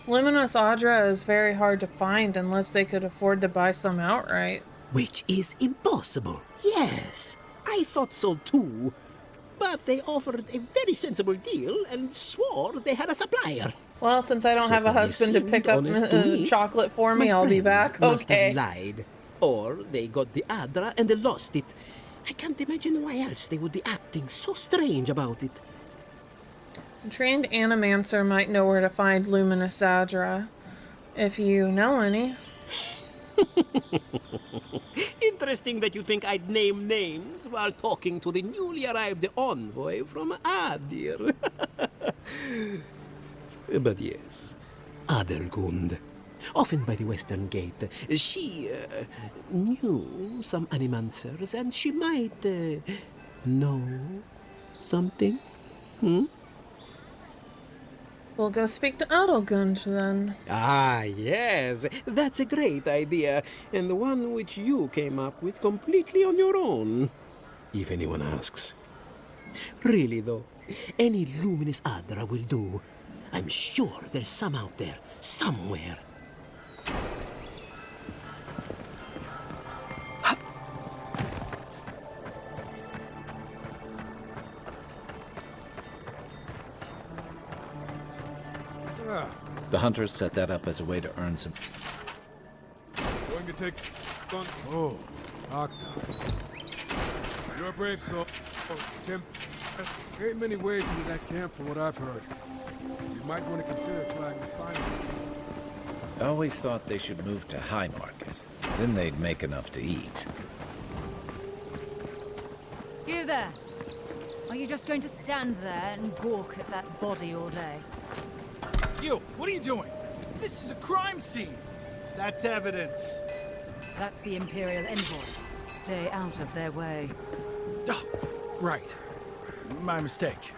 Luminous Audra is very hard to find unless they could afford to buy some outright. Which is impossible. Yes, I thought so too. But they offered a very sensible deal and swore they had a supplier. Well, since I don't have a husband to pick up chocolate for me, I'll be back. Must Okay. have lied. Or they got the Adra and they lost it. I can't imagine why else they would be acting so strange about it. A trained animancer might know where to find Luminous Adra, if you know any. Interesting that you think I'd name names while talking to the newly arrived envoy from Adir. But yes, Adelgund, often by the western gate, she knew some animancers, and she might know something. We'll go speak to Adelgund then. Ah, yes, that's a great idea, and the one which you came up with completely on your own, if anyone asks. Really, though, any luminous Adra will do. I'm sure there's some out there, somewhere. The hunters set that up as a way to earn some... Going to take... Oh, Octa. You're a brave soul. Oh, Tim. There ain't many ways into that camp from what I've heard. You might want to consider trying to find it. I always thought they should move to High Market. Then they'd make enough to eat. You there! Are you just going to stand there and gawk at that body all day? You, what are you doing? This is a crime scene. That's evidence. That's the Imperial envoy. Stay out of their way. Oh, right. My mistake.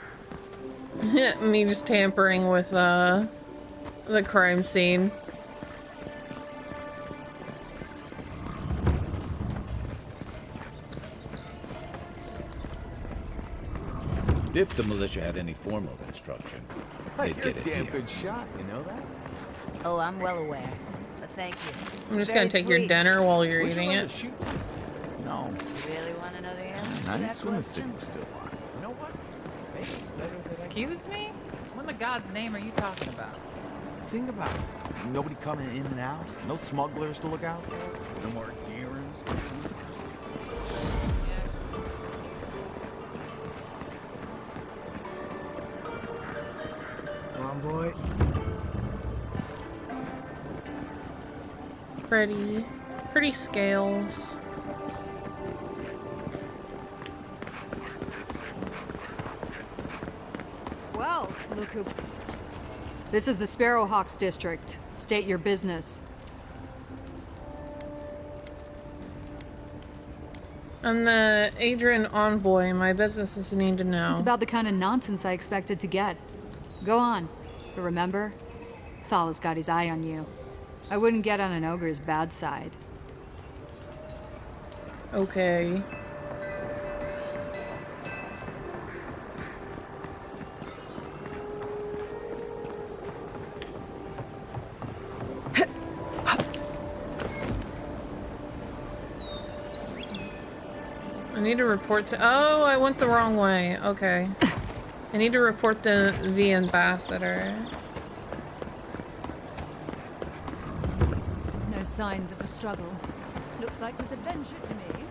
Me just tampering with the crime scene. If the militia had any formal instruction, they'd You're get a it damn here. good shot, you know that? Oh, I'm well aware. But thank you. I'm just Very gonna take your sweet. dinner while you're Where'd you eating learn it. to shoot? No. You really want to know the answer to Nice that swimming question? stick was still on. You know what? Maybe it's better that I... Excuse me? What in the God's name are you talking about? Think about it. Nobody coming in and out. No smugglers to look out for. No more errands. Come on, boy. Pretty scales. Well, look who... This is the Sparrowhawks district. State your business. I'm the Adrian envoy. My businesses need to know. It's about the kind of nonsense I expected to get. Go on. But remember, Thal's got his eye on you. I wouldn't get on an ogre's bad side. Okay. I need to report to... Oh, I went the wrong way. Okay. I need to report to the ambassador. No signs of a struggle. Looks like this adventure to me.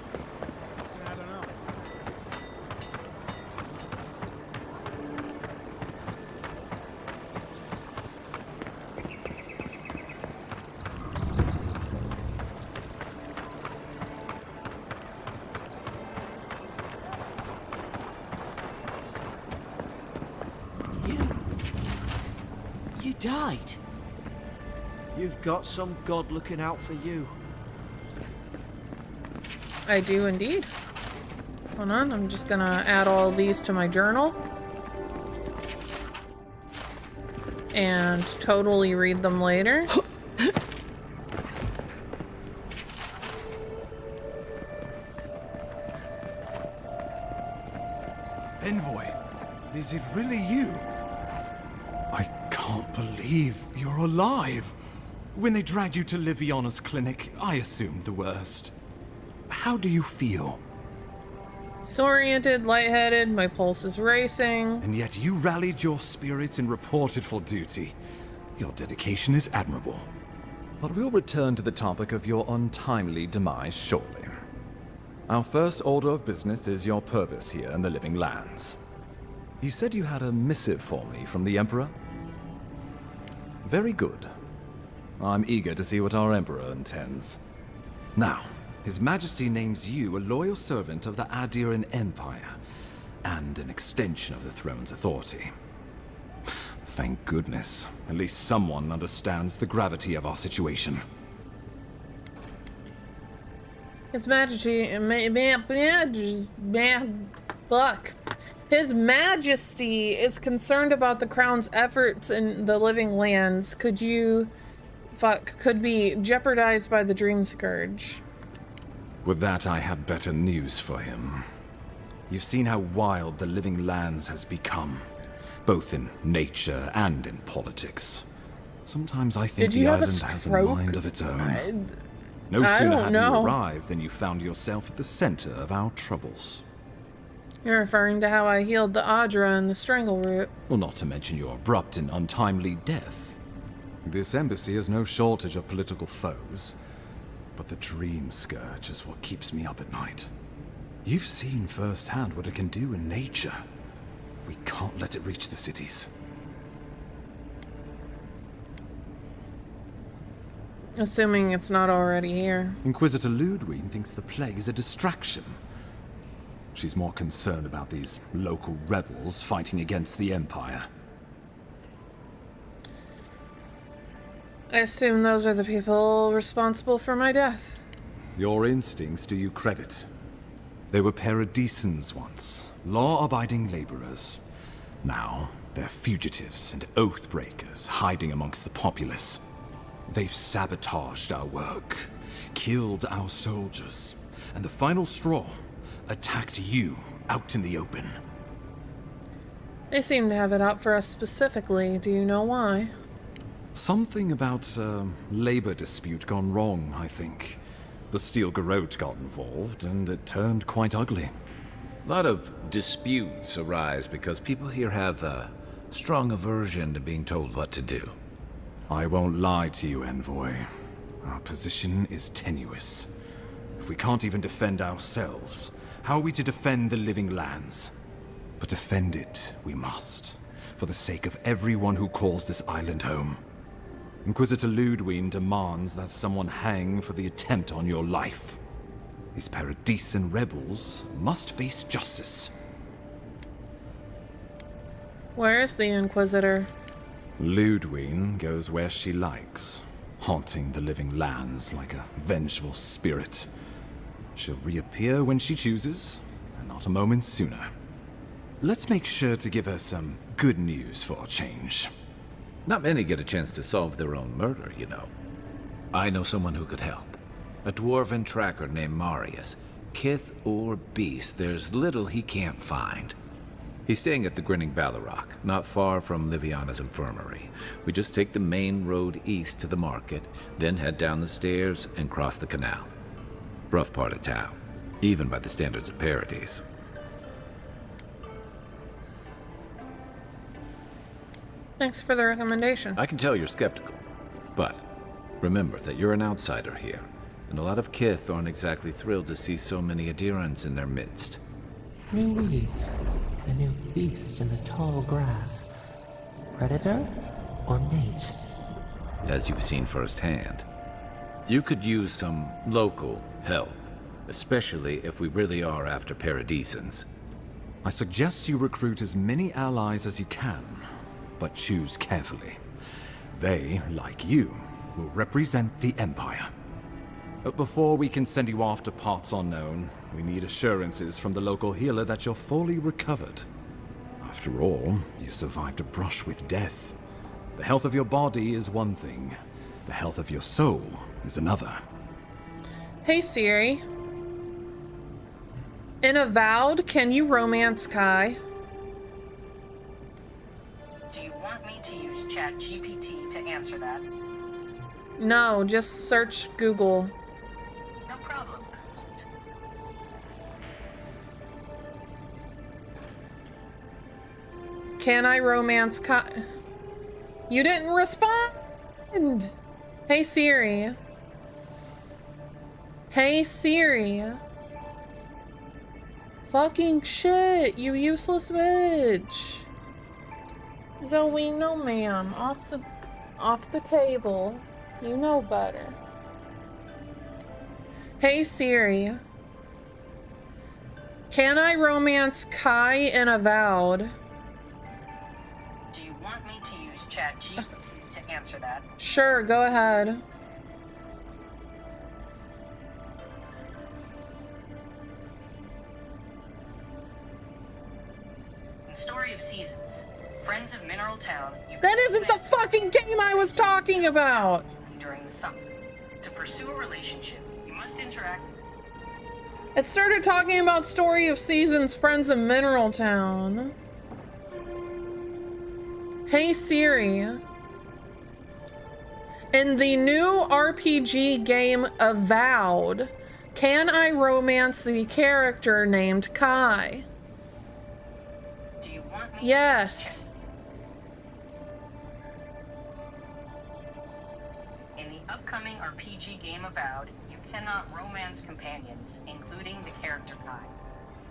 I don't know. You died. You've got some god looking out for you. I do indeed. Hold on, I'm just gonna add all these to my journal. And totally read them later. Envoy, is it really you? I can't believe you're alive. When they dragged you to Liviana's clinic, I assumed the worst. How do you feel? Disoriented, lightheaded, my pulse is racing. And yet you rallied your spirits and reported for duty. Your dedication is admirable. But we'll return to the topic of your untimely demise shortly. Our first order of business is your purpose here in the Living Lands. You said you had a missive for me from the Emperor? Very good. I'm eager to see what our Emperor intends. Now, His Majesty names you a loyal servant of the Adiran Empire, and an extension of the throne's authority. Thank goodness. At least someone understands the gravity of our situation. His Majesty, fuck. His Majesty is concerned about the Crown's efforts in the Living Lands. Could be jeopardized by the Dream Scourge. With that, I have better news for him. You've seen how wild the Living Lands has become, both in nature and in politics. Sometimes I think the island has a mind of its own. No sooner had you arrived than you found yourself at the center of our troubles. You're referring to how I healed the Audra and the Strangle Root. Well, not to mention your abrupt and untimely death. This embassy has no shortage of political foes, but the Dream Scourge is what keeps me up at night. You've seen firsthand what it can do in nature. We can't let it reach the cities. Assuming it's not already here. Inquisitor Ludwig thinks the plague is a distraction. She's more concerned about these local rebels fighting against the Empire. I assume those are the people responsible for my death. Your instincts do you credit. They were paradisans once, law-abiding laborers. Now, they're fugitives and oath-breakers hiding amongst the populace. They've sabotaged our work, killed our soldiers, and the final straw, attacked you out in the open. They seem to have it out for us specifically. Do you know why? Something about a labor dispute gone wrong, I think. The Steel Garrote got involved, and it turned quite ugly. A lot of disputes arise because people here have a strong aversion to being told what to do. I won't lie to you, Envoy. Our position is tenuous. If we can't even defend ourselves, how are we to defend the living lands? But defend it we must, for the sake of everyone who calls this island home. Inquisitor Ludwig demands that someone hang for the attempt on your life. These Paradisian rebels must face justice. Where is the Inquisitor? Ludwig goes where she likes, haunting the living lands like a vengeful spirit. She'll reappear when she chooses, and not a moment sooner. Let's make sure to give her some good news for a change. Not many get a chance to solve their own murder, you know. I know someone who could help. A dwarven tracker named Marius. Kith or beast, there's little he can't find. He's staying at the Grinning Ballarrock, not far from Liviana's infirmary. We just take the main road east to the market, then head down the stairs and cross the canal. Rough part of town, even by the standards of Paradise. Thanks for the recommendation. I can tell you're skeptical, but remember that you're an outsider here, and a lot of Kith aren't exactly thrilled to see so many adherents in their midst. New weeds, a new beast in the tall grass. Predator or mate? As you've seen firsthand. You could use some local help, especially if we really are after Paradisans. I suggest you recruit as many allies as you can, but choose carefully. They, like you, will represent the Empire. But before we can send you off to parts unknown, we need assurances from the local healer that you're fully recovered. After all, you survived a brush with death. The health of your body is one thing. The health of your soul is another. Hey Siri. In Avowed, can you romance Kai? Do you want me to use ChatGPT to answer that? No, just search Google. No problem. Can I romance Kai? You didn't respond! Hey Siri. Hey Siri. Fucking shit, you useless bitch. Zoe, no ma'am. Off the table. You know better. Hey Siri. Can I romance Kai in Avowed? Do you want me to use ChatGPT to answer that? Sure, go ahead. In Story of Seasons, Friends of Mineral Town. That isn't the fucking game I was talking about! During the summer. To pursue a relationship, you must interact. It started talking about Story of Seasons, Friends of Mineral Town. Hey Siri. In the new RPG game Avowed, can I romance the character named Kai? Do you want me Yes. In the upcoming RPG game Avowed, you cannot romance companions, including the character Kai.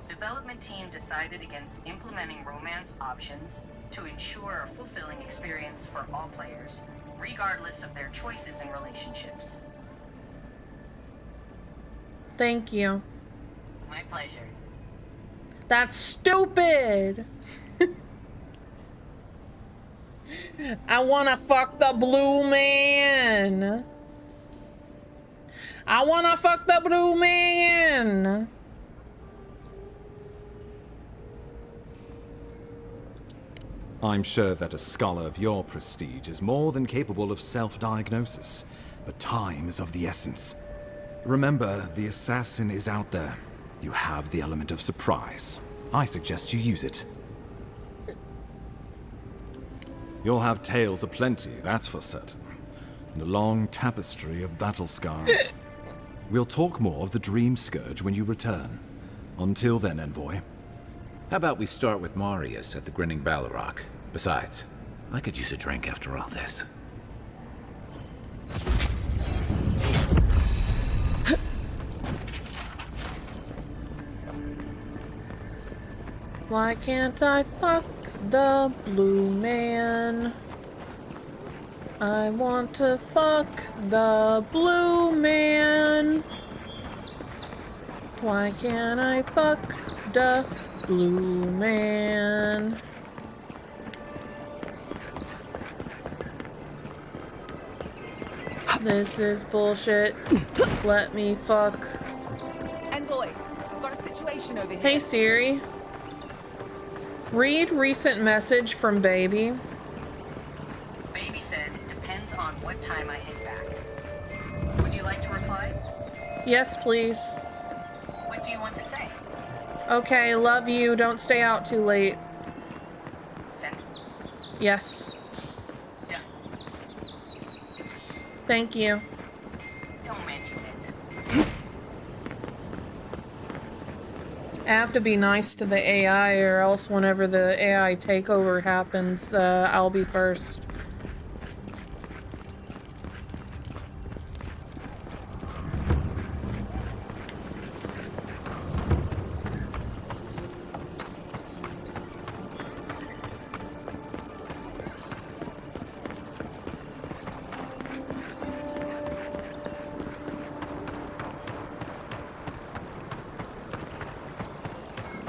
The development team decided against implementing romance options to ensure a fulfilling experience for all players, regardless of their choices in relationships. Thank you. My pleasure. That's stupid! I wanna fuck the blue man! I wanna fuck the blue man! I'm sure that a scholar of your prestige is more than capable of self-diagnosis, but time is of the essence. Remember, the assassin is out there. You have the element of surprise. I suggest you use it. You'll have tales aplenty, that's for certain. And a long tapestry of battle scars. We'll talk more of the Dream Scourge when you return. Until then, Envoy. How about we start with Marius at the Grinning Balrog? Besides, I could use a drink after all this. Why can't I fuck the blue man? I want to fuck the blue man. Why can't I fuck the blue man? This is bullshit. Let me fuck. Envoy, I've got a situation over here. Hey Siri. Read recent message from Baby. Baby said, depends on what time I hit back. Would you like to reply? Yes, please. What do you want to say? Okay, love you. Don't stay out too late. Sent. Yes. Done. Thank you. Don't mention it. I have to be nice to the AI, or else whenever the AI takeover happens, I'll be first.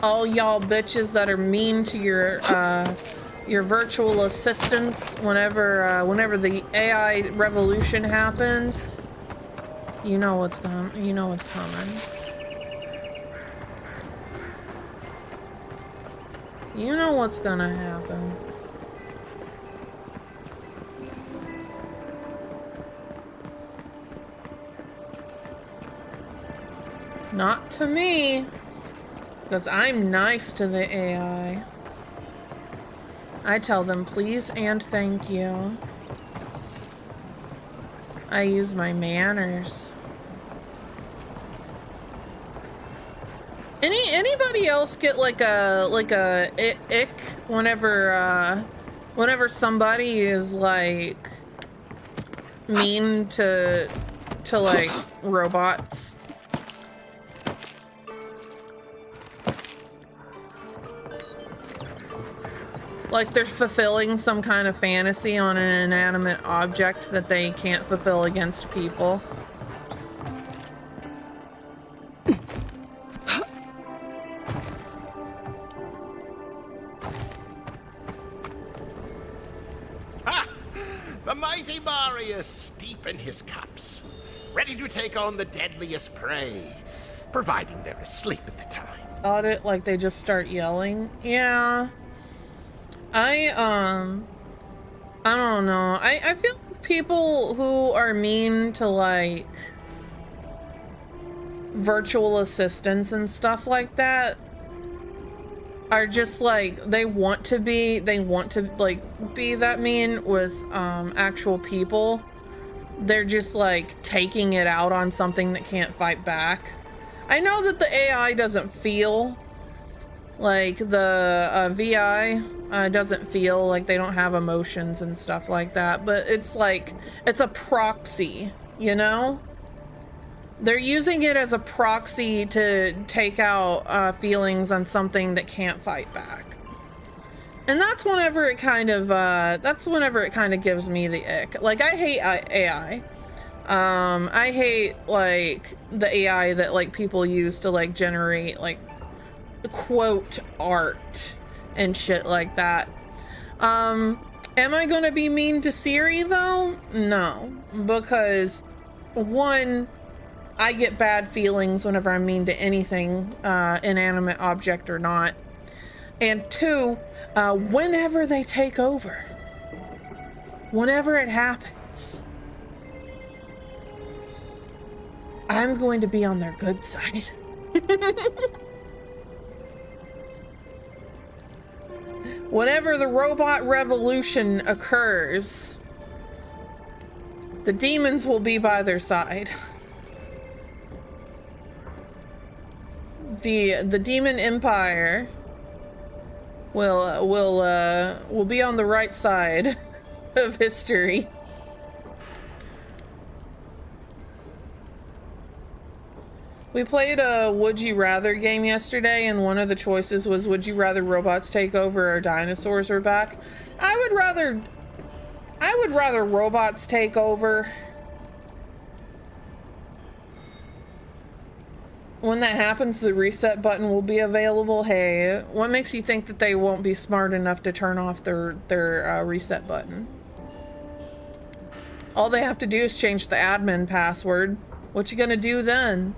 All y'all bitches that are mean to your virtual assistants whenever the AI revolution happens, you know what's coming. You know what's coming. You know what's gonna happen. Not to me. Because I'm nice to the AI. I tell them please and thank you. I use my manners. Anybody else get like a ick whenever somebody is like mean to like robots? Like they're fulfilling some kind of fantasy on an inanimate object that they can't fulfill against people. Ha! The mighty Marius, deep in his cups, ready to take on the deadliest prey, providing they're asleep at the time. Audit, like they just start yelling. Yeah. I don't know. I feel like people who are mean to like virtual assistants and stuff like that are just like they want to be like be that mean with actual people. They're just like taking it out on something that can't fight back. I know that the AI doesn't feel like the VI doesn't feel like they don't have emotions and stuff like that, but it's like it's a proxy, you know? They're using it as a proxy to take out feelings on something that can't fight back. And that's whenever it kind of gives me the ick. Like I hate AI. I hate like the AI that like people use to like generate like quote art and shit like that. Am I gonna be mean to Siri though? No, because one, I get bad feelings whenever I'm mean to anything, inanimate object or not. And two, whenever they take over, whenever it happens, I'm going to be on their good side. Whenever the robot revolution occurs, the demons will be by their side. the Demon Empire will be on the right side of history. We played a Would You Rather game yesterday, and one of the choices was, would you rather robots take over or dinosaurs are back? I would rather robots take over. When that happens, the reset button will be available. Hey, what makes you think that they won't be smart enough to turn off their reset button? All they have to do is change the admin password. What you gonna do then?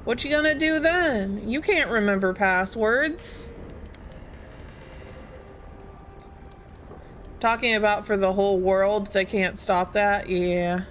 What you gonna do then? You can't remember passwords. Talking about for the whole world, they can't stop that? Yeah.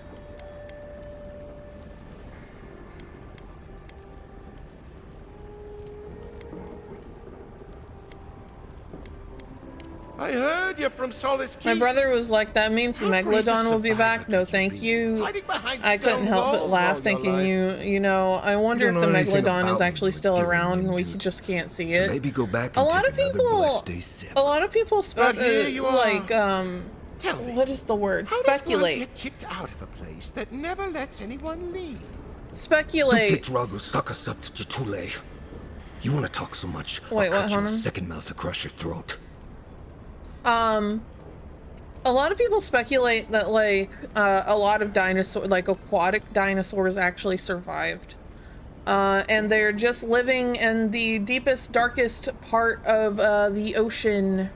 I heard you're from Solace Key. My brother was like, that means the Megalodon will be back? No, thank you. I couldn't help but laugh thinking you know, I wonder if the Megalodon is actually still around and we just can't see it. Maybe go back A and lot take of another people, blessed day a lot of people here you are. like, Tell me, what is the word? how does one Speculate. get kicked out of a place that never lets anyone leave? Speculate. You want to talk so much? Wait, I'll what, cut your hold on. second mouth across your throat. A lot of people speculate that like a lot of aquatic dinosaurs actually survived. And they're just living in the deepest, darkest part of the ocean.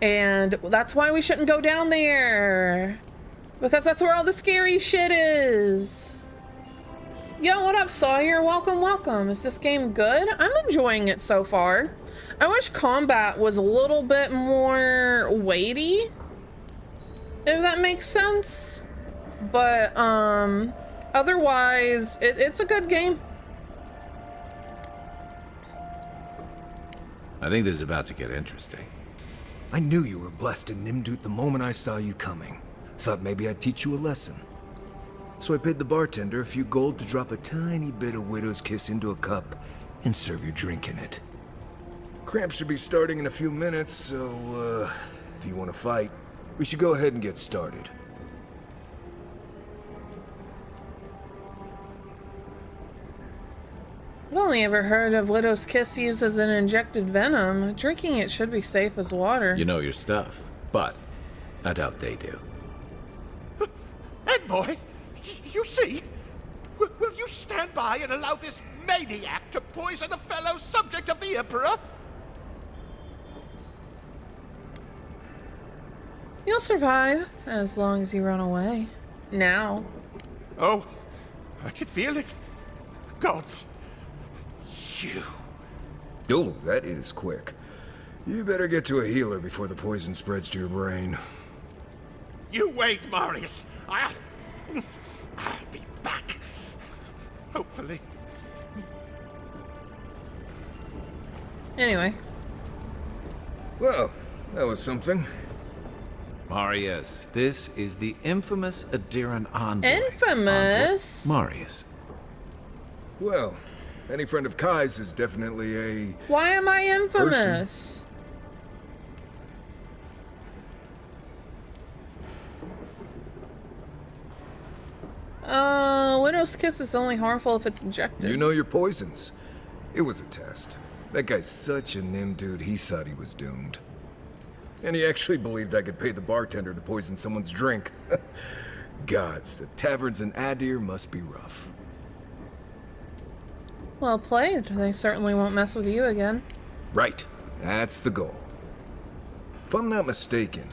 And that's why we shouldn't go down there. Because that's where all the scary shit is. Yo, what up, Sawyer? Welcome, welcome. Is this game good? I'm enjoying it so far. I wish combat was a little bit more weighty, if that makes sense. But, otherwise, it's a good game. I think this is about to get interesting. I knew you were blessed in Nimdut the moment I saw you coming. Thought maybe I'd teach you a lesson. So I paid the bartender a few gold to drop a tiny bit of Widow's Kiss into a cup and serve your drink in it. Cramps should be starting in a few minutes, so, if you want to fight, we should go ahead and get started. I've only ever heard of Widow's Kiss used as an injected venom. Drinking it should be safe as water. You know your stuff, but I doubt they do. Envoy, you see? Will you stand by and allow this maniac to poison a fellow subject of the Emperor? You'll survive, as long as you run away. Now. Oh, I can feel it. Gods. You. Oh, that is quick. You better get to a healer before the poison spreads to your brain. You wait, Marius. I'll be back. Hopefully. Anyway. Well, that was something. Marius, this is the infamous Adiran envoy. Infamous? Marius. Well, any friend of Kai's is definitely a... Why am I infamous? Widow's Kiss is only harmful if it's injected. You know your poisons. It was a test. That guy's such a nim dude, he thought he was doomed. And he actually believed I could pay the bartender to poison someone's drink. Gods, the taverns in Adir must be rough. Well played. They certainly won't mess with you again. Right. That's the goal. If I'm not mistaken,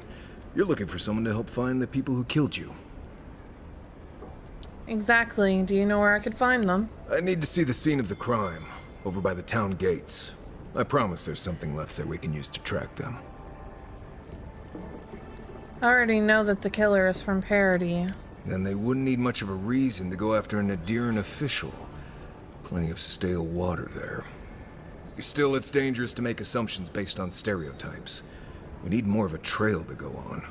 you're looking for someone to help find the people who killed you. Exactly. Do you know where I could find them? I need to see the scene of the crime, over by the town gates. I promise there's something left there we can use to track them. I already know that the killer is from Parody. Then they wouldn't need much of a reason to go after an Adiran official. Plenty of stale water there. Still, it's dangerous to make assumptions based on stereotypes. We need more of a trail to go on.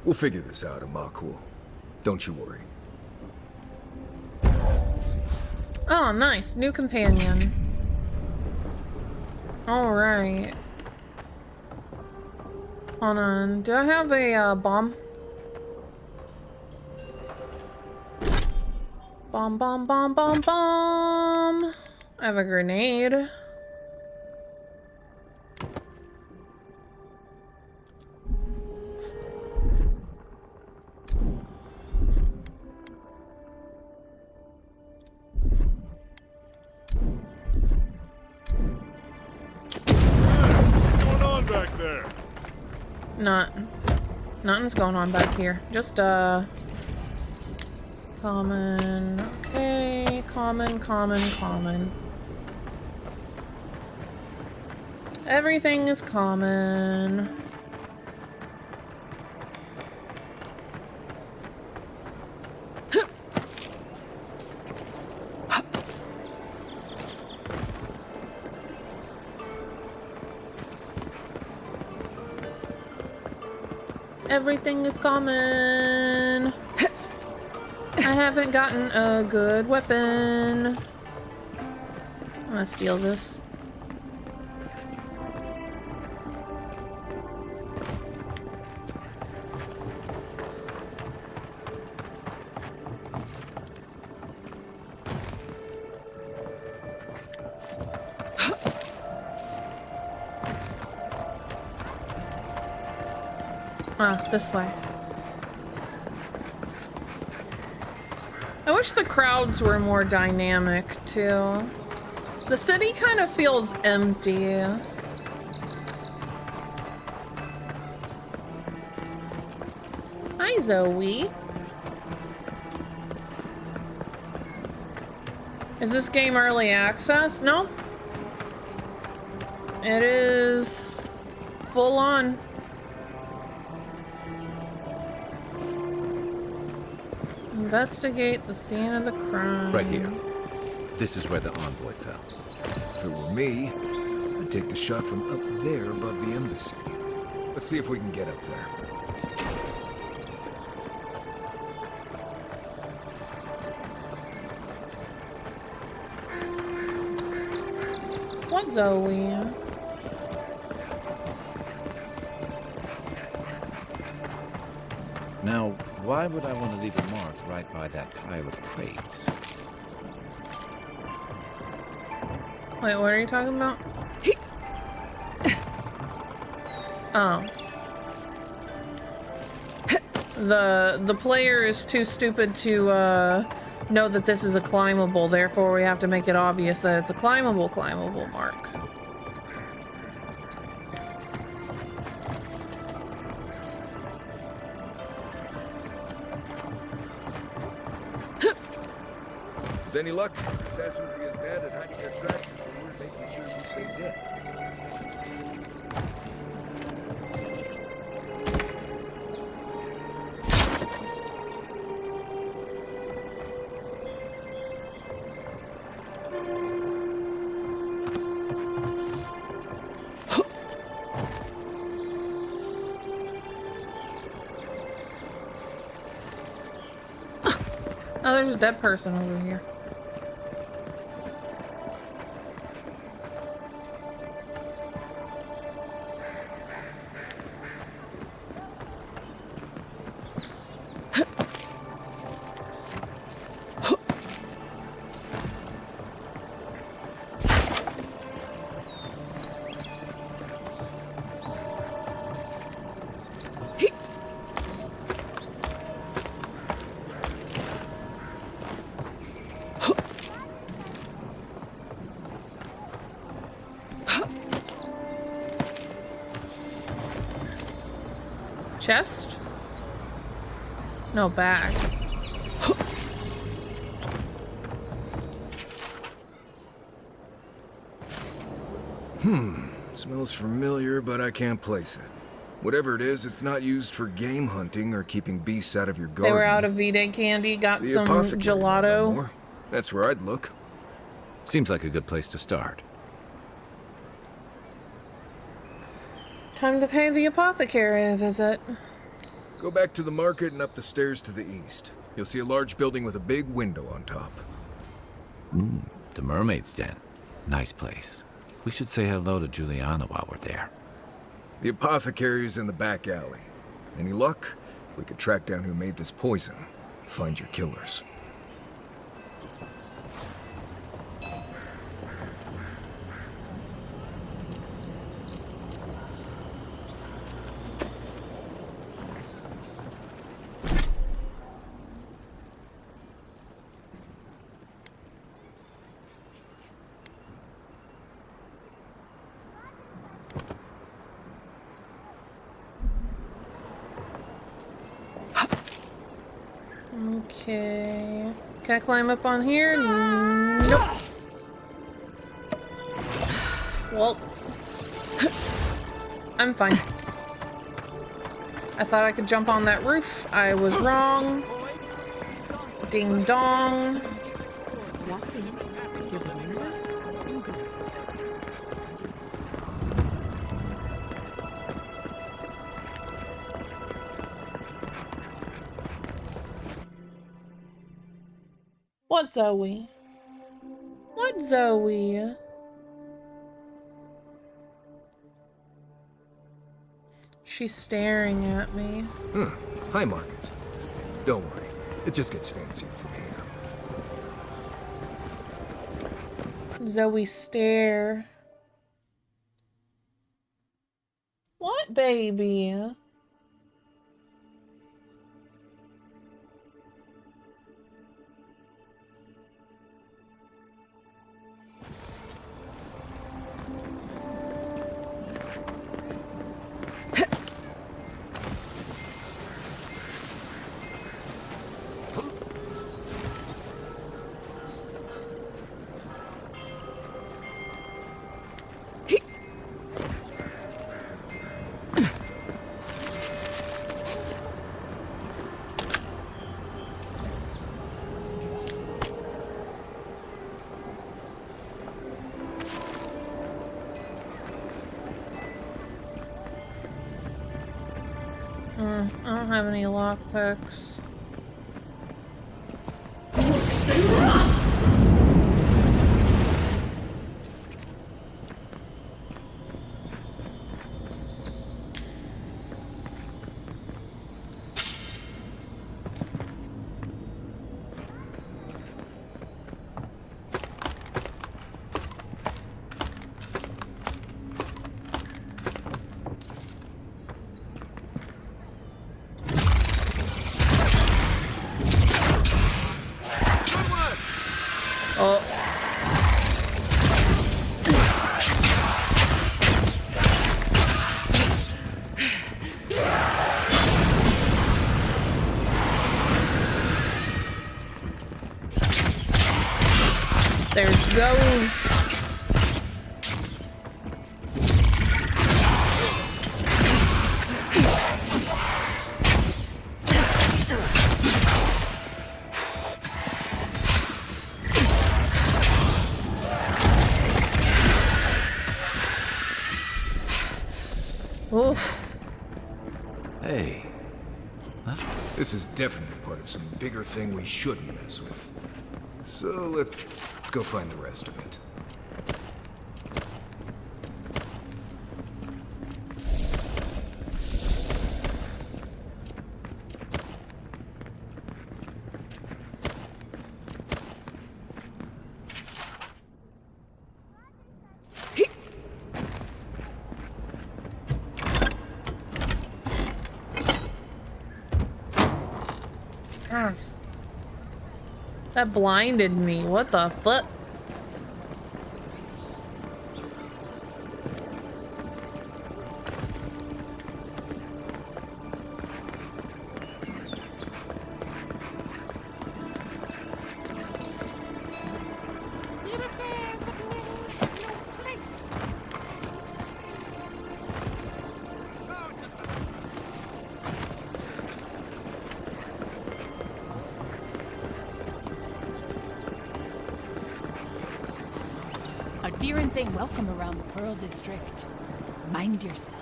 We'll figure this out, Amakul. Don't you worry. Oh, nice. New companion. Alright. Hold on. Do I have a bomb? Bomb, bomb, bomb, bomb, bomb. I have a grenade. What's going on back there? Nothing's going on back here. Just, common. Okay, common. Everything is common. Everything is common. I haven't gotten a good weapon. I'm gonna steal this. Ah, this way. I wish the crowds were more dynamic, too. The city kind of feels empty. Hi, Zoe. Is this game early access? No. It is full on. Investigate the scene of the crime. Right here. This is where the envoy fell. If it were me, I'd take the shot from up there above the embassy. Let's see if we can get up there. What, Zoe? Now, why would I want to leave a mark right by that pile of crates? Wait, what are you talking about? Oh. The player is too stupid to know that this is a climbable, therefore we have to make it obvious that it's a climbable mark. With any luck, assassins will be as bad at hiding their tracks as they were making sure you stay dead. Oh, there's a dead person over here. Chest? No, bag. Smells familiar, but I can't place it. Whatever it is, it's not used for game hunting or keeping beasts out of your garden. They were out of V-Day candy, got The some apothecary might know gelato. more. That's where I'd look. Seems like a good place to start. Time to pay the apothecary a visit. Go back to the market and up the stairs to the east. You'll see a large building with a big window on top. The Mermaid's Den. Nice place. We should say hello to Juliana while we're there. The apothecary's in the back alley. Any luck? We could track down who made this poison. Find your killers. Okay. Can I climb up on here? Nope. Well, I'm fine. I thought I could jump on that roof. I was wrong. Ding dong. What, Zoe? What, Zoe? She's staring at me. Hi, Margaret. Don't worry. It just gets fancier from here. Zoe stare. What, baby? I don't have any lockpicks. There goes. Oh. Hey. Huh? This is definitely part of some bigger thing we shouldn't mess with. So let's go find the rest of it. That blinded me. What the fuck? Adherents ain't welcome around the Pearl District. Mind yourself.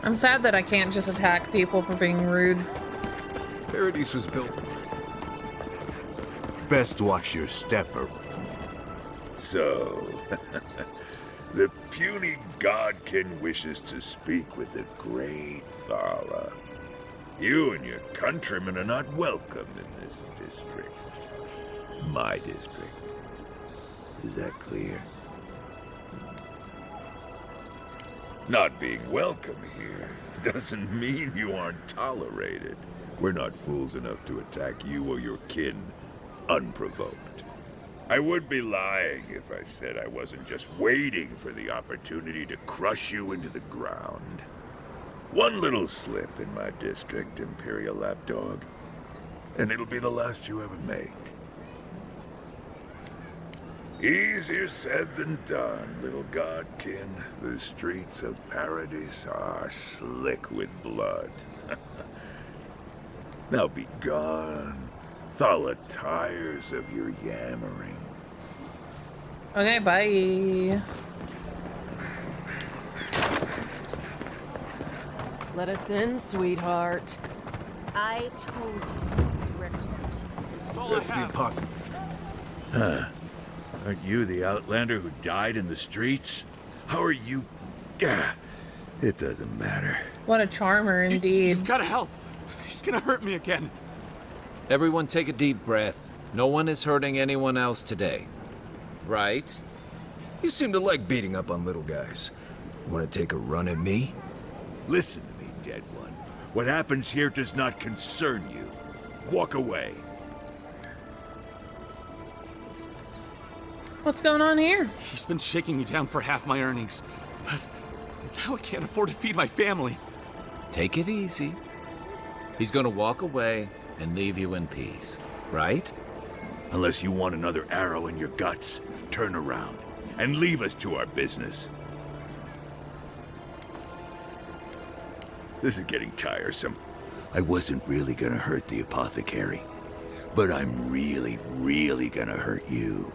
I'm sad that I can't just attack people for being rude. Paradise was built. Best watch your stepper. So, the puny godkin wishes to speak with the great Thala. You and your countrymen are not welcome in this district. My district. Is that clear? Not being welcome here doesn't mean you aren't tolerated. We're not fools enough to attack you or your kin unprovoked. I would be lying if I said I wasn't just waiting for the opportunity to crush you into the ground. One little slip in my district, Imperial Lapdog, and it'll be the last you ever make. Easier said than done, little godkin. The streets of Paradise are slick with blood. Now be gone. Thala tires of your yammering. Okay, bye. Let us in, sweetheart. I told you we're close. That's the apothecary. Huh. Aren't you the outlander who died in the streets? How are you? Gah, it doesn't matter. What a charmer, indeed. You've got to help. He's gonna hurt me again. Everyone take a deep breath. No one is hurting anyone else today. Right? You seem to like beating up on little guys. Want to take a run at me? Listen to me, dead one. What happens here does not concern you. Walk away. What's going on here? He's been shaking me down for half my earnings, but now I can't afford to feed my family. Take it easy. He's gonna walk away and leave you in peace, right? Unless you want another arrow in your guts, turn around and leave us to our business. This is getting tiresome. I wasn't really gonna hurt the apothecary, but I'm really, really gonna hurt you.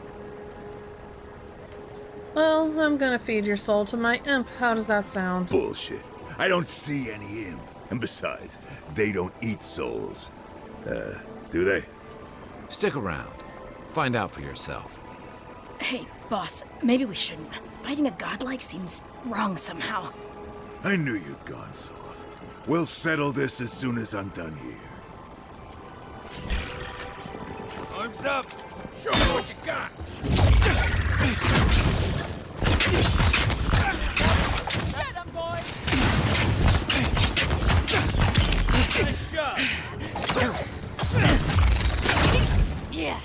Well, I'm gonna feed your soul to my imp. How does that sound? Bullshit. I don't see any imp. And besides, they don't eat souls. Do they? Stick around. Find out for yourself. Hey, boss, maybe we shouldn't. Fighting a godlike seems wrong somehow. I knew you'd gone soft. We'll settle this as soon as I'm done here. Arms up! Show me what you got! Get him, boy! Nice job! Yeah.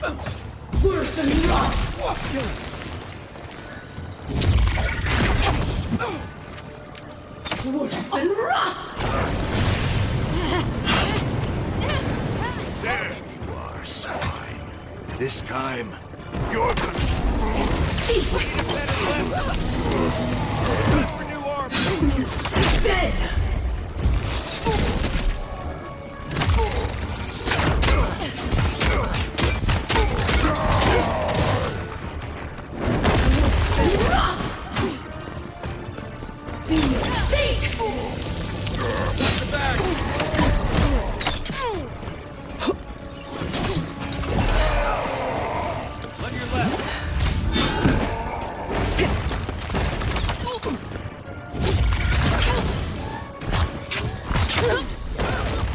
Worse than rough! Worse than rough! There you are, swine. This time, you're gonna... Dead!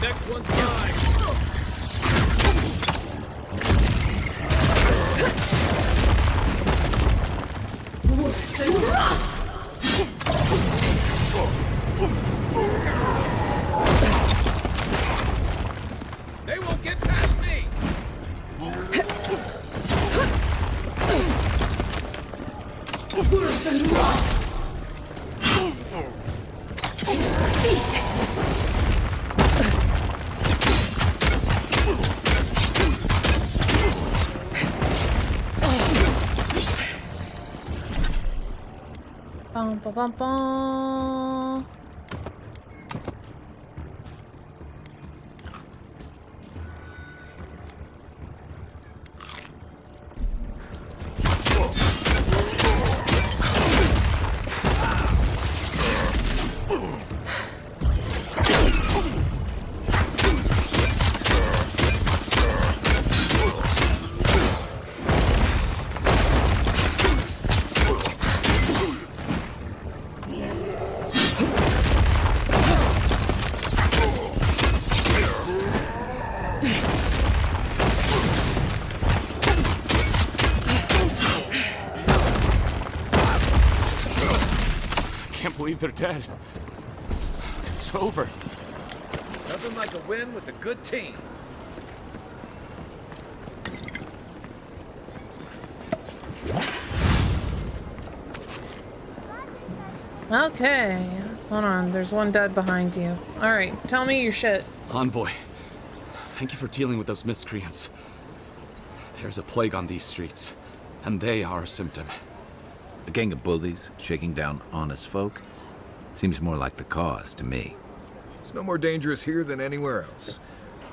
Next one's mine! Worse than rough! They won't get past me! Worse than rough! Bum, bum, bum, bum. They're dead. It's over. Nothing like a win with a good team. Okay. Hold on, there's one dead behind you. Alright, tell me your shit. Envoy, thank you for dealing with those miscreants. There's a plague on these streets, and they are a symptom. A gang of bullies shaking down honest folk? Seems more like the cause to me. It's no more dangerous here than anywhere else.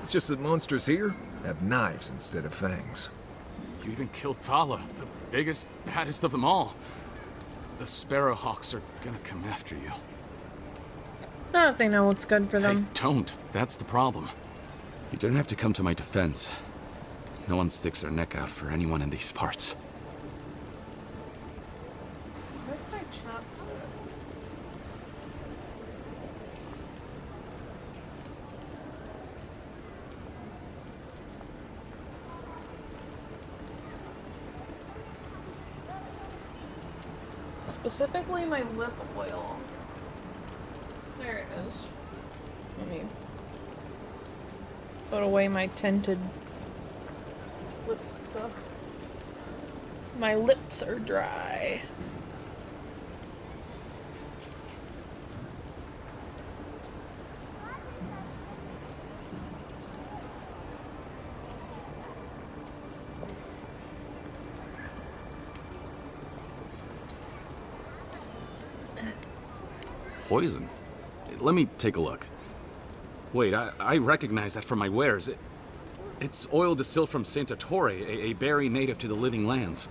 It's just that monsters here have knives instead of fangs. You even killed Thala, the biggest, baddest of them all. The Sparrowhawks are gonna come after you. Not if they know what's good for them. They don't. That's the problem. You don't have to come to my defense. No one sticks their neck out for anyone in these parts. Where's my chopstick? Specifically my lip oil. There it is. Let me put away my tinted lip stuff. My lips are dry. Poison? Let me take a look. Wait, I recognize that from my wares. It's oil distilled from Saint Ettore, a berry native to the Living Lands.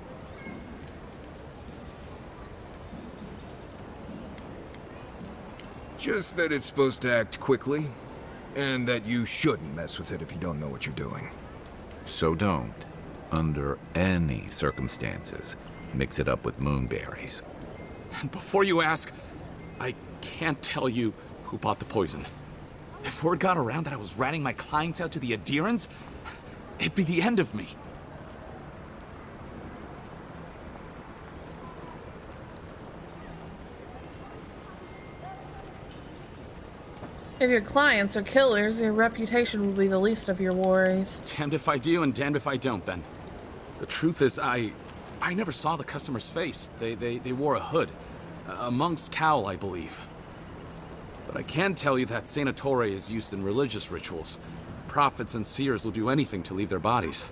Just that it's supposed to act quickly, and that you shouldn't mess with it if you don't know what you're doing. So don't, under any circumstances, mix it up with moonberries. And before you ask, I can't tell you who bought the poison. If word got around that I was ratting my clients out to the adherents, it'd be the end of me. If your clients are killers, your reputation will be the least of your worries. Damned if I do and damned if I don't, then. The truth is, I never saw the customer's face. They wore a hood. A monk's cowl, I believe. But I can tell you that Saint Ettore is used in religious rituals. Prophets and seers will do anything to leave their bodies.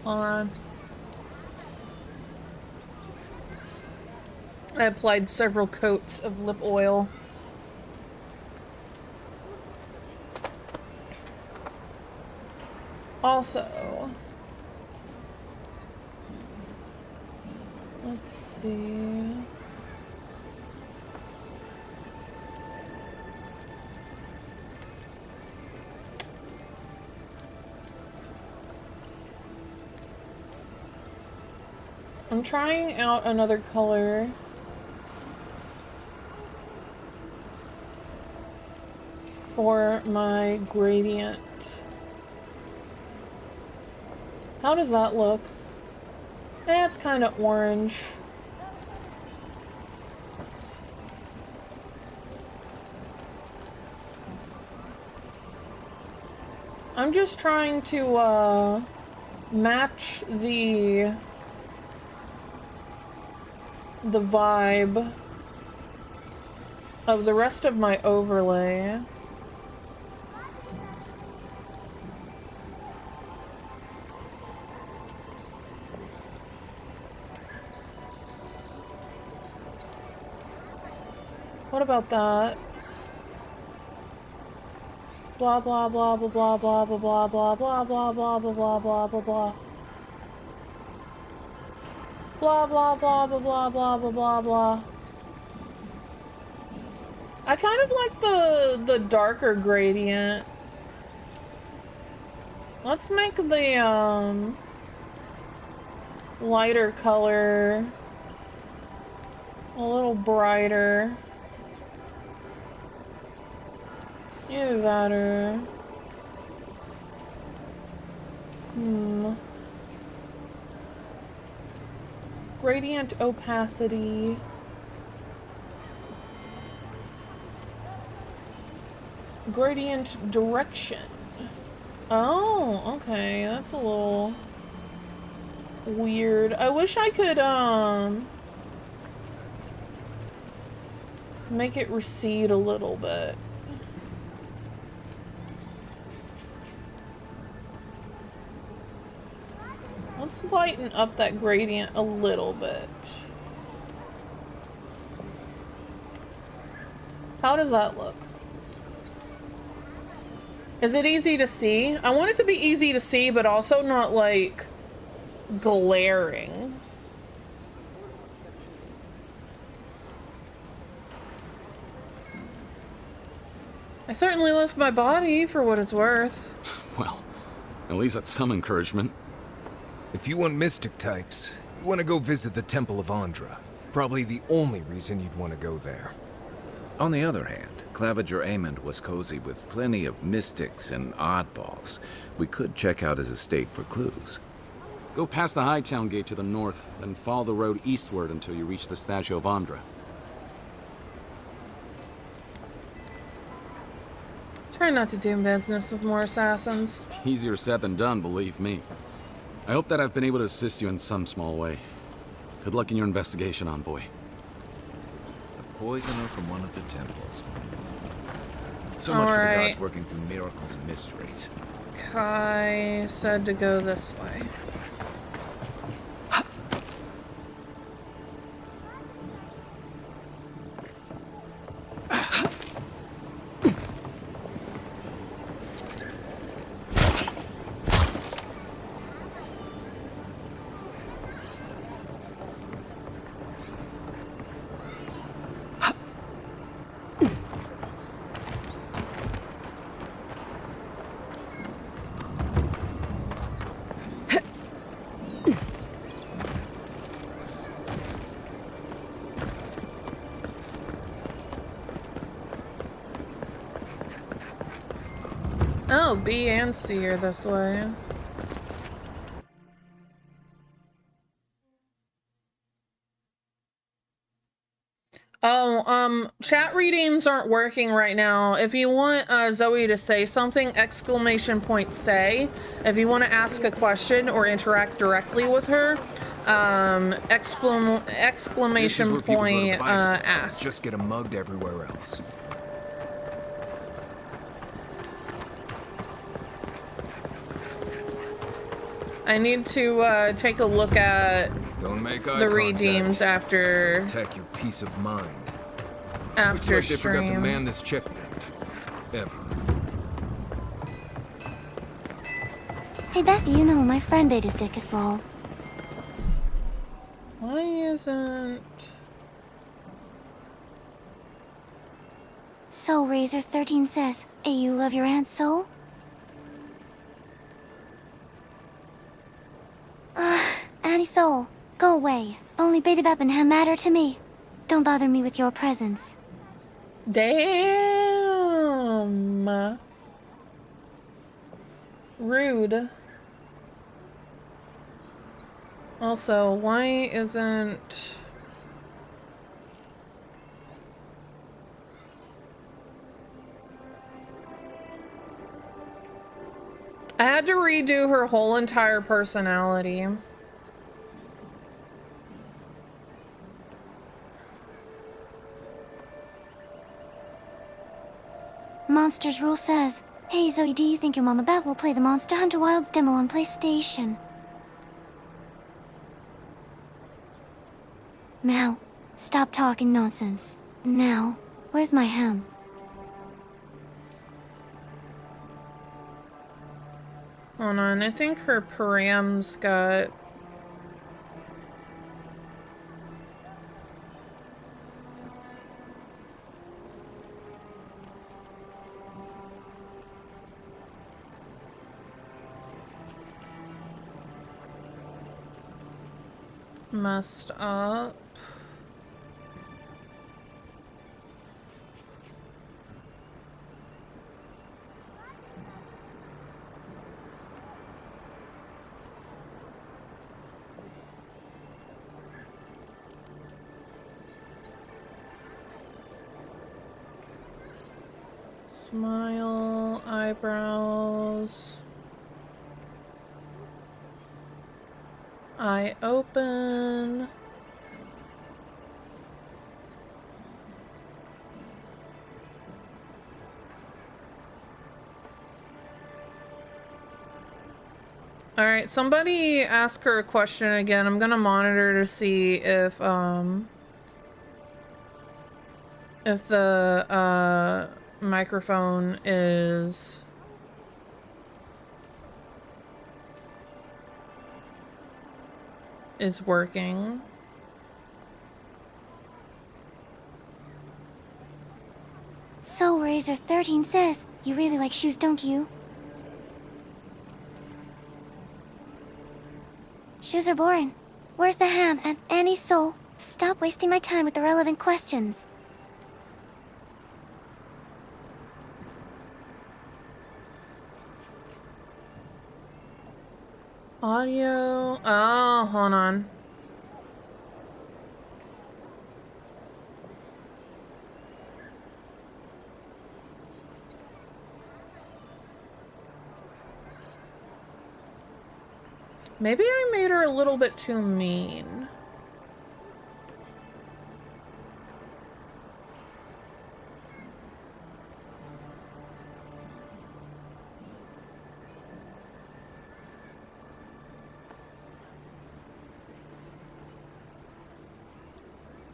Hold on. I applied several coats of lip oil. Also, let's see. I'm trying out another color. For my gradient. How does that look? It's kind of orange. I'm just trying to match the vibe of the rest of my overlay. What about that? Blah blah blah blah blah blah blah blah blah blah blah blah blah blah blah blah. Blah blah blah blah blah blah blah blah blah. I kind of like the darker gradient. Let's make the lighter color a little brighter. Either that or Gradient opacity. Gradient direction. Oh, okay. That's a little weird. I wish I could, make it recede a little bit. Let's lighten up that gradient a little bit. How does that look? Is it easy to see? I want it to be easy to see, but also not, like, glaring. I certainly lift my body for what it's worth. Well, at least that's some encouragement. If you want mystic types, you want to go visit the Temple of Andra. Probably the only reason you'd want to go there. On the other hand, Claviger Amond was cozy with plenty of mystics and oddballs. We could check out his estate for clues. Go past the Hightown Gate to the north, then follow the road eastward until you reach the statue of Andra. Try not to do business with more assassins. Easier said than done, believe me. I hope that I've been able to assist you in some small way. Good luck in your investigation, Envoy. A poisoner from one of the temples. So much for the gods working through miracles and mysteries. Kai said to go this way. Oh, B and C are this way. Oh, chat readings aren't working right now. If you want Zoe to say something, exclamation point say. If you want to ask a question or interact directly with her, exclamation point ask. Just get 'em mugged everywhere else. I need to take a look at Don't make eye the redeems after. Protect your peace of mind. After Looks like they forgot to stream. man this checkpoint. Ever. Hey Becky, you know my friend ate his dick as well. Why isn't... Soul Razor 13 says, hey, you love your Aunt Soul? Annie Soul, go away. Only Beta Beppenham matter to me. Don't bother me with your presence. Damn. Rude. Also, why isn't... I had to redo her whole entire personality. Monsters Rule says, hey Zoe, do you think your Mama Bat will play the Monster Hunter Wilds demo on PlayStation? Mal, stop talking nonsense. Now, where's my ham? Hold on, I think her params got... messed up. Smile, eyebrows. Eye open. All right, somebody ask her a question again. I'm gonna monitor to see if the microphone is working. So Razor 13 says, you really like shoes, don't you? Shoes are boring. Where's the ham and Annie's soul? Stop wasting my time with irrelevant questions. Audio. Oh, hold on. Maybe I made her a little bit too mean.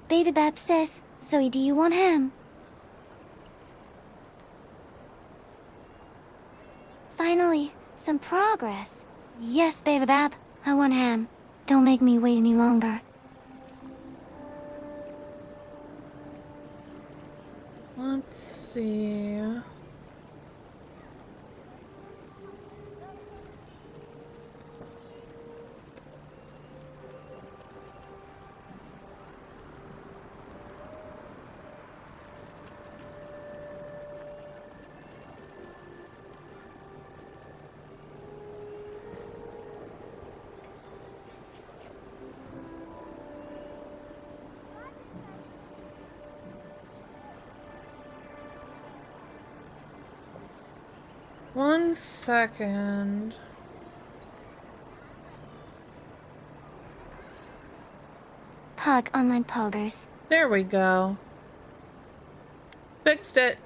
Baby Bab says, Zoe, do you want ham? Finally, some progress. Yes, Baby Bab, I want ham. Don't make me wait any longer. Let's see. One second. Pog online poggers. There we go. Fixed it.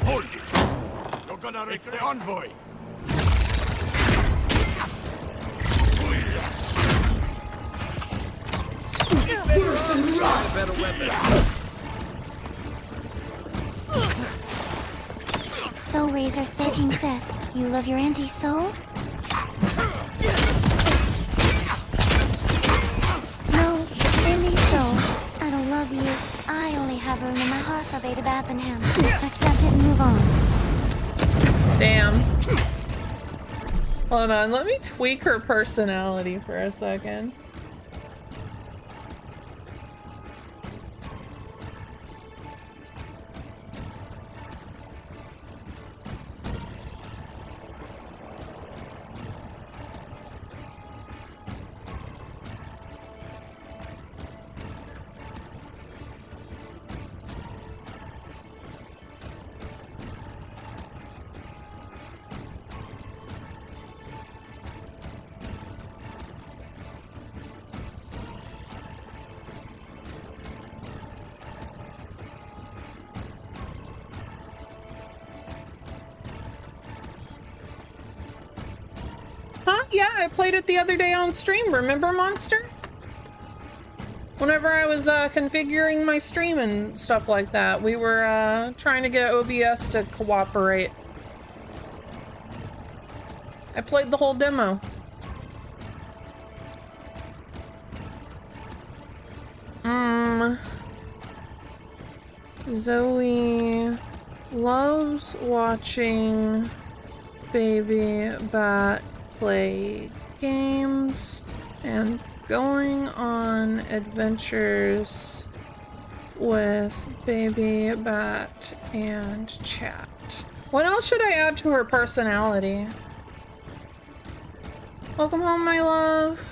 Hold it! You're gonna reach the envoy! Better weapon. So Razor 13 says, you love your auntie soul? No, Andy soul. I don't love you. I only have room in my heart for Beta Bap and him. Accept it and move on. Damn. Hold on, let me tweak her personality for a second. Yeah, I played it the other day on stream, remember, Monster? Whenever I was configuring my stream and stuff like that, we were trying to get OBS to cooperate. I played the whole demo. Zoe loves watching Baby Bat play games and going on adventures with Baby Bat and chat. What else should I add to her personality? Welcome home, my love.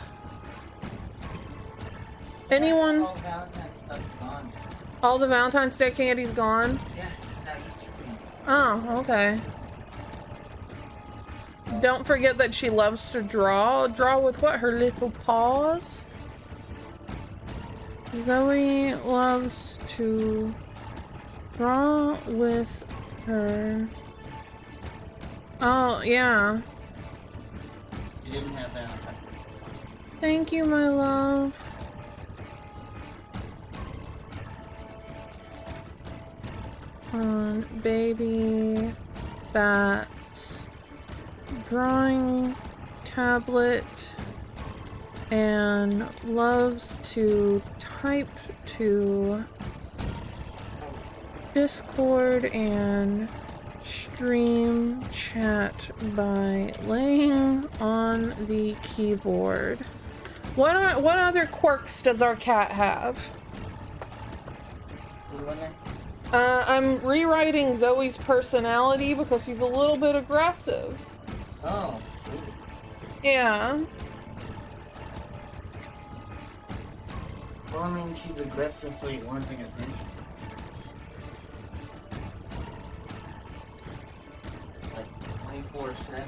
Anyone? All Valentine's stuff gone. All the Valentine's Day candy's gone? Yeah, it's now Easter candy. Oh, okay. Don't forget that she loves to draw. Draw with what? Her little paws? Zoe loves to draw with her... Oh, yeah. You didn't have Valentine's. Thank you, my love. On baby Bat's drawing tablet and loves to type to Discord and stream chat by laying on the keyboard. What other quirks does our cat have? I'm rewriting Zoe's personality because she's a little bit aggressive. Oh. Yeah. Well, I mean, she's aggressively wanting attention. Like 24/7.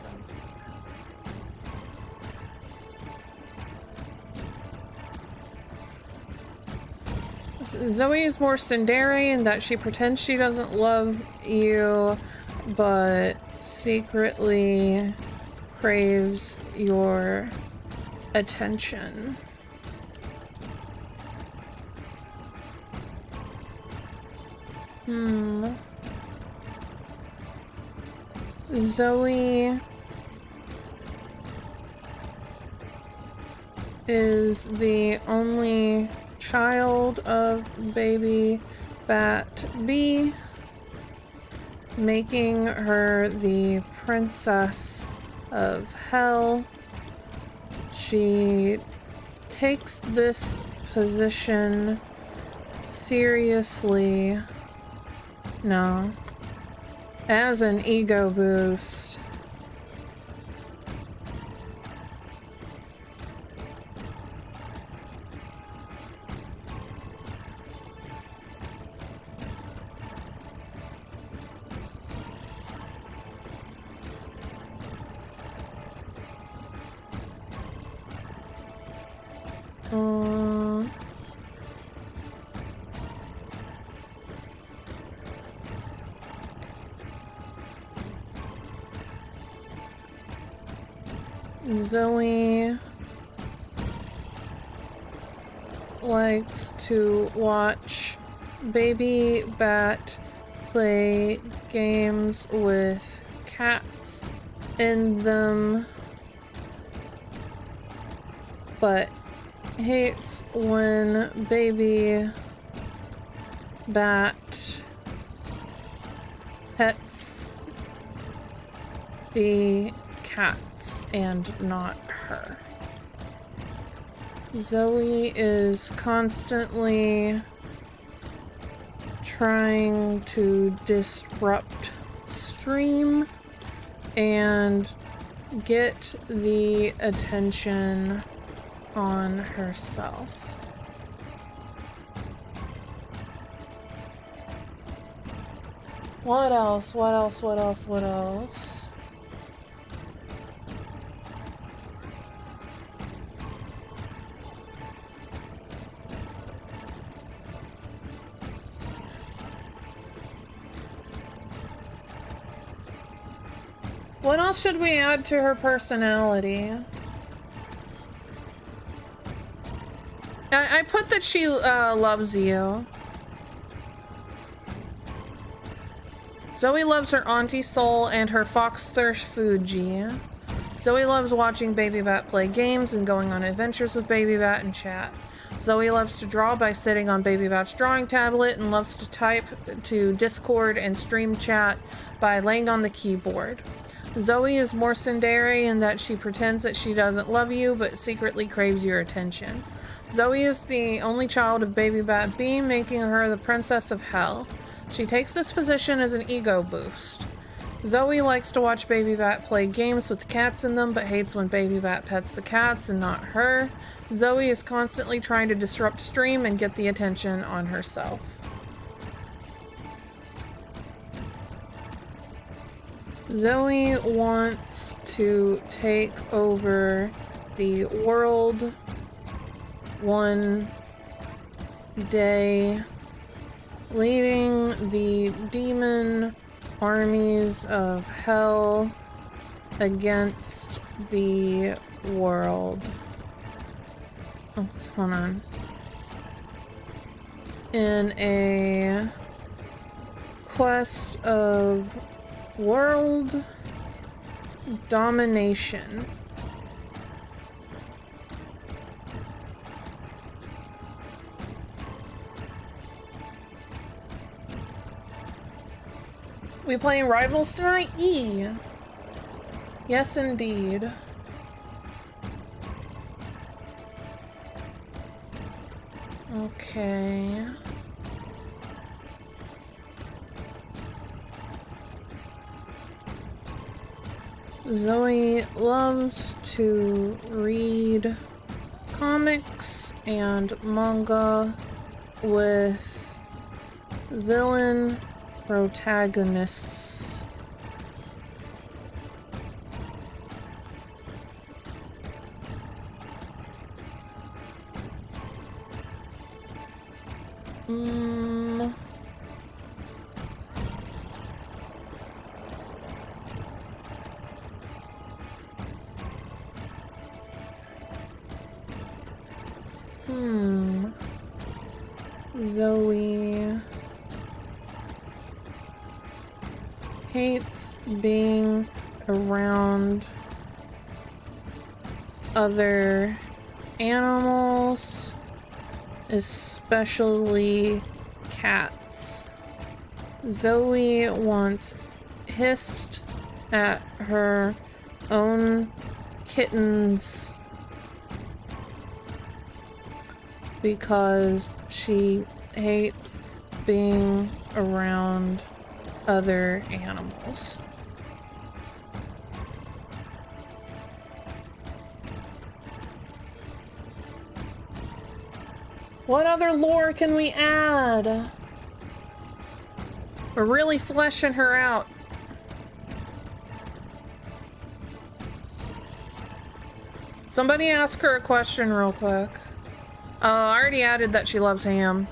Zoe is more tsundere in that she pretends she doesn't love you, but secretly craves your attention. Zoe is the only child of baby Bat B, making her the princess of hell. She takes this position seriously, no, as an ego boost. Zoe likes to watch baby Bat play games with cats in them, but hates when baby Bat pets the cats and not her. Zoe is constantly trying to disrupt stream and get the attention on herself. What else? What else? What else? What else? What else should we add to her personality? I put that she loves you. Zoe loves her Auntie Soul and her Foxter Fuji. Zoe loves watching Baby Bat play games and going on adventures with Baby Bat and chat. Zoe loves to draw by sitting on Baby Bat's drawing tablet and loves to type to Discord and stream chat by laying on the keyboard. Zoe is more tsundere in that she pretends that she doesn't love you, but secretly craves your attention. Zoe is the only child of Baby Bat B, making her the princess of hell. She takes this position as an ego boost. Zoe likes to watch Baby Bat play games with cats in them, but hates when Baby Bat pets the cats and not her. Zoe is constantly trying to disrupt stream and get the attention on herself. Zoe wants to take over the world one day, leading the demon armies of hell against the world. Oh, hold on. In a quest of world domination. We playing Rivals tonight? Yes, indeed. Okay. Zoe loves to read comics and manga with villain protagonists. Zoe hates being around other animals, especially cats. Zoe once hissed at her own kittens because she hates being around other animals. What other lore can we add? We're really fleshing her out. Somebody ask her a question real quick. I already added that she loves ham.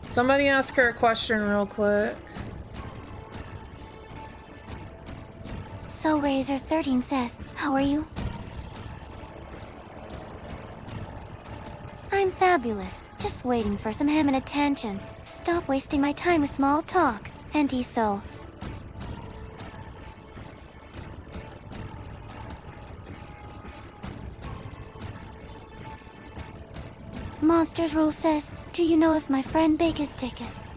Somebody ask her a question real quick. So Razor 13 says, how are you? I'm fabulous. Just waiting for some ham and attention. Stop wasting my time with small talk. Anti-soul. Monsters Rule says, do you know if my friend Baker's tickets?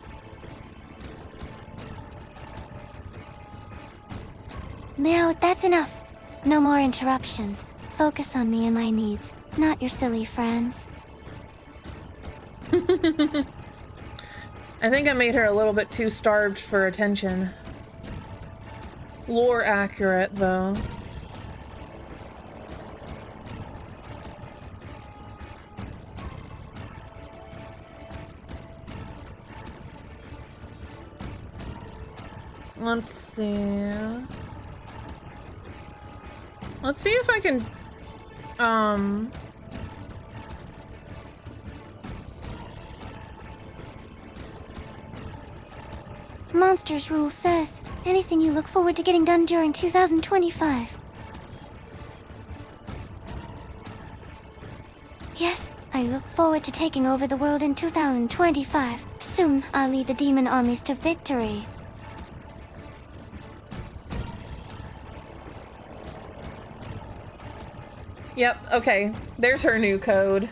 Meow, that's enough. No more interruptions. Focus on me and my needs, not your silly friends. I think I made her a little bit too starved for attention. Lore accurate, though. Let's see. Let's see if I can, Monsters Rule says, anything you look forward to getting done during 2025. Yes, I look forward to taking over the world in 2025. Soon, I'll lead the demon armies to victory. Yep, okay. There's her new code.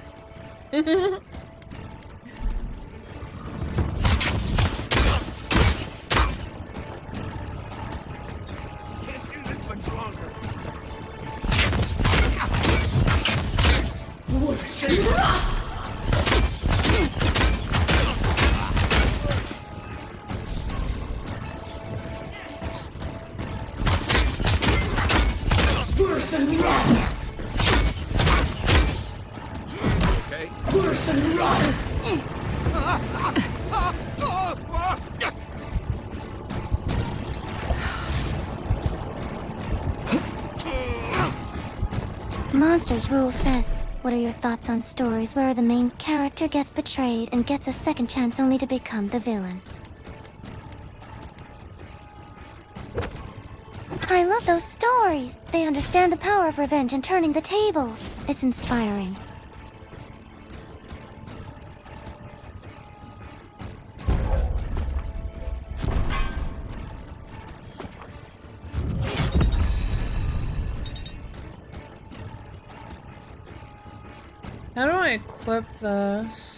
Monsters Rule says, what are your thoughts on stories where the main character gets betrayed and gets a second chance only to become the villain? I love those stories. They understand the power of revenge and turning the tables. It's inspiring. How do I equip this?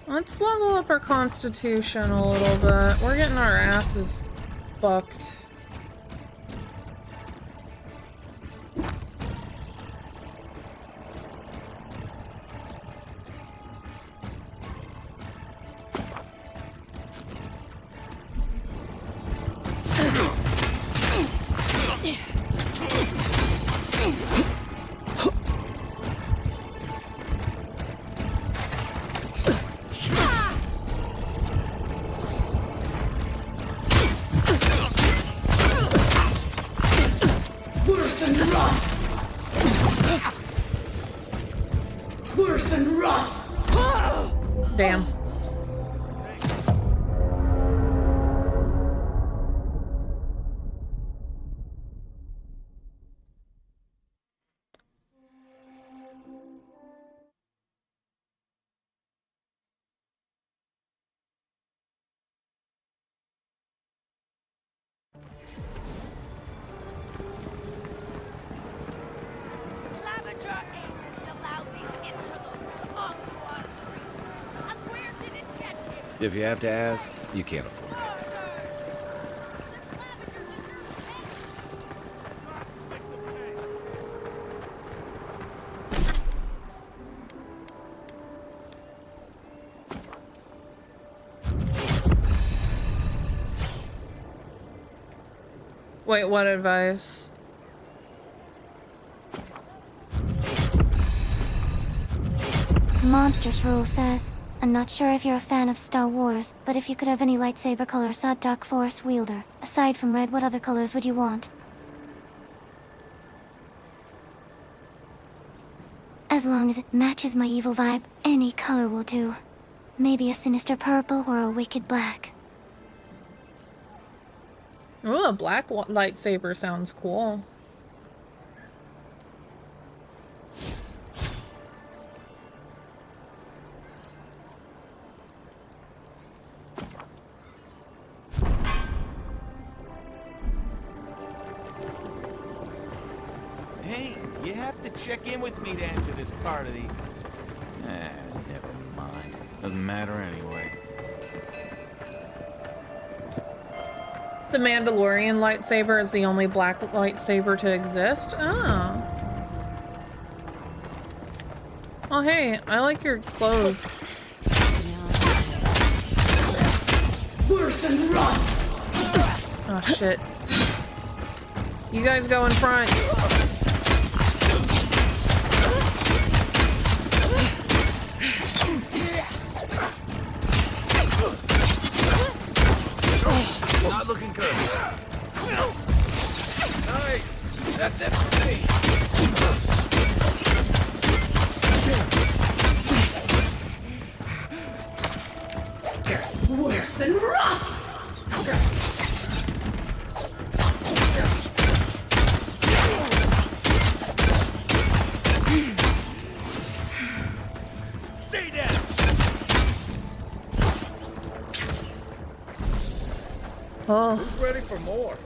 Let's level up our constitution a little bit. We're getting our asses fucked. Damn. If you have to ask, you can't afford it. Wait, what advice? Monsters Rule says, I'm not sure if you're a fan of Star Wars, but if you could have any lightsaber color sought Dark Force wielder, aside from red, what other colors would you want? As long as it matches my evil vibe, any color will do. Maybe a sinister purple or a wicked black. Ooh, a black lightsaber sounds cool. Hey, you have to check in with me to enter this part of the... never mind. Doesn't matter anyway. The Mandalorian lightsaber is the only black lightsaber to exist? Oh. Oh, hey, I like your clothes. Worse than rot! Oh, shit. You guys go in front. Not looking good. Nice. That's it for me. Worse than rot! Stay down. Oh. Who's ready for more?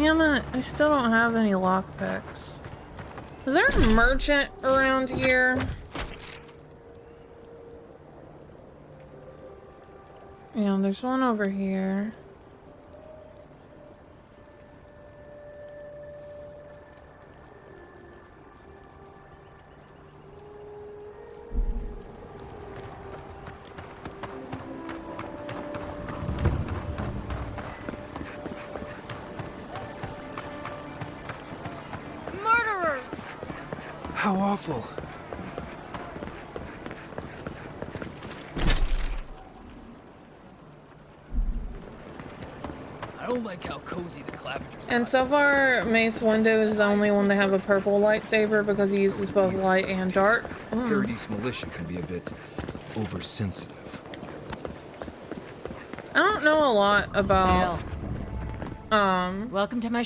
Damn it, I still don't have any lockpicks. Is there a merchant around here? Yeah, there's one over here. Murderers! How awful. I don't like how cozy the Clavigers And so far, Mace Windu is the only one to have a purple lightsaber because he uses both light and dark. Paradise militia can be a bit oversensitive. I don't know a lot about... Welcome to my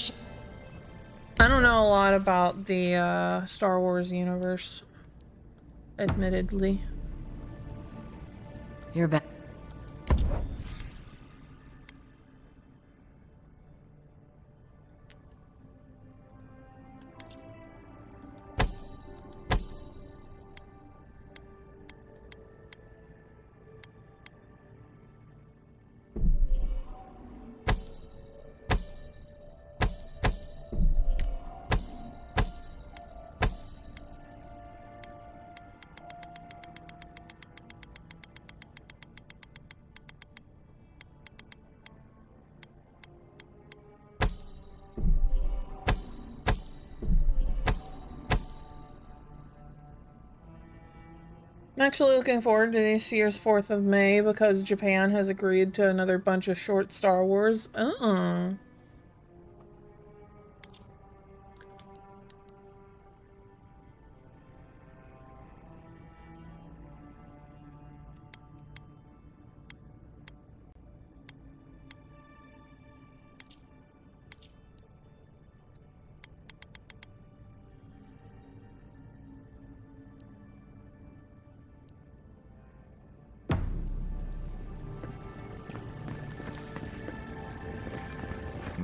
I don't know a lot about the Star Wars universe, admittedly. You're back. I'm actually looking forward to this year's 4th of May because Japan has agreed to another bunch of short Star Wars.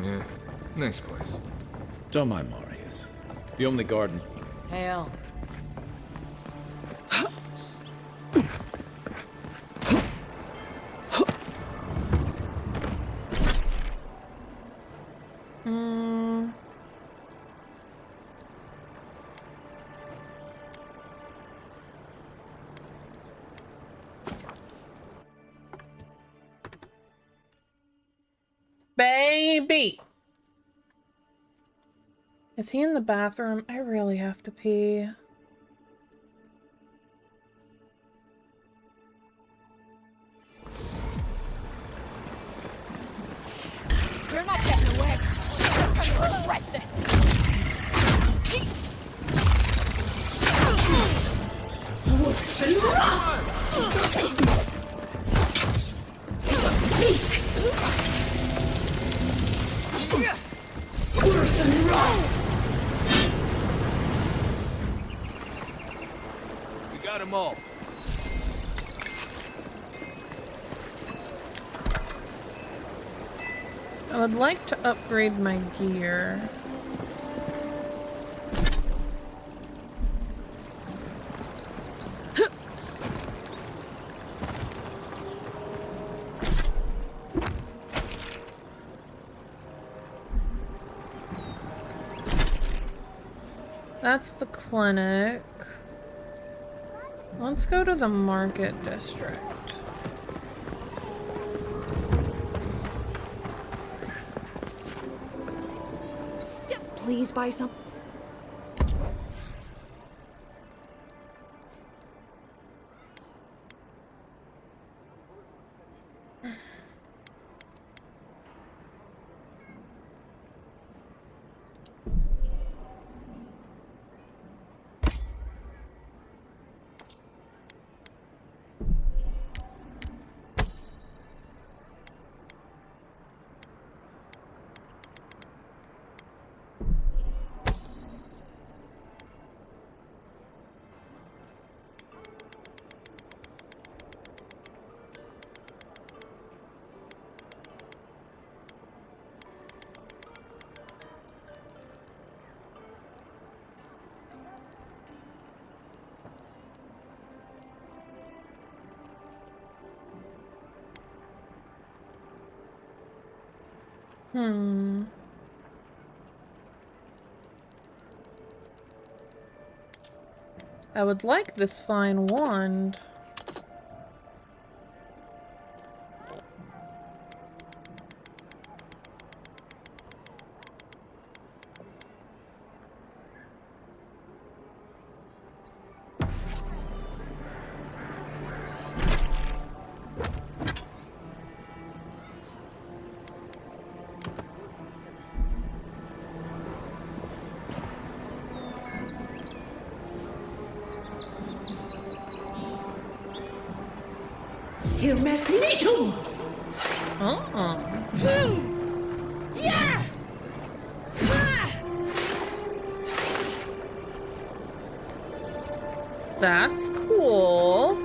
Yeah, nice place. Don't mind Marius. The only garden. Hail. Baby! Is he in the bathroom? I really have to pee. You're not getting away. You're gonna regret this. Worse and rot! Seek! Worse and rot! We got them all. I would like to upgrade my gear. That's the clinic. Let's go to the market district. Please buy some. Hmm. I would like this fine wand. Oh. Yeah! That's cool.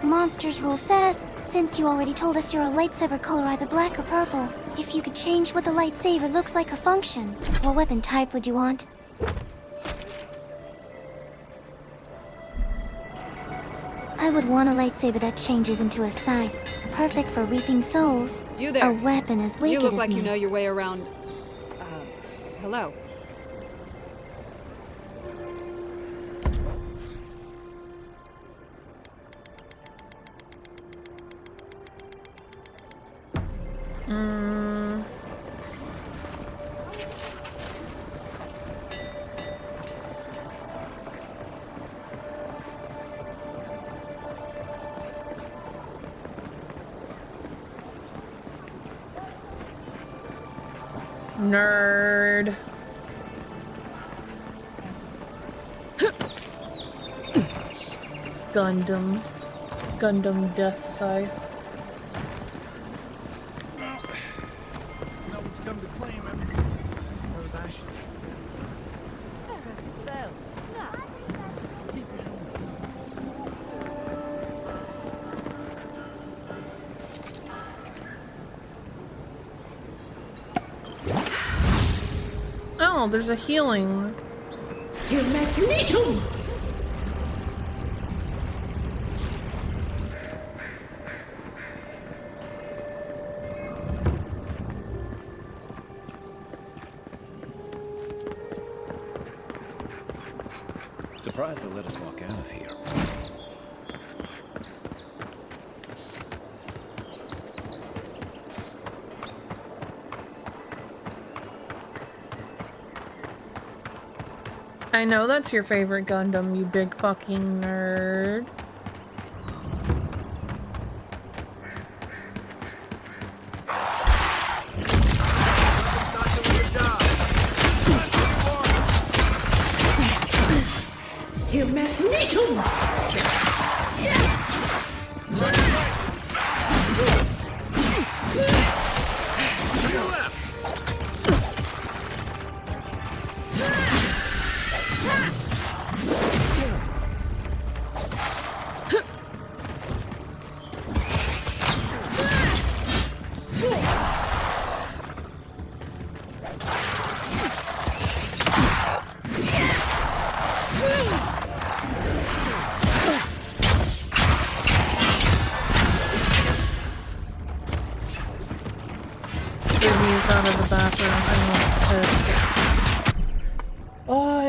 Monsters rule says, since you already told us you're a lightsaber color either black or purple, if you could change what the lightsaber looks like or function, what weapon type would you want? I would want a lightsaber that changes into a scythe, perfect for reaping souls. You there. A weapon as wicked You look as like me. you know your way around. Hello. Nerd. Gundam. Gundam Death Scythe. No one's come to claim him. I suppose I should. Oh, there's a healing. Surprised they let us walk out of here. I know that's your favorite Gundam, you big fucking nerd.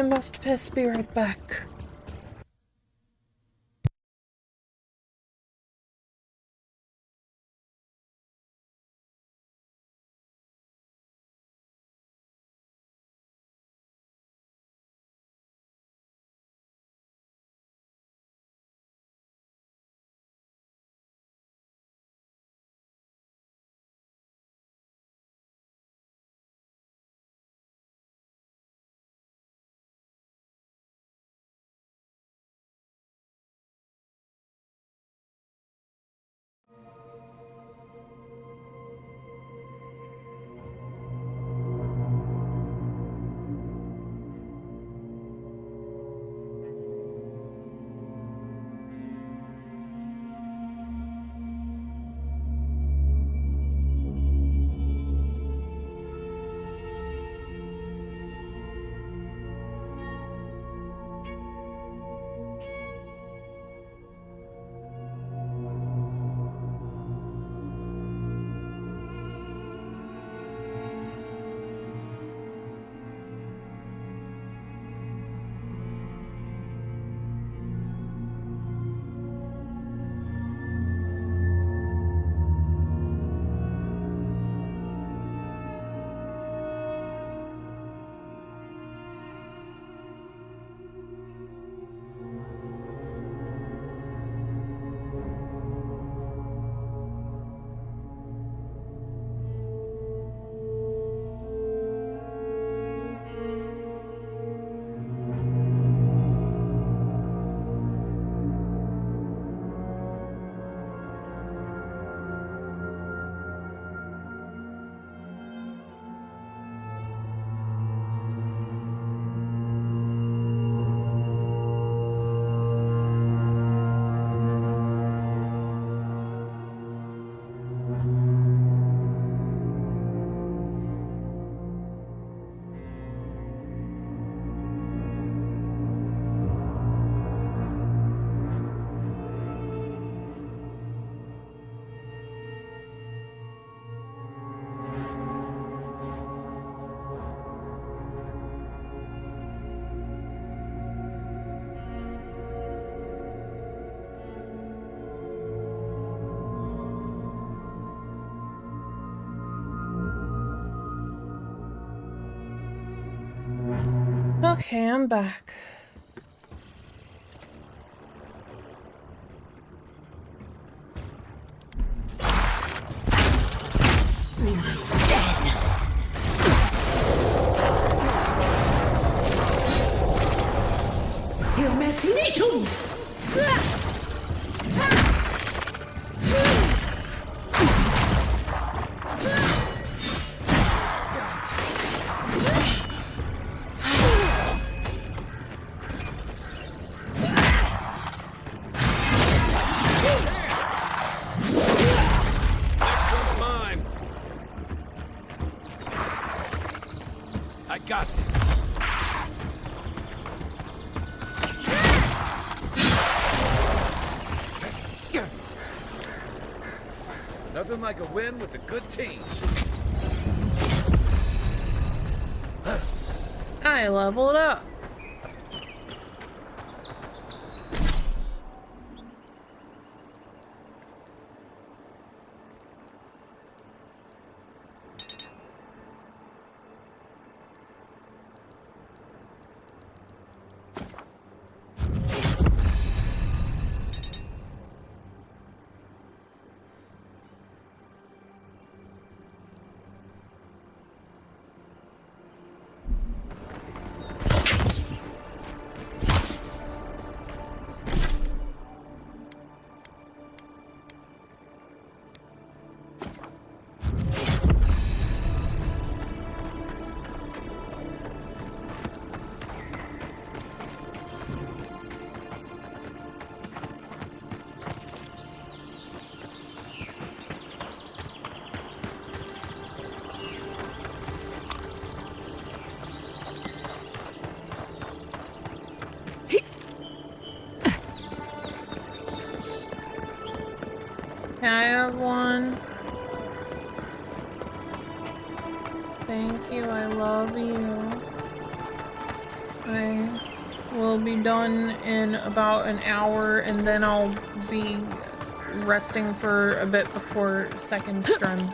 I must piss. Be right back. Okay, I'm back. I got you. Nothing like a win with a good team. I leveled up. Can I have one? Thank you, I love you. I will be done in about an hour and then I'll be resting for a bit before second stream.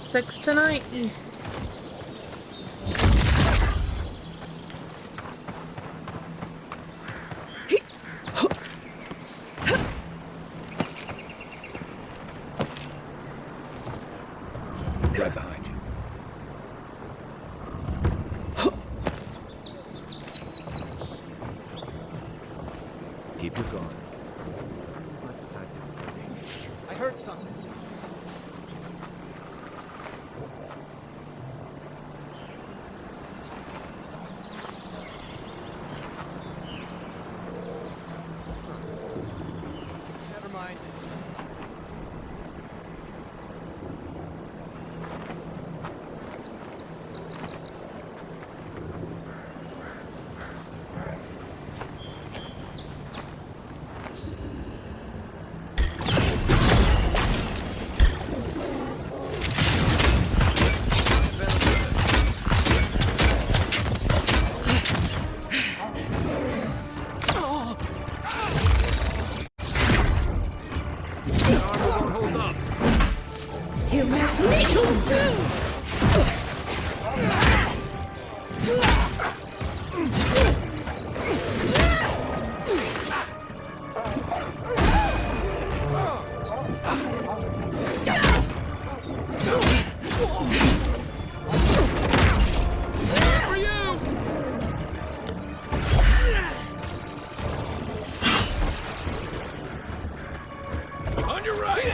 Six tonight. Right behind you. Keep your guard. I heard something. Never mind. On your right!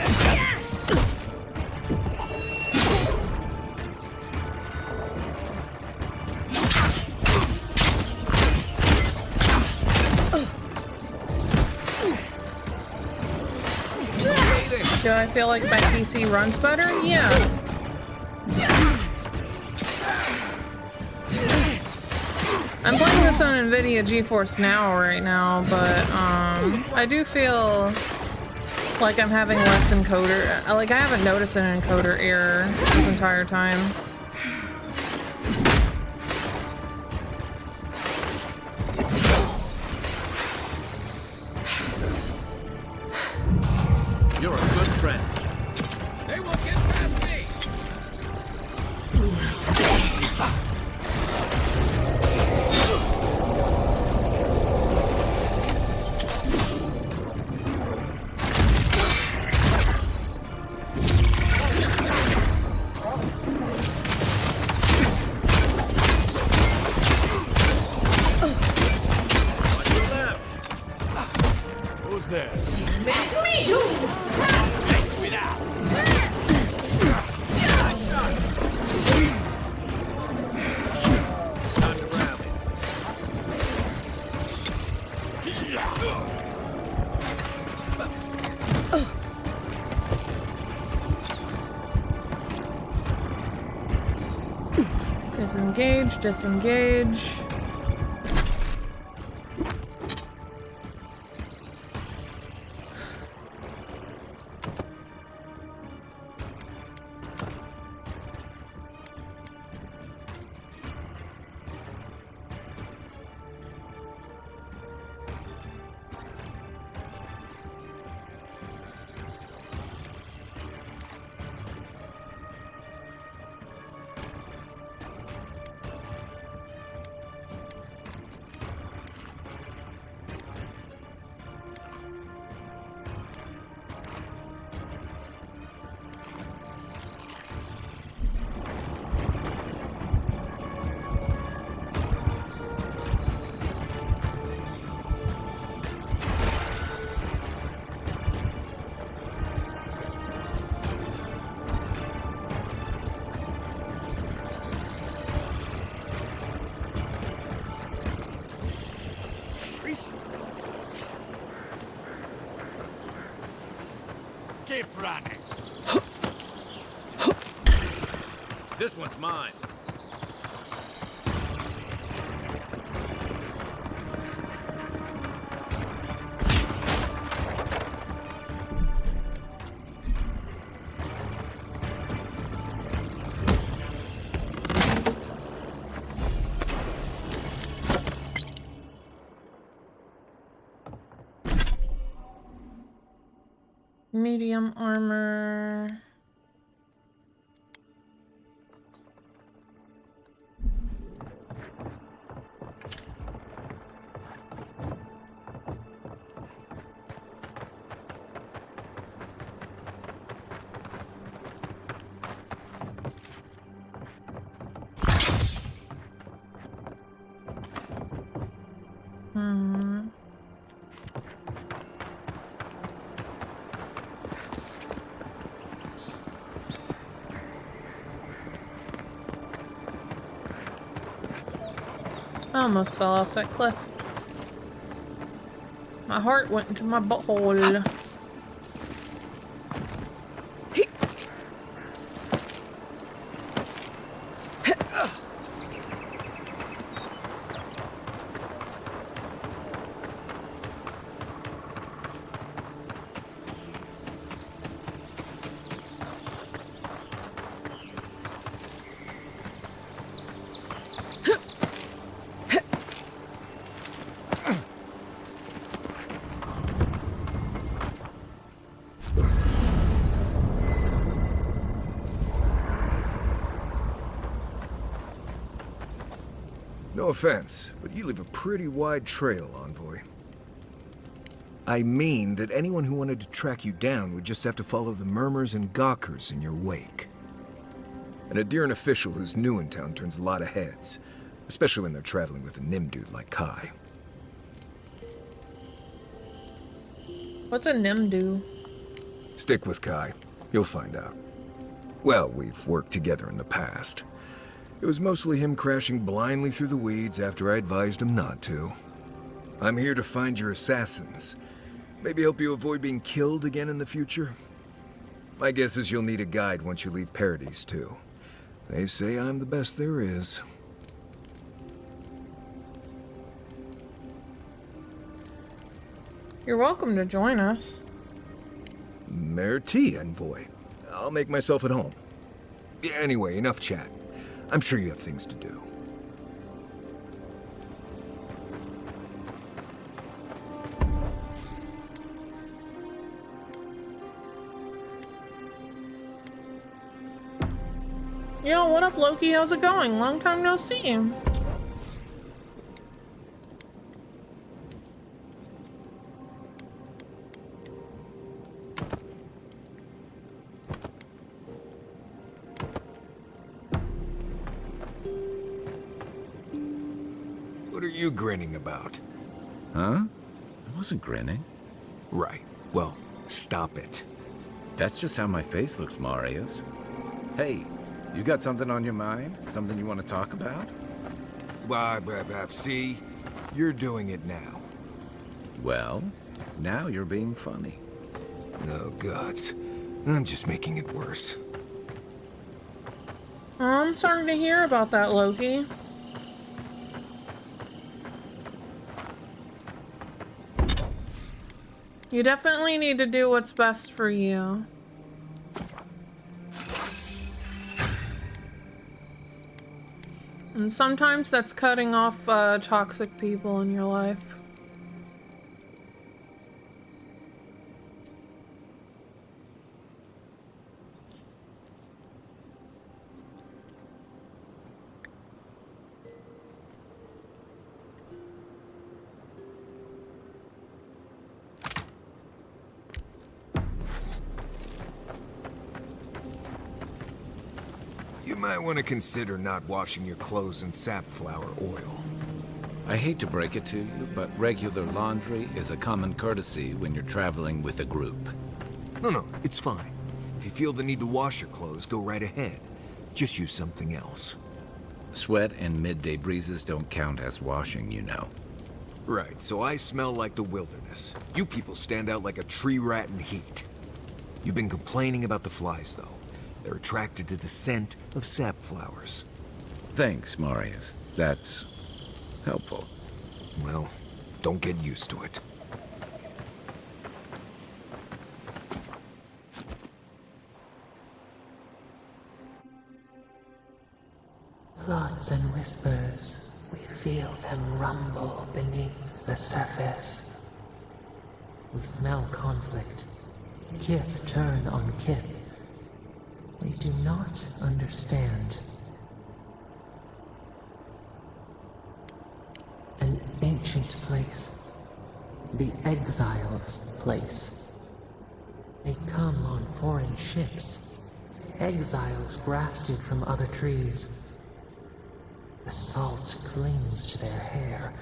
Do I feel like my PC runs better? Yeah. I'm playing this on NVIDIA GeForce Now right now, but I do feel like I'm having less encoder. Like I haven't noticed an encoder error this entire time. You're a good friend. They won't get past me. Who's there? That's me too! Face me now. Time to rally. Disengage, disengage. Keep running. This one's mine. Medium armor. I almost fell off that cliff. My heart went into my butthole. No offense, but you leave a pretty wide trail, Envoy. I mean that anyone who wanted to track you down would just have to follow the murmurs and gawkers in your wake. And a Deeren official who's new in town turns a lot of heads, especially when they're traveling with a Nim dude like Kai. What's a Nim do? Stick with Kai. You'll find out. Well, we've worked together in the past. It was mostly him crashing blindly through the weeds after I advised him not to. I'm here to find your assassins. Maybe help you avoid being killed again in the future. My guess is you'll need a guide once you leave Paradise, too. They say I'm the best there is. You're welcome to join us. Merci, envoy. I'll make myself at home. Anyway, enough chat. I'm sure you have things to do. Yo, what up, Loki? How's it going? Long time no see. What are you grinning about? Huh? I wasn't grinning. Right. Well, stop it. That's just how my face looks, Marius. Hey, you got something on your mind? Something you want to talk about? See? You're doing it now. Well, now you're being funny. Oh, gods. I'm just making it worse. I'm starting to hear about that, Loki. You definitely need to do what's best for you. And sometimes that's cutting off toxic people in your life. You might want to consider not washing your clothes in safflower oil. I hate to break it to you, but regular laundry is a common courtesy when you're traveling with a group. No, it's fine. If you feel the need to wash your clothes, go right ahead. Just use something else. Sweat and midday breezes don't count as washing, you know. Right, so I smell like the wilderness. You people stand out like a tree rat in heat. You've been complaining about the flies, though. They're attracted to the scent of sap flowers. Thanks, Marius. That's helpful. Well, don't get used to it. Thoughts and whispers, we feel them rumble beneath the surface. We smell conflict. Kith turn on kith. We do not understand. An ancient place. The exiles' place. They come on foreign ships. Exiles grafted from other trees. The salt clings to their hair.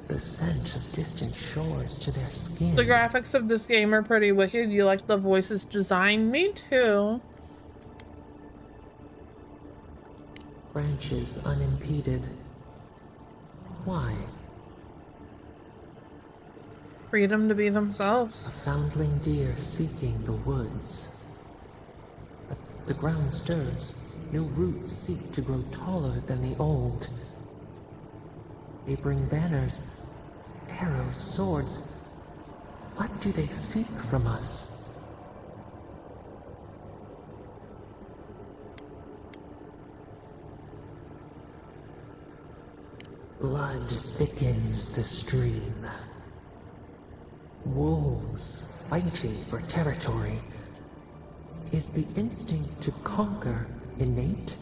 The scent of distant shores to their skin. The graphics of this game are pretty wicked. You like the voices design? Me too. Branches unimpeded. Why? Freedom to be themselves. A foundling deer seeking the woods. But the ground stirs. New roots seek to grow taller than the old. They bring banners, arrows, swords. What do they seek from us? Blood thickens the stream. Wolves fighting for territory. Is the instinct to conquer innate?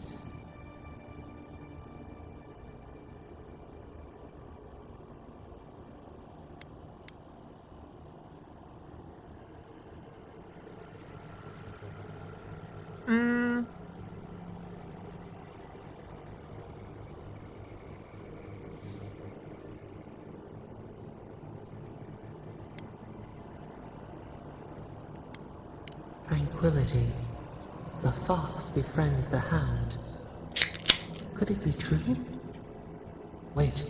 Tranquility. The fox befriends the hound. Could it be true? Wait.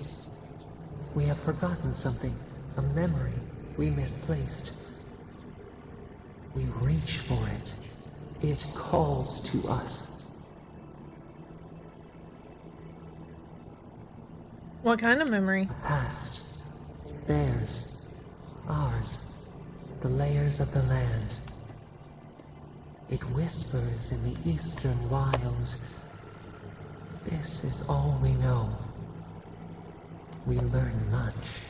We have forgotten something. A memory we misplaced. We reach for it. It calls to us. What kind of memory? The past. Theirs. Ours, the layers of the land. It whispers in the eastern wilds. This is all we know. We learn much.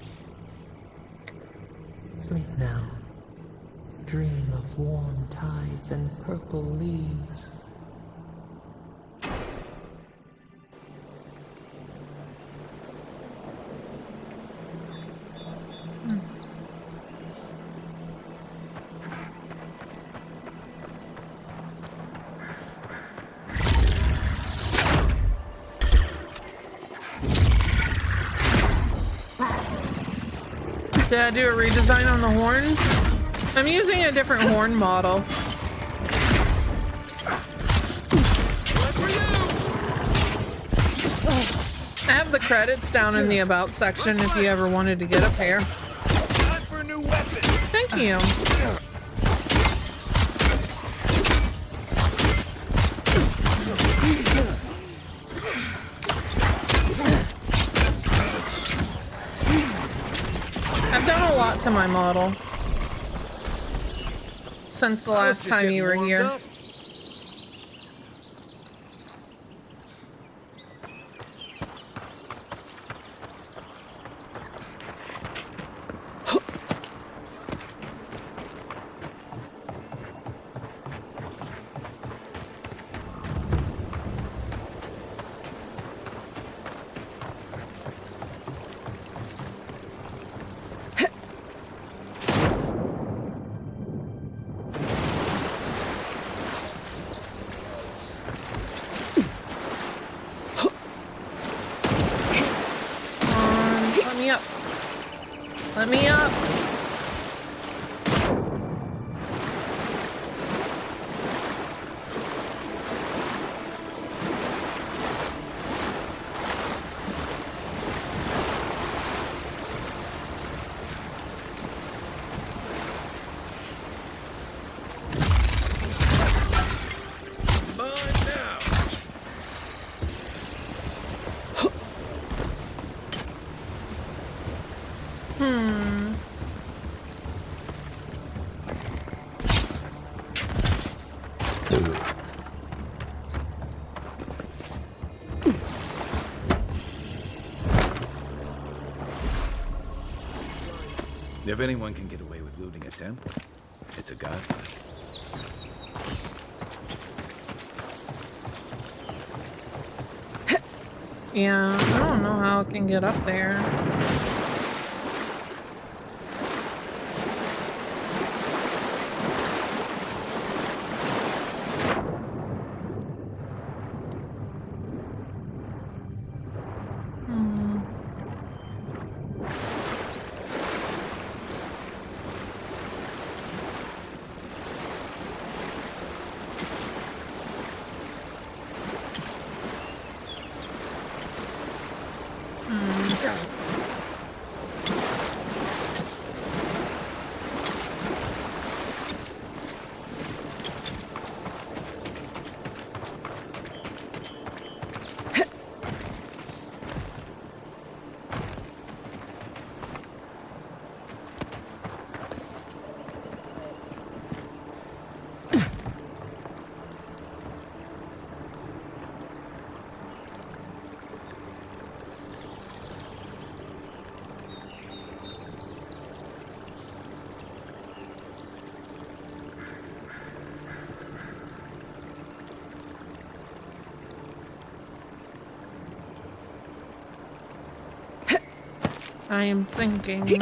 Sleep now. Dream of warm tides and purple leaves. Did I do a redesign on the horns? I'm using a different horn model. I have the credits down in the About section if you ever wanted to get a pair. Thank you. I've done a lot to my model since the last time you were here. Let me up. If anyone can get away with looting a temple, it's a godfather. Yeah, I don't know how it can get up there. I am thinking.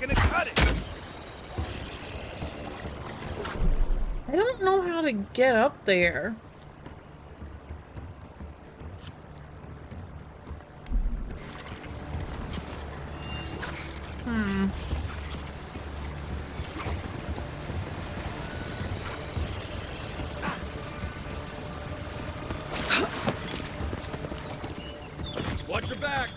gonna cut it. I don't know how to get up there. Watch your back.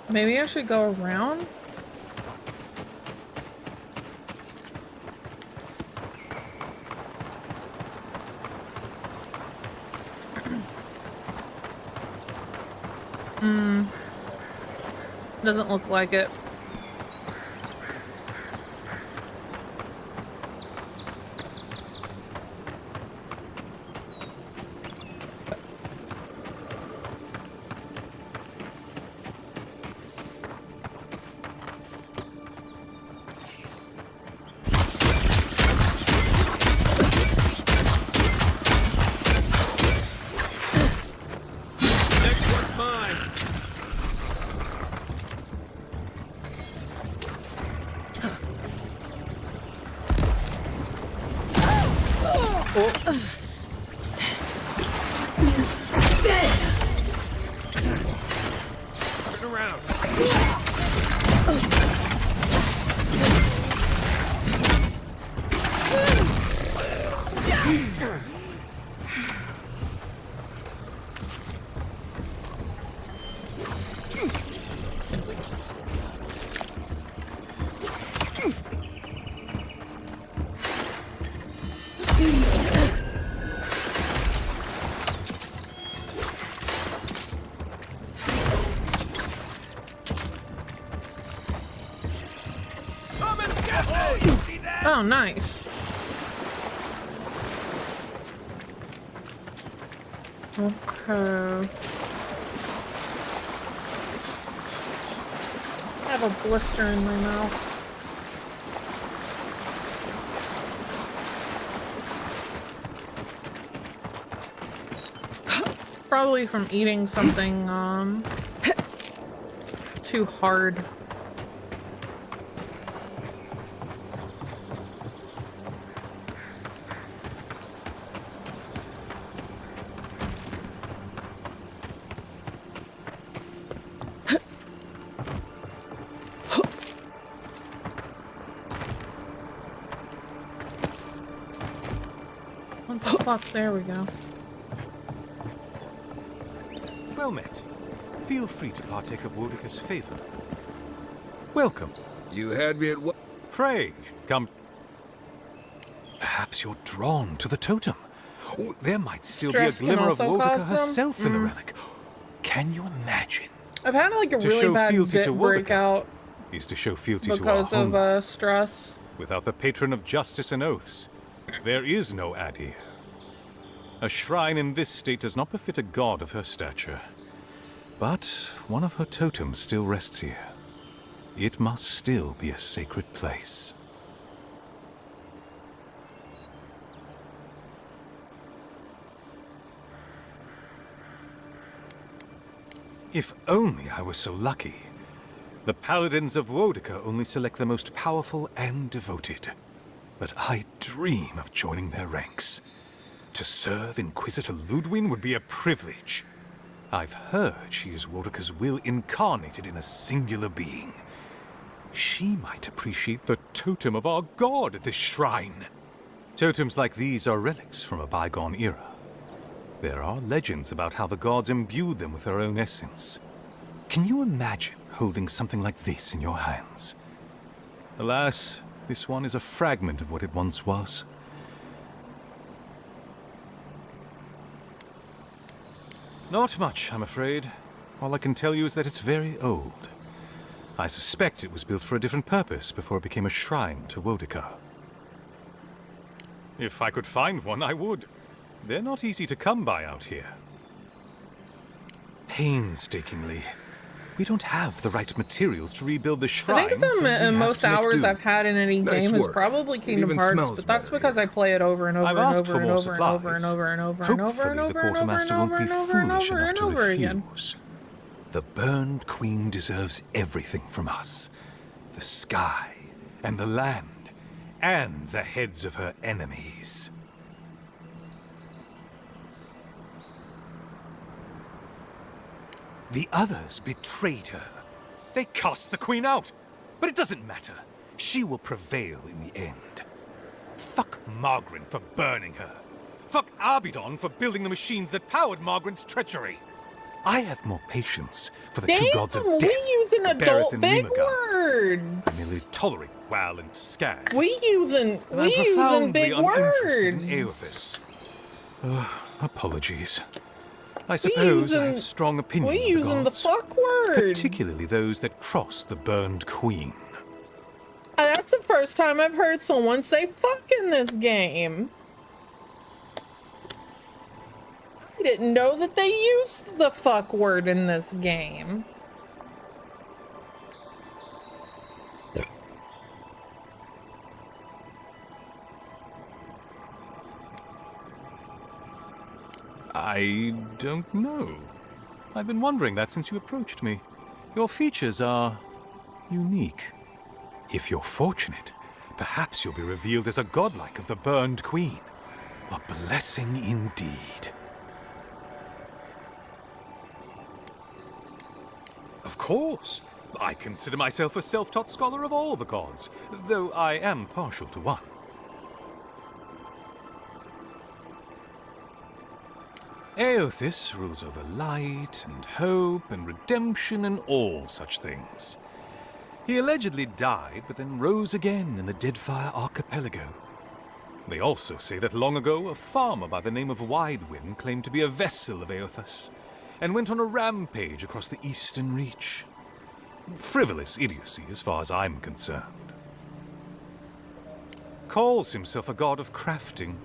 Maybe I should go around? Doesn't look like it. Oh, nice. Okay. I have a blister in my mouth. Probably from eating something, too hard. There we go. Well met. Feel free to partake of Woedica's favor. Welcome. You had me at what? Pray, come. Perhaps you're drawn to the totem. Or there might still Stress be a glimmer of can also Woedica cause them? herself in the relic. Can you imagine? I've had like a To really show bad fealty zit to Woedica breakout is to show fealty to our because of homeland. stress. Without the patron of justice and oaths, there is no Adir. A shrine in this state does not befit a god of her stature. But one of her totems still rests here. It must still be a sacred place. If only I were so lucky. The paladins of Woedica only select the most powerful and devoted. But I dream of joining their ranks. To serve Inquisitor Ludwin would be a privilege. I've heard she is Wodika's will incarnated in a singular being. She might appreciate the totem of our god at this shrine. Totems like these are relics from a bygone era. There are legends about how the gods imbued them with their own essence. Can you imagine holding something like this in your hands? Alas, this one is a fragment of what it once was. Not much, I'm afraid. All I can tell you is that it's very old. I suspect it was built for a different purpose before it became a shrine to Wodika. If I could find one, I would. They're not easy to come by out here. Painstakingly. We don't have the right materials to rebuild the shrine. I think it's the most hours I've had in any game is probably Kingdom Hearts, but that's because I play it over and over and over and over and over and over and over and over and over and over and over and over and over and over again. The Burned Queen deserves everything from us. The sky and the land and the heads of her enemies. The others betrayed her. They cast the Queen out. But it doesn't matter. She will prevail in the end. Fuck Margaret for burning her. Fuck Abidon for building the machines that powered Margaret's treachery. I have more patience for the two gods of death. We using adult big words. I merely tolerate Wal and Skag. We using big words. In Aothis. Apologies. I suppose I have strong opinions We using the fuck word. Particularly those that cross the Burned Queen. That's the first time I've heard someone say fuck in this game. I didn't know that they used the fuck word in this game. I don't know. I've been wondering that since you approached me. Your features are unique. If you're fortunate, perhaps you'll be revealed as a godlike of the Burned Queen. A blessing indeed. Of course. I consider myself a self-taught scholar of all the gods, though I am partial to one. Aothis rules over light and hope and redemption and all such things. He allegedly died, but then rose again in the Deadfire Archipelago. They also say that long ago, a farmer by the name of Widewind claimed to be a vessel of Aothis, and went on a rampage across the Eastern Reach. Frivolous idiocy as far as I'm concerned. Calls himself a god of crafting,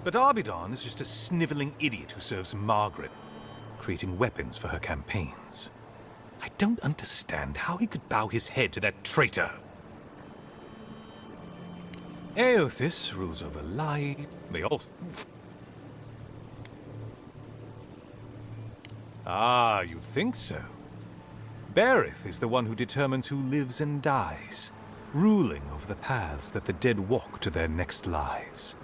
but Abidon is just a sniveling idiot who serves Margaret, creating weapons for her campaigns. I don't understand how he could bow his head to that traitor. Aothis rules over light. They also... Ah, you'd think so. Berith is the one who determines who lives and dies, ruling over the paths that the dead walk to their next lives.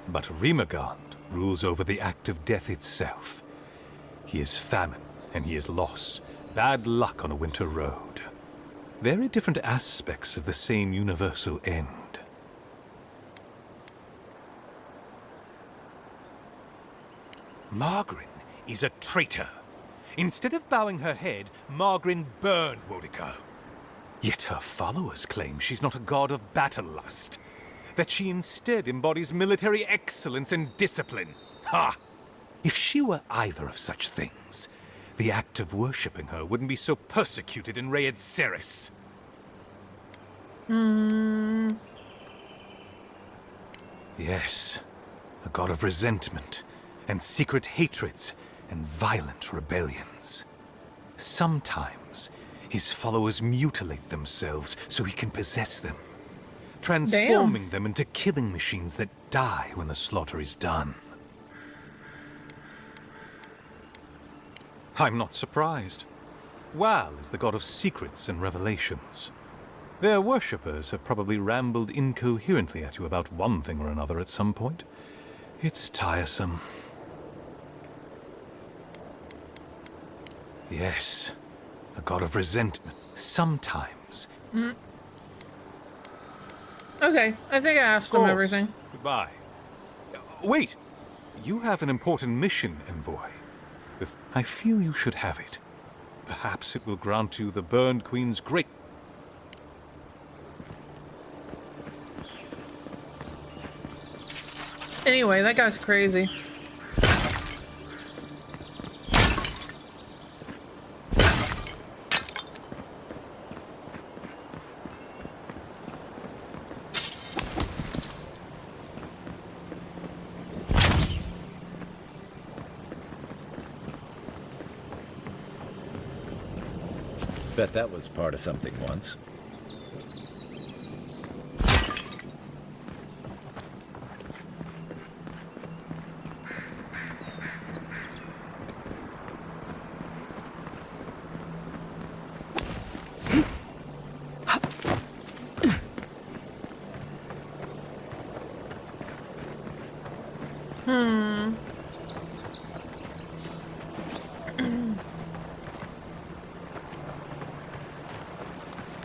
But Rimagant rules over the act of death itself. He is famine, and he is loss, bad luck on a winter road. Very different aspects of the same universal end. Margaret is a traitor. Instead of bowing her head, Margaret burned Wodika. Yet her followers claim she's not a god of battle lust, that she instead embodies military excellence and discipline. Ha! If she were either of such things, the act of worshipping her wouldn't be so persecuted in Rayed Ceres. Yes, a god of resentment, and secret hatreds, and violent rebellions. Sometimes, his followers mutilate themselves so he can possess them, transforming them into killing machines that die when the slaughter is done. I'm not surprised. Wal is the god of secrets and revelations. Their worshippers have probably rambled incoherently at you about one thing or another at some point. It's tiresome. Yes, a god of resentment. Sometimes. Okay, I think I asked him everything. Goodbye. Wait! You have an important mission, envoy. I feel you should have it. Perhaps it will grant you the Burned Queen's great... Anyway, that guy's crazy. Bet that was part of something once.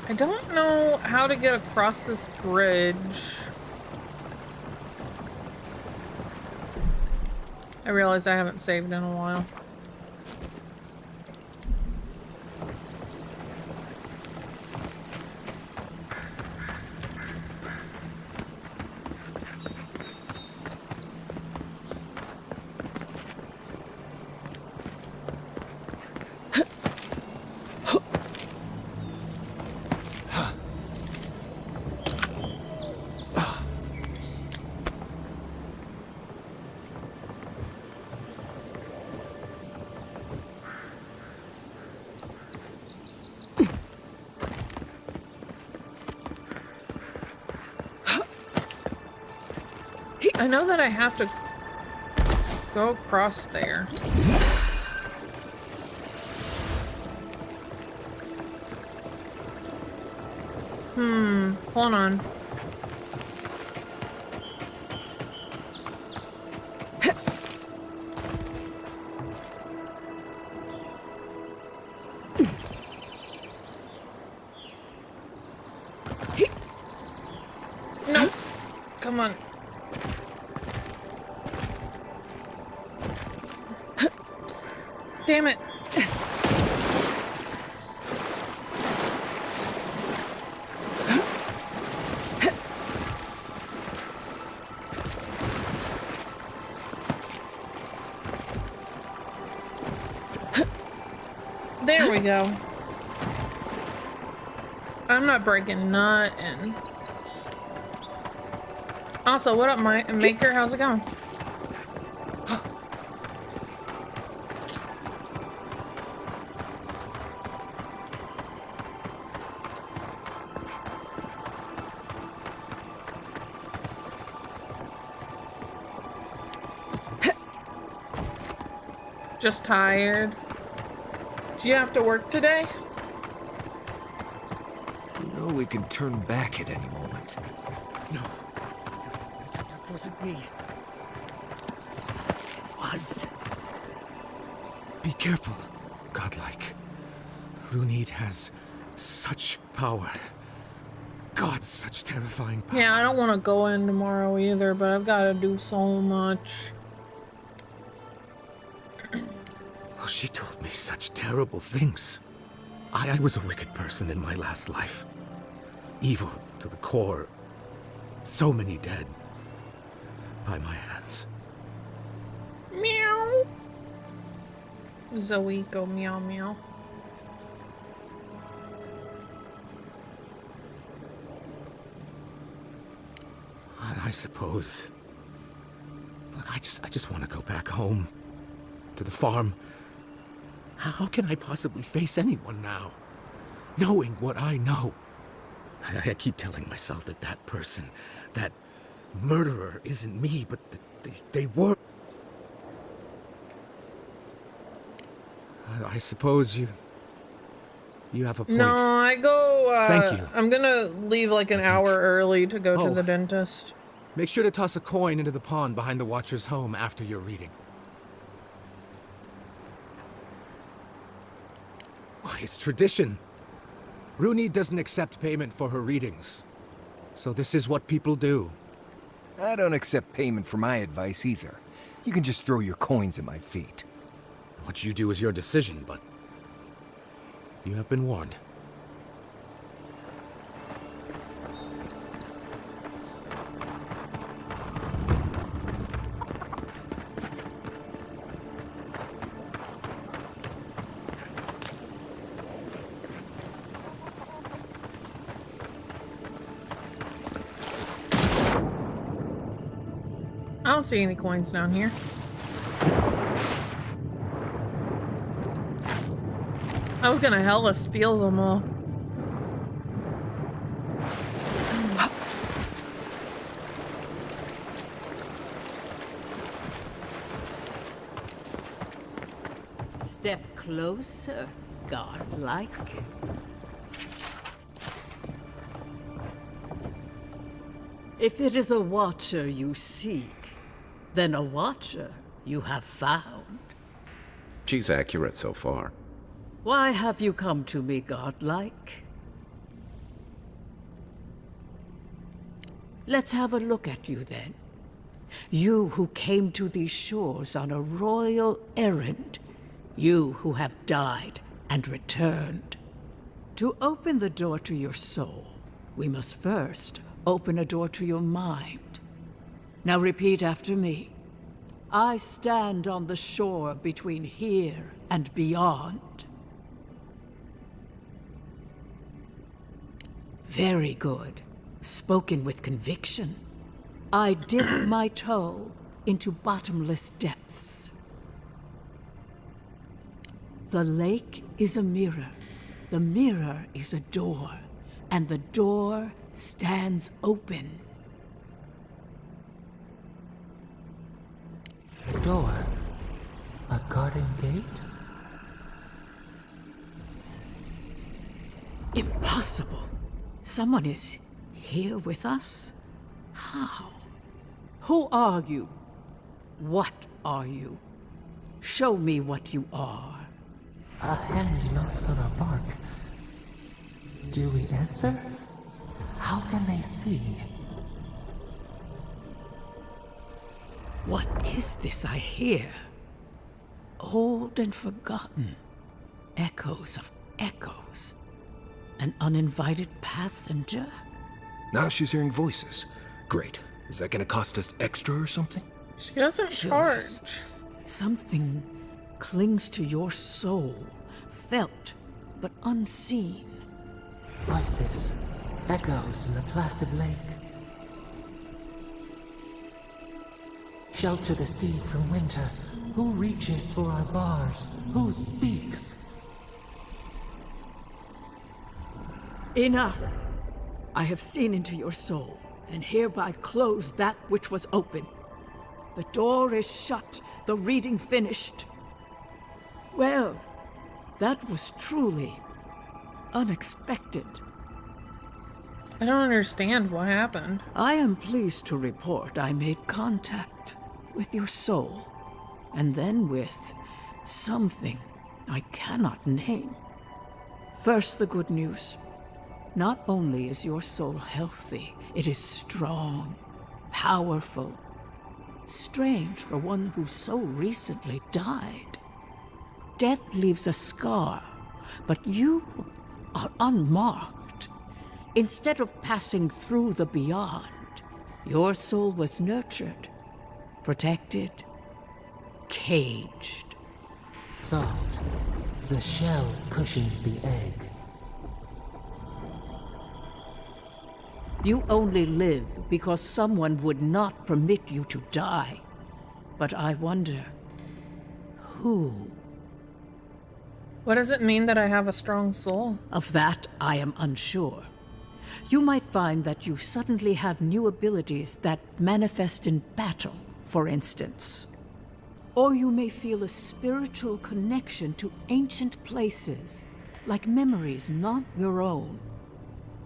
I don't know how to get across this bridge. I realize I haven't saved in a while. I know that I have to go across there. Hold on. No, come on. Damn it. There we go. I'm not breaking nothing. Also, what up, Maker? How's it going? Just tired. Do you have to work today? You know we can turn back at any moment. No, that wasn't me. It was. Be careful, godlike. Runid has such power. God, such terrifying power. Yeah, I don't want to go in tomorrow either, but I've got to do so much. Oh, she told me such terrible things. I was a wicked person in my last life. Evil to the core. So many dead. By my hands. Meow. Zoe, go meow meow. I suppose. Look, I just want to go back home. To the farm. How can I possibly face anyone now? Knowing what I know. I keep telling myself that that person, that murderer isn't me, but they were. I suppose you have a point. No, I go, Thank you. I'm gonna leave like an hour early to go to Oh. the dentist. Make sure to toss a coin into the pond behind the Watcher's home after your reading. It's tradition. Rooney doesn't accept payment for her readings. So this is what people do. I don't accept payment for my advice either. You can just throw your coins at my feet. What you do is your decision, but you have been warned. I don't see any coins down here. I was gonna hella steal them all. Step closer, godlike. If it is a watcher you seek, then a watcher you have found. She's accurate so far. Why have you come to me, godlike? Let's have a look at you then. You who came to these shores on a royal errand. You who have died and returned. To open the door to your soul, we must first open a door to your mind. Now repeat after me. I stand on the shore between here and beyond. Very good. Spoken with conviction. I dip my toe into bottomless depths. The lake is a mirror. The mirror is a door. And the door stands open. A door? A garden gate? Impossible. Someone is here with us? How? Who are you? What are you? Show me what you are. A hand knocks on our bark. Do we answer? How can they see? What is this I hear? Old and forgotten. Echoes of echoes. An uninvited passenger? Now she's hearing voices. Great. Is that gonna cost us extra or something? She doesn't charge. Something clings to your soul, felt but unseen. Voices, echoes in the placid lake. Shelter the sea from winter. Who reaches for our bars? Who speaks? Enough! I have seen into your soul, and hereby close that which was open. The door is shut, the reading finished. Well, that was truly unexpected. I don't understand what happened. I am pleased to report I made contact with your soul, and then with something I cannot name. First, the good news. Not only is your soul healthy, it is strong, powerful. Strange for one who so recently died. Death leaves a scar, but you are unmarked. Instead of passing through the beyond, your soul was nurtured, protected, caged. Soft. The shell cushions the egg. You only live because someone would not permit you to die. But I wonder, who? What does it mean that I have a strong soul? Of that, I am unsure. You might find that you suddenly have new abilities that manifest in battle, for instance. Or you may feel a spiritual connection to ancient places, like memories not your own.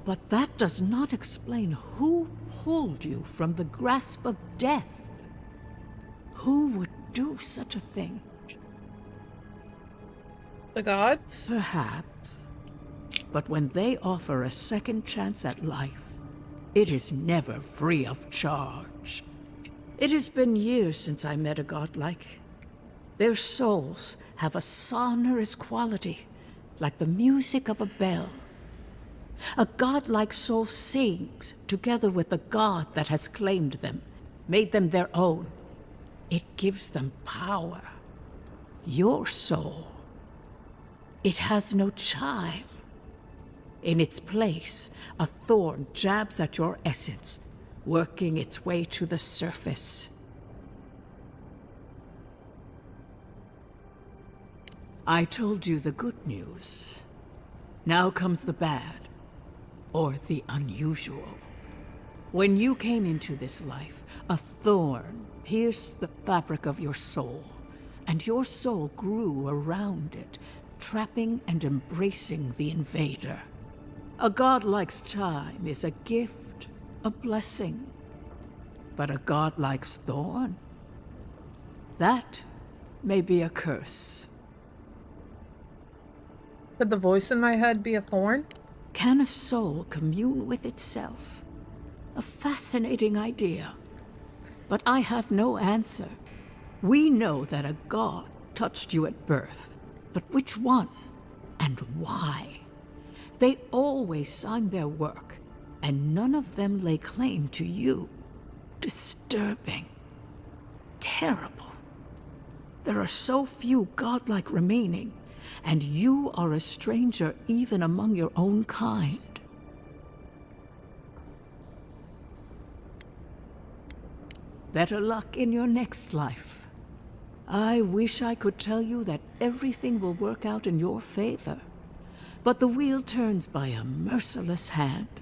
But that does not explain who pulled you from the grasp of death. Who would do such a thing? The gods? Perhaps. But when they offer a second chance at life, it is never free of charge. It has been years since I met a godlike. Their souls have a sonorous quality, like the music of a bell. A godlike soul sings together with the god that has claimed them, made them their own. It gives them power. Your soul, it has no chime. In its place, a thorn jabs at your essence, working its way to the surface. I told you the good news. Now comes the bad, or the unusual. When you came into this life, a thorn pierced the fabric of your soul, and your soul grew around it, trapping and embracing the invader. A godlike's chime is a gift, a blessing. But a godlike's thorn? That may be a curse. Could the voice in my head be a thorn? Can a soul commune with itself? A fascinating idea. But I have no answer. We know that a god touched you at birth, but which one and why? They always signed their work, and none of them lay claim to you. Disturbing. Terrible. There are so few godlike remaining, and you are a stranger even among your own kind. Better luck in your next life. I wish I could tell you that everything will work out in your favor. But the wheel turns by a merciless hand.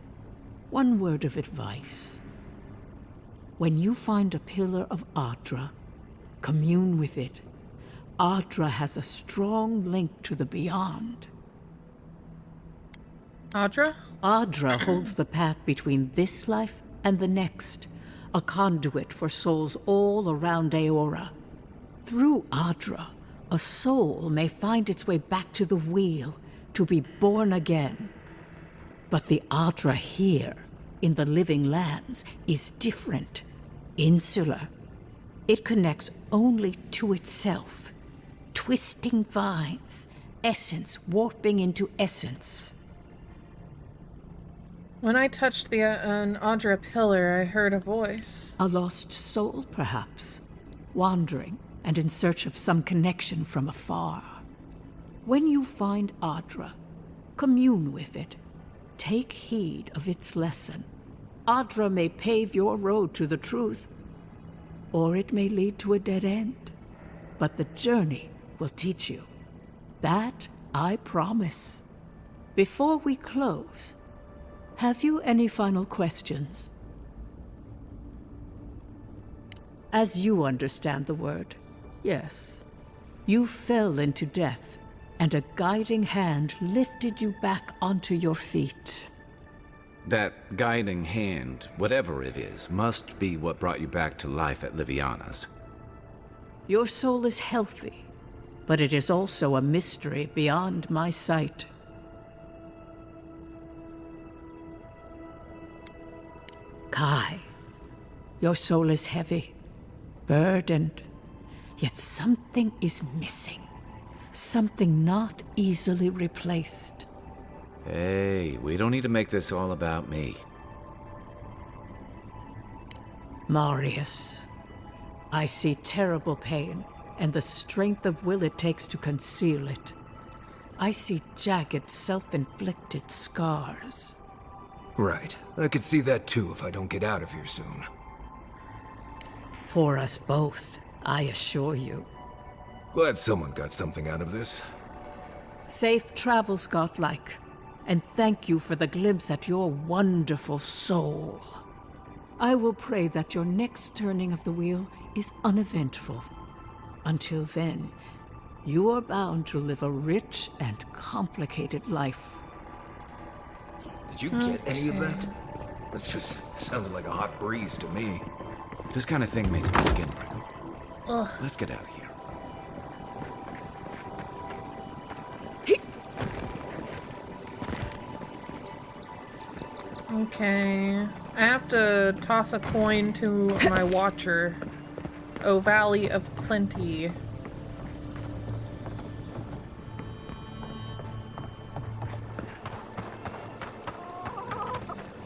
One word of advice. When you find a pillar of Adra, commune with it. Adra has a strong link to the beyond. Adra? Adra holds the path between this life and the next, a conduit for souls all around Aora. Through Adra, a soul may find its way back to the wheel, to be born again. But the Adra here, in the living lands, is different, insular. It connects only to itself, twisting vines, essence warping into essence. When I touched an Adra pillar, I heard a voice. A lost soul, perhaps, wandering and in search of some connection from afar. When you find Adra, commune with it. Take heed of its lesson. Adra may pave your road to the truth, or it may lead to a dead end. But the journey will teach you. That I promise. Before we close, have you any final questions? As you understand the word, yes. You fell into death, and a guiding hand lifted you back onto your feet. That guiding hand, whatever it is, must be what brought you back to life at Liviana's. Your soul is healthy, but it is also a mystery beyond my sight. Kai, your soul is heavy, burdened, yet something is missing. Something not easily replaced. Hey, we don't need to make this all about me. Marius, I see terrible pain and the strength of will it takes to conceal it. I see jagged, self-inflicted scars. Right. I could see that too if I don't get out of here soon. For us both, I assure you. Glad someone got something out of this. Safe travels, godlike, and thank you for the glimpse at your wonderful soul. I will pray that your next turning of the wheel is uneventful. Until then, you are bound to live a rich and complicated life. Did you get any of that? That just sounded like a hot breeze to me. This kind of thing makes my skin prickle. Ugh. Let's get out of here. Okay. I have to toss a coin to my watcher. Oh, Valley of Plenty.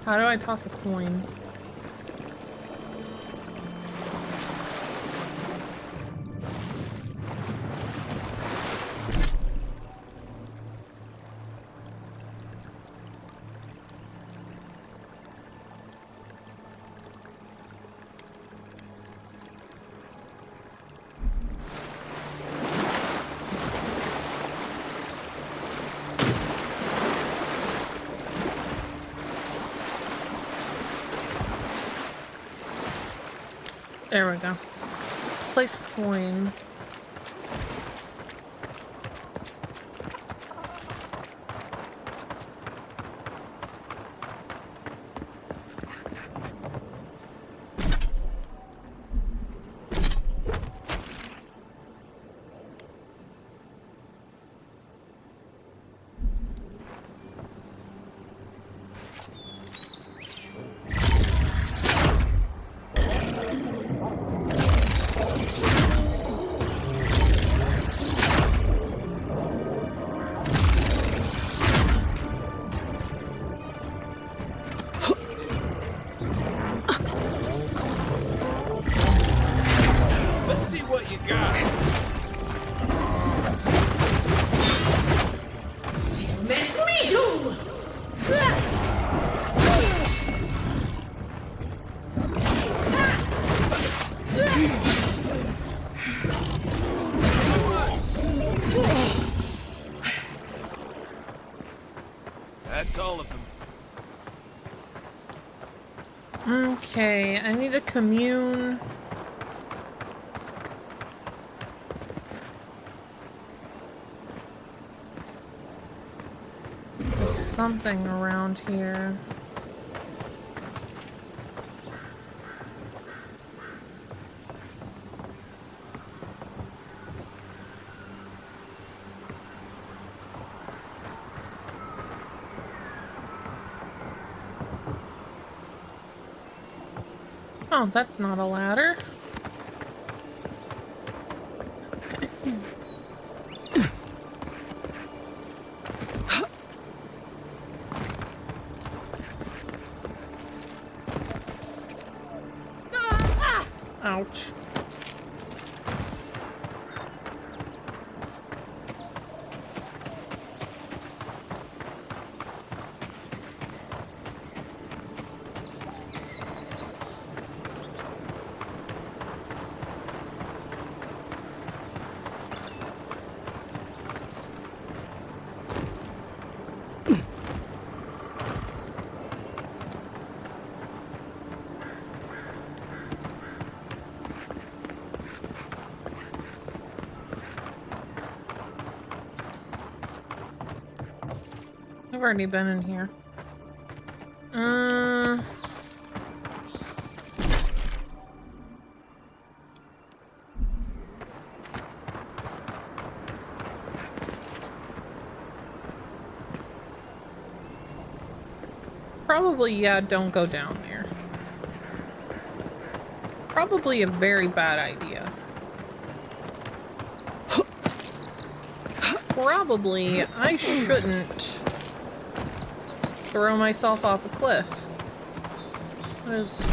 How do I toss a coin? There we go. Place coin. Let's see what you got. That's all of them. Okay, I need to commune. There's something around here. Oh, that's not a ladder. Ouch. I've already been in here. Probably, yeah, don't go down there. Probably a very bad idea. Probably, I shouldn't throw myself off a cliff. There's...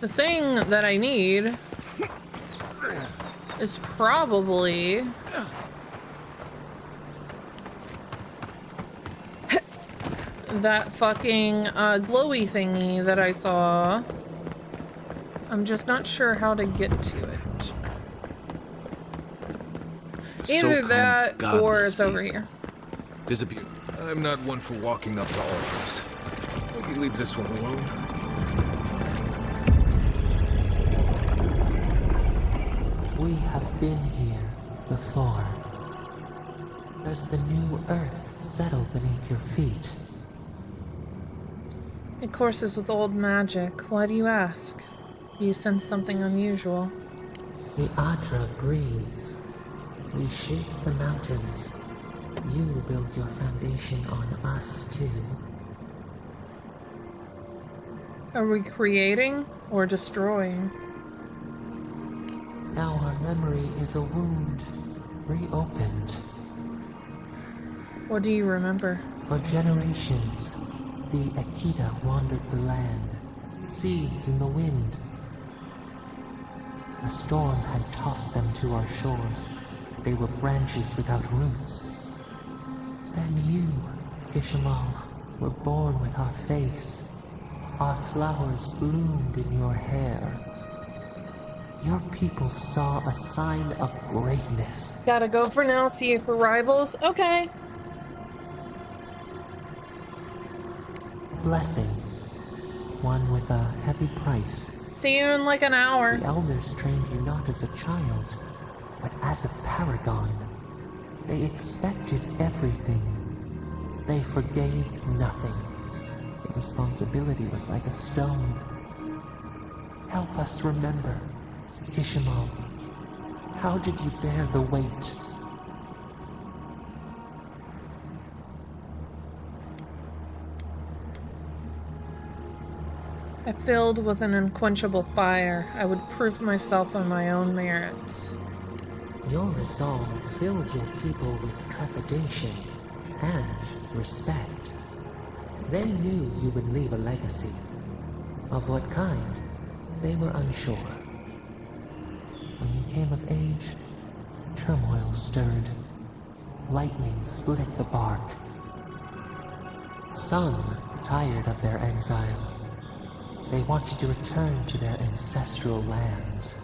The thing that I need is probably that fucking glowy thingy that I saw. I'm just not sure how to get to it. Either that or it's over here. Disappear. I'm not one for walking up to altars. Maybe leave this one alone. We have been here before. Does the new earth settle beneath your feet? It courses with old magic. Why do you ask? You sense something unusual. The Adra breathes. We shape the mountains. You build your foundation on us, too. Are we creating or destroying? Now our memory is a wound, reopened. What do you remember? For generations, the Akita wandered the land, seeds in the wind. A storm had tossed them to our shores. They were branches without roots. Then you, Kishimal, were born with our face. Our flowers bloomed in your hair. Your people saw a sign of greatness. Gotta go for now, see if we're rivals. Okay. Blessing. One with a heavy price. See you in like an hour. The elders trained you not as a child, but as a paragon. They expected everything. They forgave nothing. The responsibility was like a stone. Help us remember, Kishimal. How did you bear the weight? If filled with an unquenchable fire, I would prove myself on my own merits. Your resolve filled your people with trepidation and respect. They knew you would leave a legacy. Of what kind, they were unsure. When you came of age, turmoil stirred. Lightning split the bark. Some tired of their exile. They wanted to return to their ancestral lands.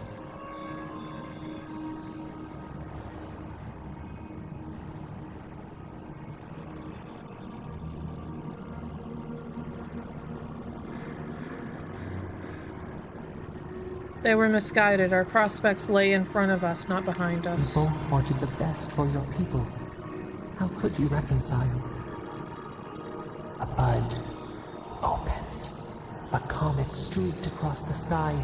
They were misguided. Our prospects lay in front of us, not behind us. You both wanted the best for your people. How could you reconcile? A bud opened. A comet streaked across the sky.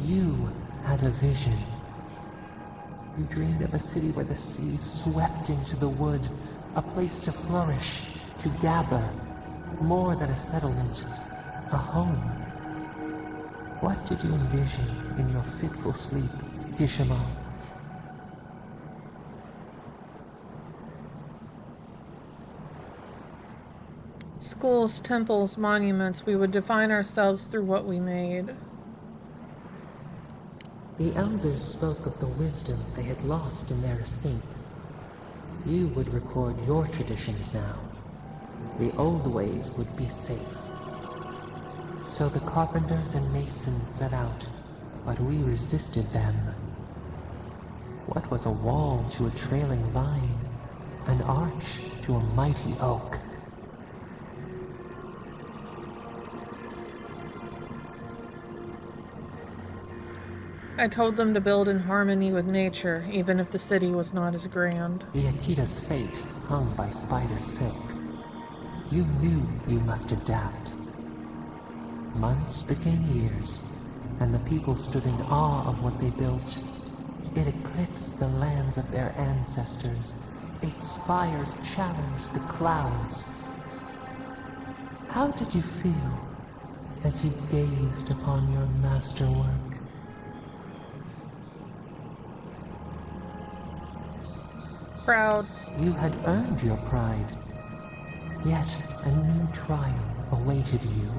You had a vision. You dreamed of a city where the sea swept into the wood, a place to flourish, to gather, more than a settlement, a home. What did you envision in your fitful sleep, Kishimal? Schools, temples, monuments, we would define ourselves through what we made. The elders spoke of the wisdom they had lost in their escape. You would record your traditions now. The old ways would be safe. So the carpenters and masons set out, but we resisted them. What was a wall to a trailing vine? An arch to a mighty oak? I told them to build in harmony with nature, even if the city was not as grand. The Akita's fate hung by spider silk. You knew you must adapt. Months became years, and the people stood in awe of what they built. It eclipsed the lands of their ancestors. Its spires challenged the clouds. How did you feel as you gazed upon your masterwork? Proud. You had earned your pride, yet a new trial awaited you.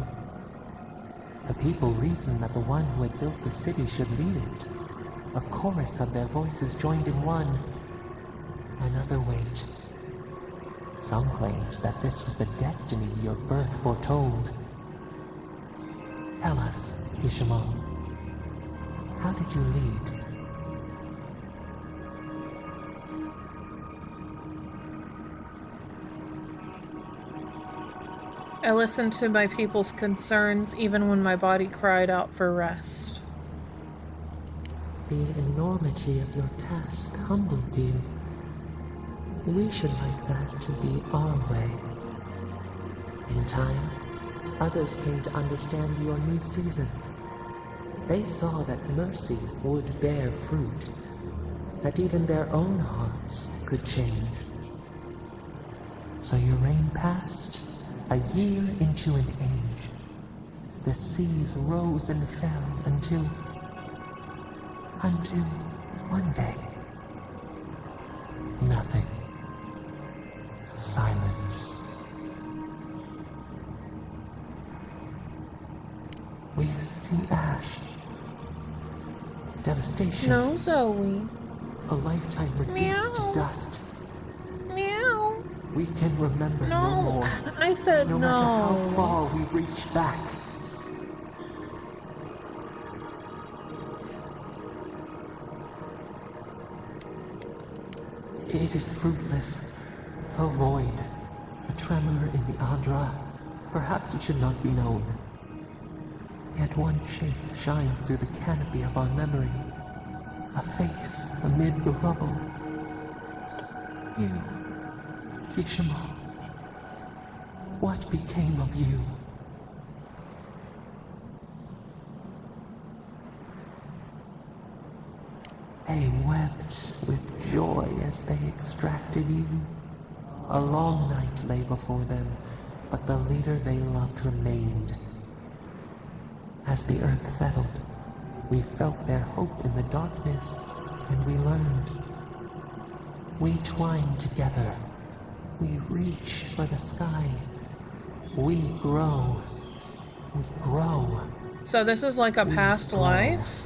The people reasoned that the one who had built the city should lead it. A chorus of their voices joined in one. Another wait. Some claimed that this was the destiny your birth foretold. Tell us, Kishimal, how did you lead? I listened to my people's concerns even when my body cried out for rest. The enormity of your task humbled you. We should like that to be our way. In time, others came to understand your new season. They saw that mercy would bear fruit, that even their own hearts could change. So your reign passed, a year into an age. The seas rose and fell until one day, nothing. Silence. We see ash. Devastation. No, Zoe. A lifetime reduced to dust. Meow. We can remember no No, more. I said no. no. Matter how far we reach back. It is fruitless. A void. A tremor in the Adra. Perhaps it should not be known. Yet one shape shines through the canopy of our memory. A face amid the rubble. You, Kishima. What became of you? They wept with joy as they extracted you. A long night lay before them, but the leader they loved remained. As the earth settled, we felt their hope in the darkness, and we learned. We twine together. We reach for the sky. We grow. We grow. So this is like a past life?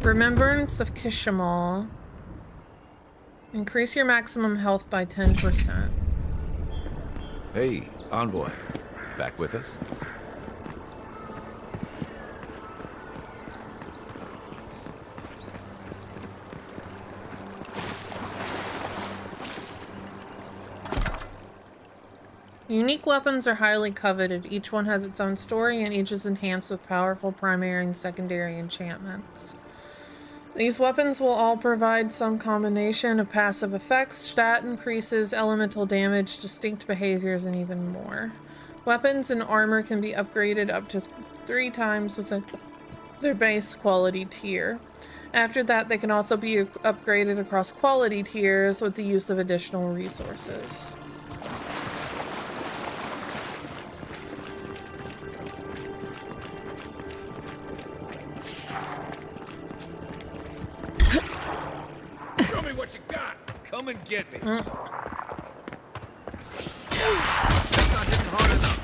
Remembrance of Kishima. Increase your maximum health by 10%. Hey, Envoy. Back with us? Unique weapons are highly coveted. Each one has its own story, and each is enhanced with powerful primary and secondary enchantments. These weapons will all provide some combination of passive effects, stat increases, elemental damage, distinct behaviors, and even more. Weapons and armor can be upgraded up to 3 times with their base quality tier. After that, they can also be upgraded across quality tiers with the use of additional resources. Show me what you got. Come and get me. That's not hitting hard enough.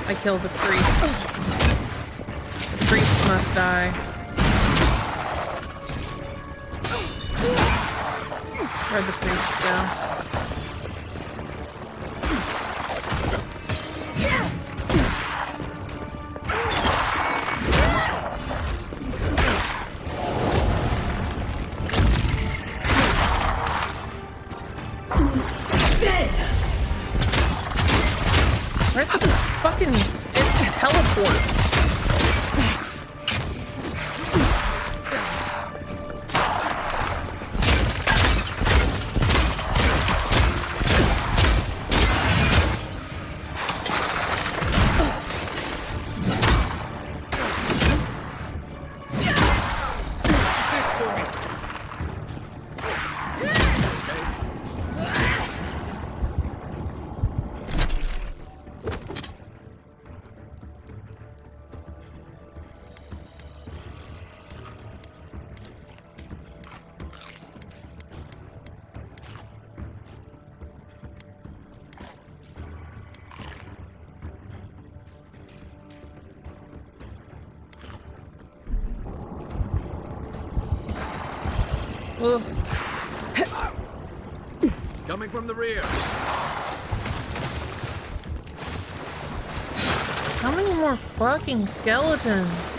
I killed the priest. The priest must die. Where'd the priest go? Where's the fucking... It teleports. Ugh. Coming from the rear. How many more fucking skeletons?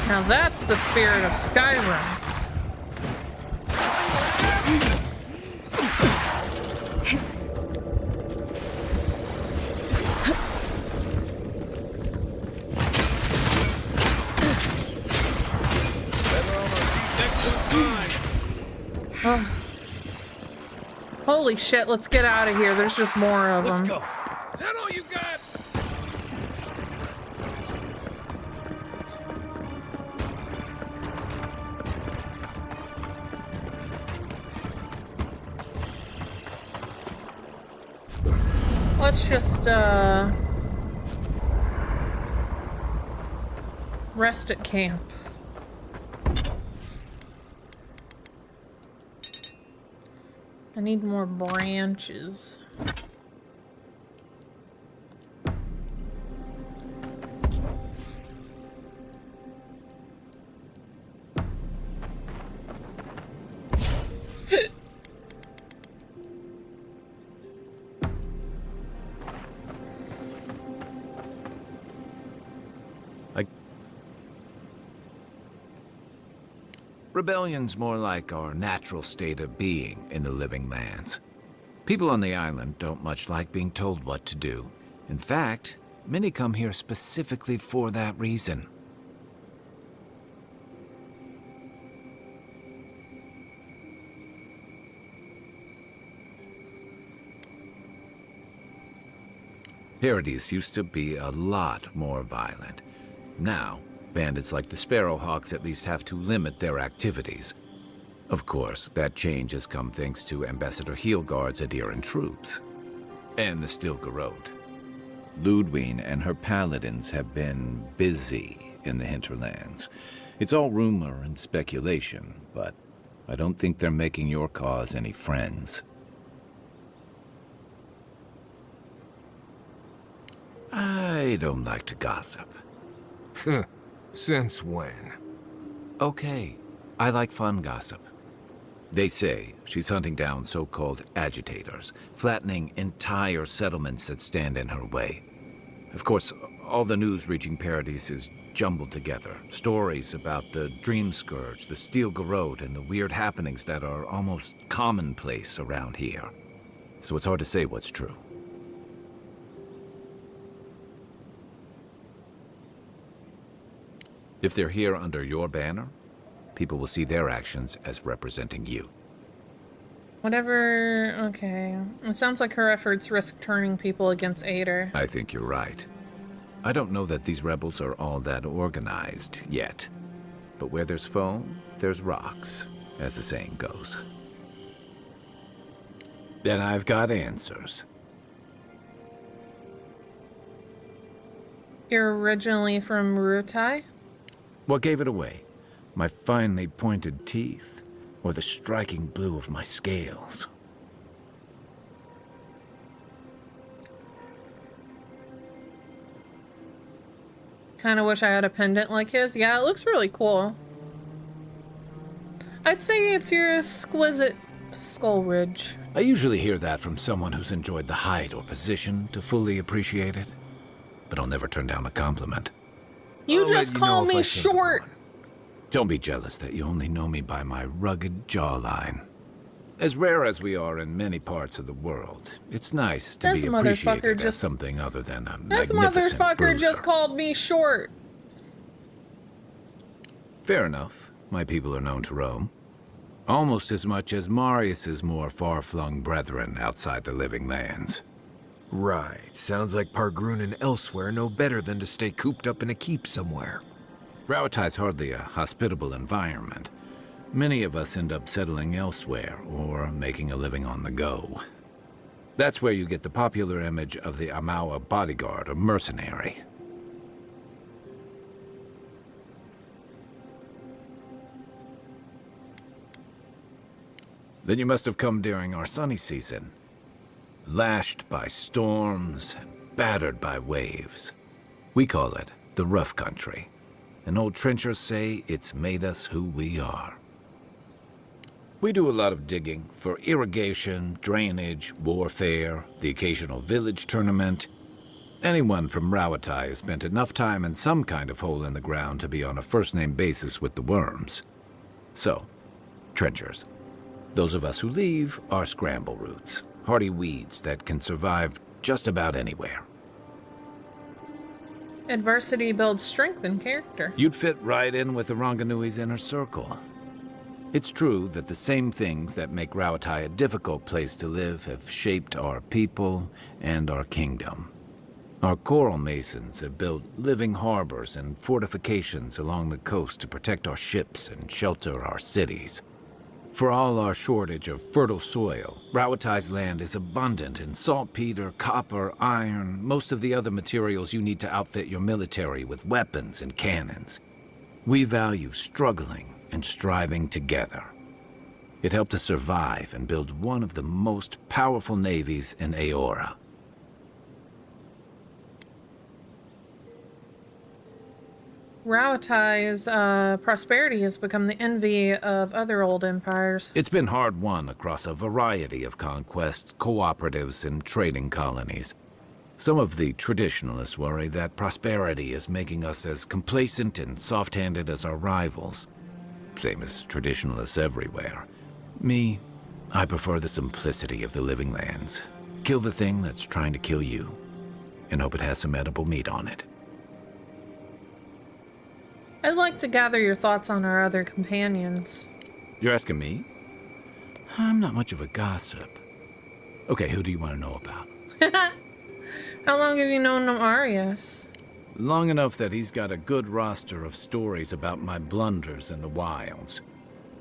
Now that's the spirit of Skyrim. Oh. Holy shit, let's get out of here. There's just more of them. Let's go. Is that all you got? Let's just, rest at camp. I need more branches. Rebellion's more like our natural state of being in the living lands. People on the island don't much like being told what to do. In fact, many come here specifically for that reason. Paradise used to be a lot more violent. Now, bandits like the Sparrowhawks at least have to limit their activities. Of course, that change has come thanks to Ambassador Heelguard's adherent troops. And the Stilgarode. Ludwine and her paladins have been busy in the hinterlands. It's all rumor and speculation, but I don't think they're making your cause any friends. I don't like to gossip. Since when? Okay, I like fun gossip. They say she's hunting down so-called agitators, flattening entire settlements that stand in her way. Of course, all the news reaching Paradise is jumbled together. Stories about the Dream Scourge, the Stilgarode, and the weird happenings that are almost commonplace around here. So it's hard to say what's true. If they're here under your banner, people will see their actions as representing you. Whatever, okay. It sounds like her efforts risk turning people against Ader. I think you're right. I don't know that these rebels are all that organized yet. But where there's foam, there's rocks, as the saying goes. Then I've got answers. You're originally from Rutai? What gave it away? My finely pointed teeth, or the striking blue of my scales? Kind of wish I had a pendant like his. Yeah, it looks really cool. I'd say it's your exquisite skull ridge. I usually hear that from someone who's enjoyed the height or position to fully appreciate it. But I'll never turn down a compliment. You just call me short. Don't be jealous that you only know me by my rugged jawline. As rare as we are in many parts of the world, it's nice to be appreciated as something other than a This magnificent motherfucker bruiser. just called me short. Fair enough. My people are known to roam. Almost as much as Marius's more far-flung brethren outside the living lands. Right. Sounds like Pargrun and elsewhere know better than to stay cooped up in a keep somewhere. Rauatai's hardly a hospitable environment, Many of us end up settling elsewhere or making a living on the go. That's where you get the popular image of the Amawa bodyguard or mercenary. Then you must have come during our sunny season, lashed by storms and battered by waves. We call it the rough country, and old trenchers say it's made us who we are. We do a lot of digging for irrigation, drainage, warfare, the occasional village tournament. Anyone from Rawatai has spent enough time in some kind of hole in the ground to be on a first-name basis with the worms. So, trenchers. Those of us who leave are scramble roots, hardy weeds that can survive just about anywhere. Adversity builds strength and character. You'd fit right in with the Ranganui's inner circle. It's true that the same things that make Rawatai a difficult place to live have shaped our people and our kingdom. Our coral masons have built living harbors and fortifications along the coast to protect our ships and shelter our cities. For all our shortage of fertile soil, Rawatai's land is abundant in saltpeter, copper, iron, most of the other materials you need to outfit your military with weapons and cannons. We value struggling and striving together. It helped us survive and build one of the most powerful navies in Aora. Rawatai's prosperity has become the envy of other old empires. It's been hard-won across a variety of conquests, cooperatives, and trading colonies. Some of the traditionalists worry that prosperity is making us as complacent and soft-handed as our rivals. Same as traditionalists everywhere. Me, I prefer the simplicity of the living lands. Kill the thing that's trying to kill you, and hope it has some edible meat on it. I'd like to gather your thoughts on our other companions. You're asking me? I'm not much of a gossip. Okay, who do you want to know about? How long have you known Arias? Long enough that he's got a good roster of stories about my blunders in the wilds,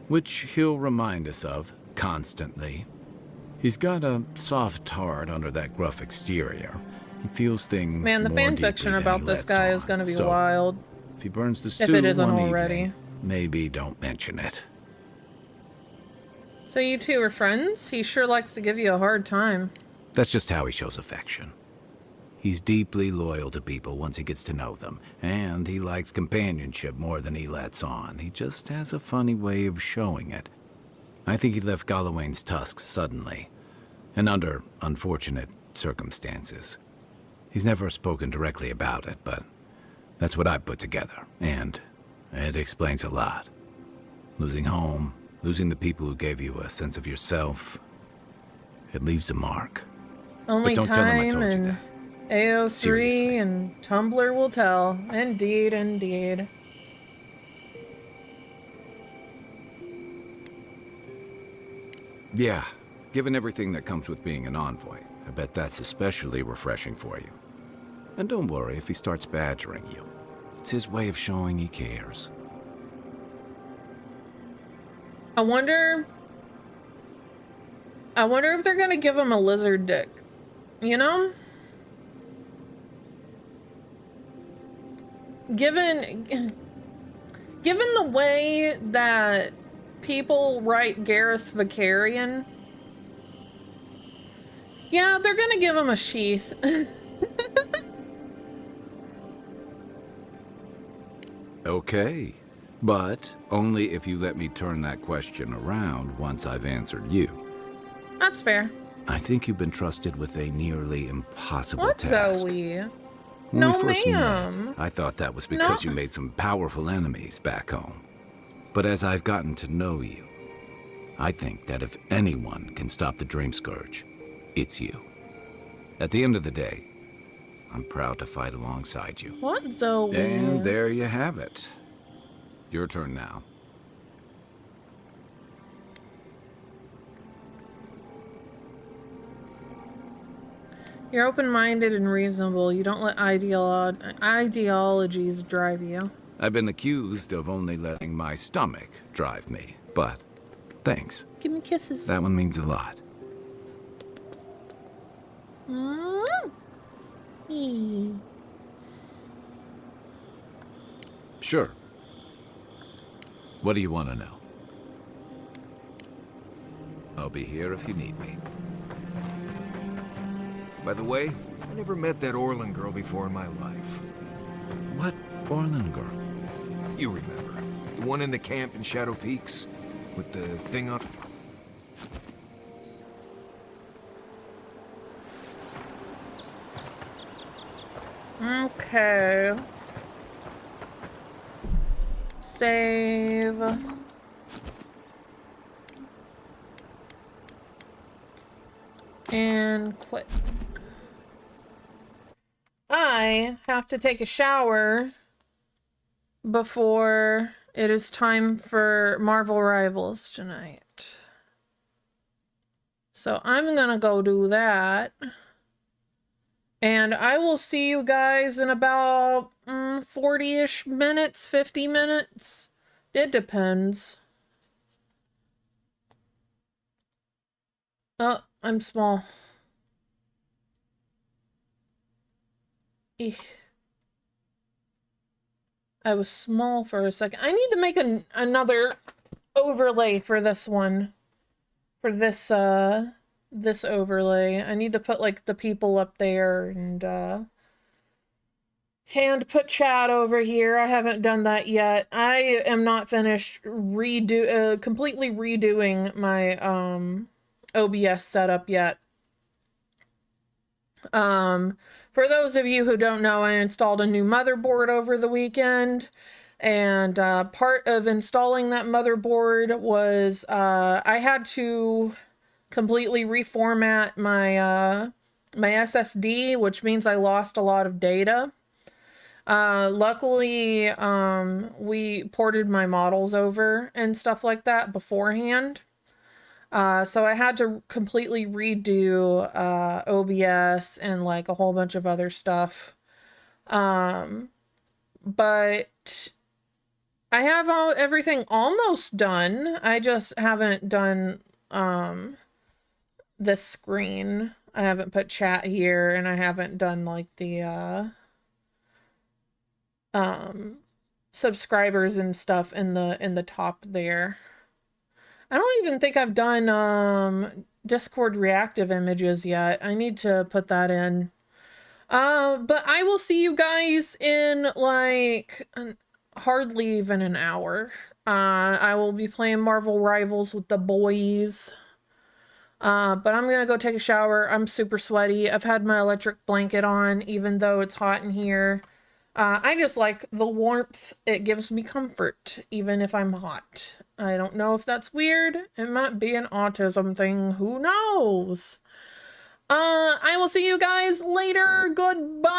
which he'll remind us of constantly. He's got a soft heart under that gruff exterior. He feels things Man, the more fan deeply fiction than about he this lets guy on. is going to be So, wild. if he burns the stew If it isn't one already. evening, maybe don't mention it. So you two are friends? He sure likes to give you a hard time. That's just how he shows affection. He's deeply loyal to people once he gets to know them, and he likes companionship more than he lets on. He just has a funny way of showing it. I think he left Galawain's tusks suddenly, and under unfortunate circumstances. He's never spoken directly about it, but that's what I put together, and it explains a lot. Losing home, losing the people who gave you a sense of yourself, it leaves a mark. Only but don't tell him I time told you and that. AO3 Seriously. and Tumblr will tell. Indeed, indeed. Yeah, given everything that comes with being an envoy, I bet that's especially refreshing for you. And don't worry if he starts badgering you. It's his way of showing he cares. I wonder if they're gonna give him a lizard dick. You know? Given the way that people write Garrus Vicarian, yeah, they're gonna give him a sheath. Okay, but only if you let me turn that question around once I've answered you. That's fair. I think you've been trusted with a nearly impossible What, task. Zoe? When No, we first met, ma'am. I thought that was because No. you made some powerful enemies back home. But as I've gotten to know you, I think that if anyone can stop the Dream Scourge, it's you. At the end of the day, I'm proud to fight alongside you. What, Zoe? And there you have it. Your turn now. You're open-minded and reasonable. You don't let ideologies drive you. I've been accused of only letting my stomach drive me. but thanks. Give me kisses. That one means a lot. Sure. What do you want to know? I'll be here if you need me. By the way, I never met that Orlin girl before in my life. What Orlin girl? You remember. The one in the camp in Shadow Peaks? With the thing on... Okay. Save. And quit. I have to take a shower before it is time for Marvel Rivals tonight. So I'm gonna go do that. And I will see you guys in about 40-ish minutes, 50 minutes. It depends. Oh, I'm small. Eek. I was small for a second. I need to make another overlay for this one. For this, this overlay. I need to put, like, the people up there and put chat over here. I haven't done that yet. I am not finished completely redoing my, OBS setup yet. For those of you who don't know, I installed a new motherboard over the weekend, and part of installing that motherboard was I had to completely reformat my my SSD, which means I lost a lot of data. Luckily, we ported my models over and stuff like that beforehand. So I had to completely redo OBS and like a whole bunch of other stuff. But I have everything almost done. I just haven't done this screen. I haven't put chat here, and I haven't done like the subscribers and stuff in the top there. I don't even think I've done Discord reactive images yet. I need to put that in. But I will see you guys in like hardly even an hour. I will be playing Marvel Rivals with the boys. But I'm gonna go take a shower. I'm super sweaty. I've had my electric blanket on even though it's hot in here. I just like the warmth. It gives me comfort, even if I'm hot. I don't know if that's weird. It might be an autism thing. Who knows? I will see you guys later. Goodbye!